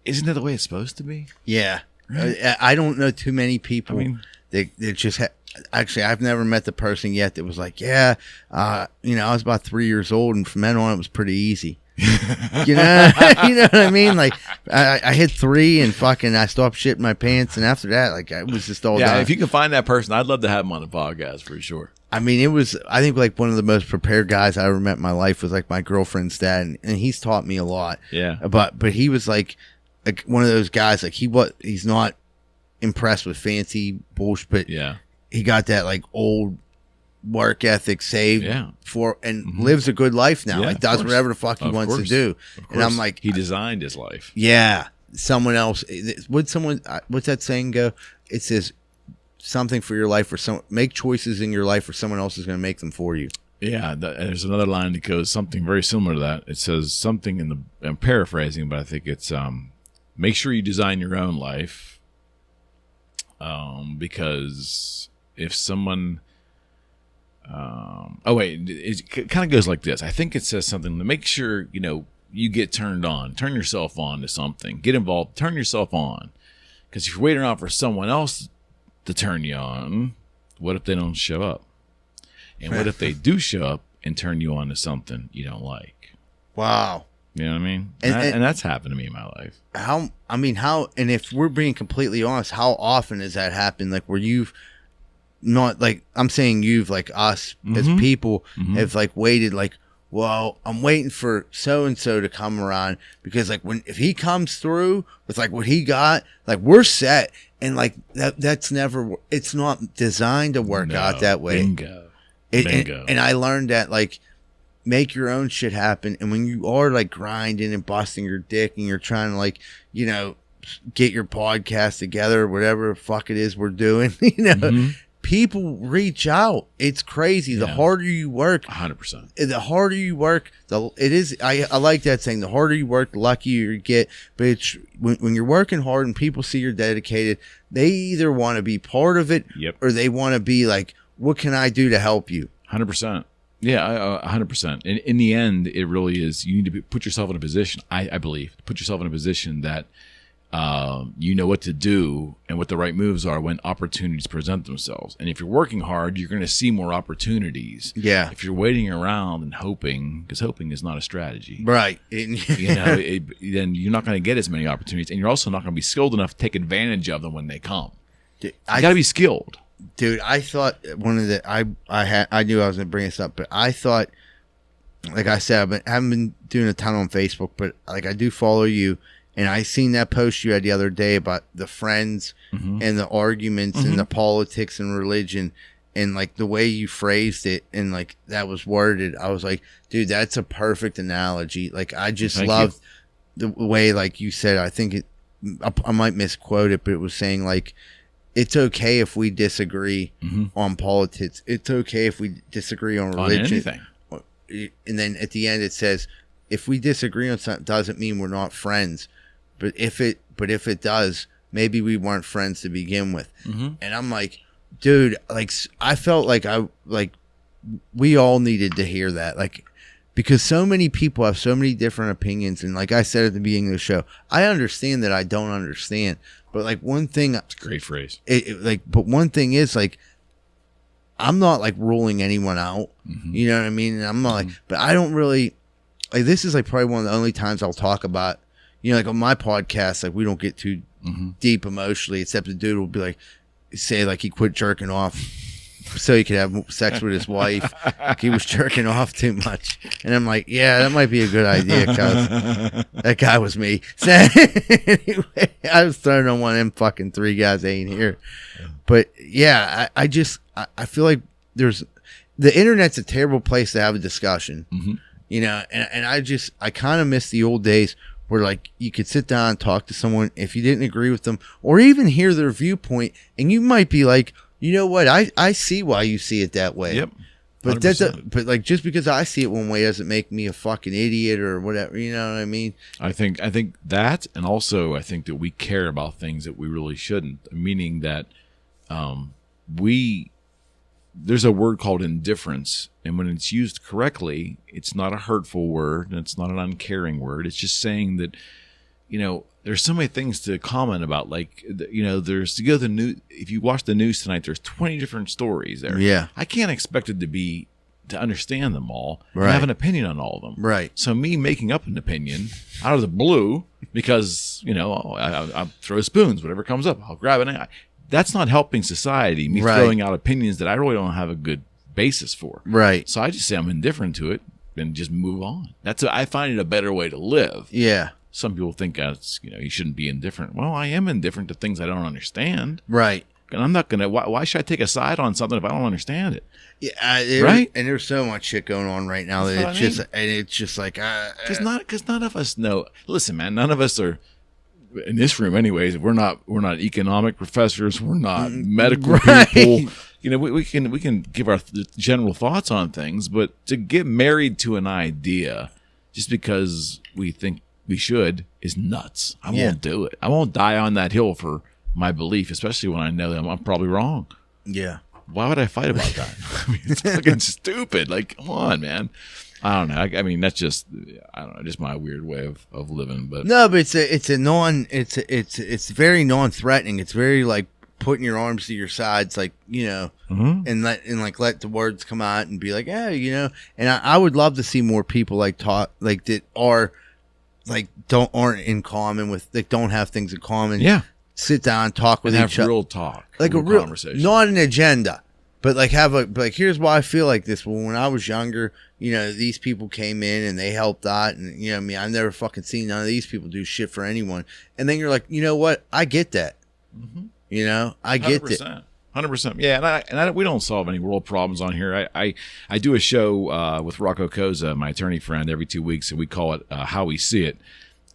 S1: isn't that the way it's supposed to be?
S2: Yeah, right? I don't know too many people. They just actually, I've never met the person yet that was like, I was about 3 years old, and from then on, it was pretty easy. You know what I mean? I hit 3 and fucking I stopped shitting my pants, and after that, it was just all done.
S1: If you can find that person, I'd love to have him on the podcast for sure.
S2: I mean, it was, I think one of the most prepared guys I ever met in my life was my girlfriend's dad, and he's taught me a lot.
S1: Yeah.
S2: But he was one of those guys, he's not impressed with fancy bullshit, but he got that old work ethic saved for and lives a good life now. Does whatever the fuck he wants to do. And I'm like,
S1: he designed his life.
S2: Yeah. Someone else what's that saying go? It says something for your life, or make choices in your life, or someone else is going to make them for you.
S1: Yeah, there's another line that goes something very similar to that. It says something I'm paraphrasing, but I think it's make sure you design your own life, because if someone it kind of goes like this. I think it says something to make sure, you get turned on, turn yourself on to something, get involved, turn yourself on. Because if you're waiting around for someone else to turn you on, what if they don't show up? And what if they do show up and turn you on to something you don't like?
S2: Wow.
S1: You know what I mean?
S2: And
S1: that's happened to me in my life.
S2: How, and if we're being completely honest, how often has that happened? Like where you've not, like, I'm saying you've, like us as people have like waited, like, well, I'm waiting for so-and-so to come around because like if he comes through with like what he got, like we're set. And like that's never, it's not designed to work out that way.
S1: Bingo.
S2: And I learned that, like, make your own shit happen. And when you are like grinding and busting your dick and you're trying to, like, you know, get your podcast together or whatever the fuck it is we're doing, you know, people reach out. It's crazy. The harder you work,
S1: 100%.
S2: The harder you work, I like that saying. The harder you work, the luckier you get. But it's when you're working hard and people see you're dedicated, they either want to be part of it, or they want to be like, what can I do to help you?
S1: 100%. Yeah, 100%. And in the end, it really is. You need to put yourself in a position. I believe put yourself in a position that you know what to do and what the right moves are when opportunities present themselves. And if you're working hard, you're going to see more opportunities.
S2: Yeah.
S1: If you're waiting around and hoping, because hoping is not a strategy,
S2: right?
S1: You know, then you're not going to get as many opportunities, and you're also not going to be skilled enough to take advantage of them when they come. You got to be skilled.
S2: Dude, I thought one of the I knew I was going to bring this up, but I thought, like I said, I haven't been doing a ton on Facebook, but like I do follow you. And I seen that post you had the other day about the friends and the arguments and the politics and religion, and like the way you phrased it and like that was worded. I was like, dude, that's a perfect analogy. Like I just loved the way, like you said, I think I might misquote it, but it was saying like, it's okay if we disagree on politics. It's okay if we disagree on religion.
S1: On anything.
S2: And then at the end it says, if we disagree on something, doesn't mean we're not friends. But if it does, maybe we weren't friends to begin with. And I'm like, dude, like I felt like we all needed to hear that, like, because so many people have so many different opinions. And like I said at the beginning of the show, I understand that I don't understand. But like one thing,
S1: it's a great phrase.
S2: But one thing is like, I'm not like ruling anyone out. You know what I mean? And I'm not like, but I don't really like. This is like probably one of the only times I'll talk about. You know, like on my podcast, like we don't get too deep emotionally, except the dude will be like, say like he quit jerking off so he could have sex with his wife. Like he was jerking off too much. And I'm like, yeah, that might be a good idea, cuz that guy was me. So anyway, I was throwing on one of them fucking three guys that ain't here. But yeah, I feel like the internet's a terrible place to have a discussion. You know, and I kind of miss the old days where like you could sit down and talk to someone if you didn't agree with them or even hear their viewpoint, and you might be like, you know what, I see why you see it that way.
S1: Yep.
S2: But but like just because I see it one way doesn't make me a fucking idiot or whatever. You know what I mean?
S1: I think that, and also I think that we care about things that we really shouldn't. Meaning that there's a word called indifference, and when it's used correctly, it's not a hurtful word and it's not an uncaring word. It's just saying that, you know, there's so many things to comment about. Like, you know, if you watch the news tonight, there's 20 different stories there.
S2: Yeah. I
S1: can't expect it to understand them all and have an opinion on all of them.
S2: Right.
S1: So me making up an opinion out of the blue because, you know, I throw spoons, whatever comes up, I'll grab it. That's not helping society, me throwing out opinions that I really don't have a good basis for.
S2: Right.
S1: So I just say I'm indifferent to it and just move on. I find it a better way to live.
S2: Yeah.
S1: Some people think you shouldn't be indifferent. Well, I am indifferent to things I don't understand.
S2: Right.
S1: And I'm not going to, why should I take a side on something if I don't understand it?
S2: Yeah. Right. And there's so much shit going on right now that it's just like,
S1: because none of us know. Listen, man, none of us are, in this room anyways, we're not economic professors, we're not medical people. You know, we can give our general thoughts on things, but to get married to an idea just because we think we should is nuts. I won't do it. I won't die on that hill for my belief, especially when I know that I'm probably wrong.
S2: Yeah.
S1: Why would I fight about that? I mean, it's fucking stupid. Like, come on, man. I don't know. I mean, that's just, I don't know, just my weird way of living. But
S2: no, but it's very non-threatening. It's very like putting your arms to your sides, like, you know, and let the words come out and be like, yeah, you know. And I would love to see more people like talk like that are like aren't in common with, like don't have things in common.
S1: Yeah.
S2: Sit down, talk with each other.
S1: Real talk.
S2: Like a real conversation. Not an agenda. But like here's why I feel like this. Well, when I was younger, you know, these people came in and they helped out, and you know what I mean, I've never fucking seen none of these people do shit for anyone. And then you're like, you know what? I get that. Mm-hmm. You know, I get
S1: 100%. 100%. Yeah, and we don't solve any world problems on here. I do a show with Rocco Koza, my attorney friend, every 2 weeks, and we call it How We See It.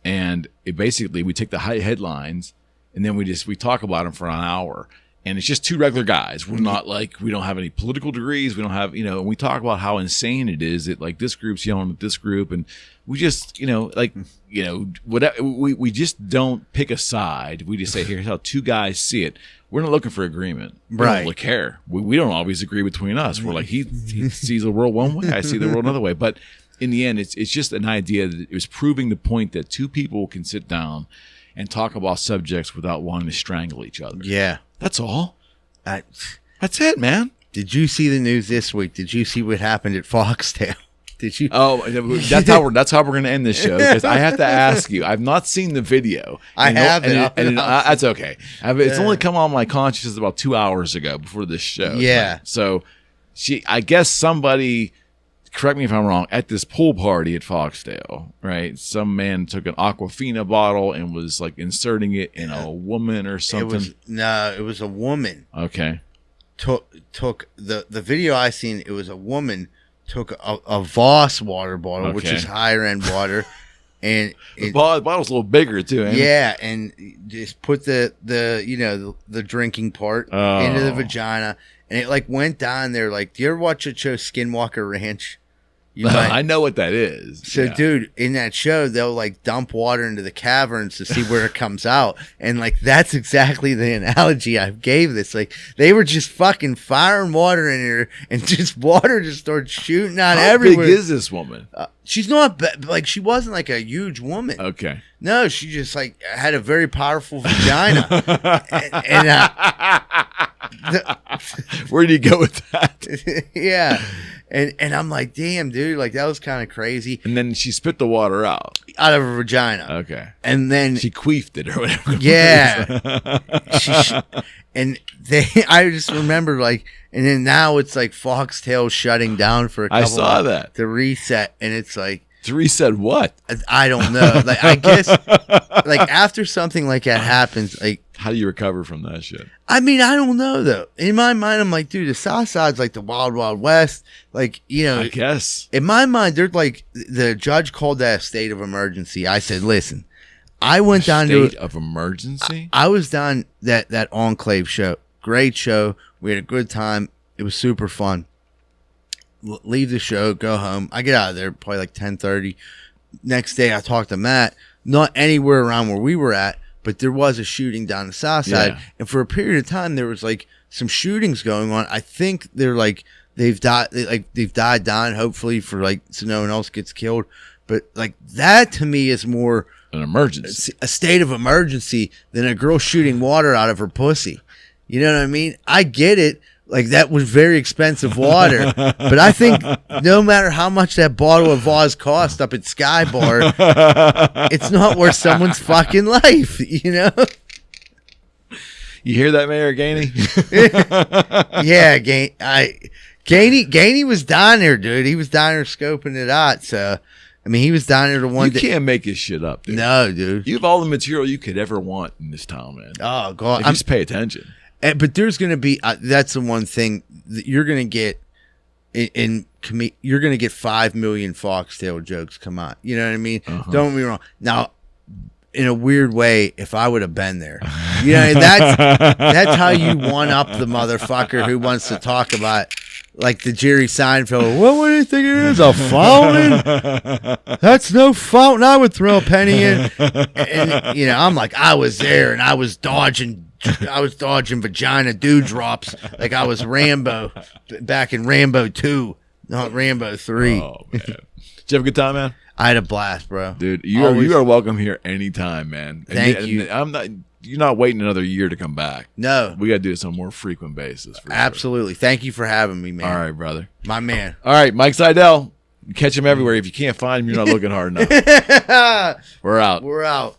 S1: And it basically, we take the headlines, and then we talk about them for an hour. And it's just two regular guys. We're not like, we don't have any political degrees. We don't have, you know, and we talk about how insane it is that like this group's yelling at this group. And we just, you know, like, you know, whatever, we just don't pick a side. We just say, here's how two guys see it. We're not looking for agreement. We don't really care. We don't always agree between us. We're like, he sees the world one way, I see the world another way. But in the end, it's just an idea that it was proving the point that two people can sit down and talk about subjects without wanting to strangle each other.
S2: Yeah.
S1: That's all. That's it, man.
S2: Did you see the news this week? Did you see what happened at Foxtail? Did you?
S1: Oh, that's how we're going to end this show, because I have to ask you. I've not seen the video.
S2: I haven't.
S1: That's okay. It's only come on my consciousness about 2 hours ago before this show.
S2: Yeah.
S1: Right? So I guess somebody, correct me if I'm wrong, at this pool party at Foxtail, right? Some man took an Aquafina bottle and was like inserting it in a woman or something.
S2: It was a woman.
S1: Okay.
S2: Took the video I seen. It was a woman took a Voss water bottle, which is higher end water, and
S1: the bottle's a little bigger too. Ain't
S2: it? And just put the you know the drinking part into the vagina, and it like went down there. Like, do you ever watch the show Skinwalker Ranch?
S1: I know what that is.
S2: So, dude, in that show, they'll like dump water into the caverns to see where it comes out. And like, that's exactly the analogy I gave this. Like, they were just fucking firing water in here, and just water just started shooting out everywhere.
S1: How big is this woman?
S2: She's not like, she wasn't like a huge woman.
S1: Okay.
S2: No, she just like had a very powerful vagina.
S1: Where do you go with that?
S2: Yeah. And I'm like, damn, dude, like that was kind of crazy.
S1: And then she spit the water out
S2: of her vagina.
S1: Okay.
S2: And then
S1: she queefed it or whatever.
S2: Yeah. I just remember like, and then now it's like Foxtail shutting down for a couple.
S1: I saw that.
S2: To reset, and it's like.
S1: To reset what?
S2: I don't know. Like, I guess like after something like that happens, like,
S1: how do you recover from that shit?
S2: I mean, I don't know though. In my mind, I'm like, dude, the South Side's like the Wild Wild West. Like, you know,
S1: I guess
S2: in my mind, they're like, the judge called that a state of emergency. I said, listen, I went down to
S1: state of emergency.
S2: I was down that Enclave show. Great show. We had a good time. It was super fun. Leave the show, go home. I get out of there probably like 10:30. Next day, I talked to Matt. Not anywhere around where we were at, but there was a shooting down the South Side. Yeah. And for a period of time, there was like some shootings going on. I think they're like they've died down. Hopefully, for like so no one else gets killed. But like that to me is more
S1: an emergency,
S2: a state of emergency than a girl shooting water out of her pussy. You know what I mean? I get it. Like, that was very expensive water. But I think no matter how much that bottle of Voss cost up at Sky Bar, it's not worth someone's fucking life, you know?
S1: You hear that, Mayor Gainey?
S2: Yeah, Gainey was down there, dude. He was down there scoping it out. So, I mean, he was down there the one day.
S1: You can't make this shit up, dude.
S2: No, dude.
S1: You have all the material you could ever want in this town, man.
S2: Oh, God.
S1: If you just pay attention.
S2: But there's going to be, that's the one thing that you're going to get you're going to get 5 million Foxtail jokes come out. You know what I mean? Uh-huh. Don't get me wrong. Now, in a weird way, if I would have been there, you know, that's how you one up the motherfucker who wants to talk about like the Jerry Seinfeld. What do you think it is? A fountain? That's no fountain. I would throw a penny in. And, you know, I'm like, I was there and I was dodging vagina dewdrops like I was Rambo back in Rambo 2, not Rambo 3.
S1: Oh, man. Did you have a good time, man?
S2: I had a blast, bro.
S1: Dude, you are welcome here anytime, man.
S2: Thank you.
S1: You're not waiting another year to come back.
S2: No.
S1: We got to do this on a more frequent basis.
S2: Absolutely. Sure. Thank you for having me, man.
S1: All right, brother.
S2: My man.
S1: All right, Mike Zydel. Catch them everywhere. If you can't find them, you're not looking hard enough. We're out.
S2: We're out.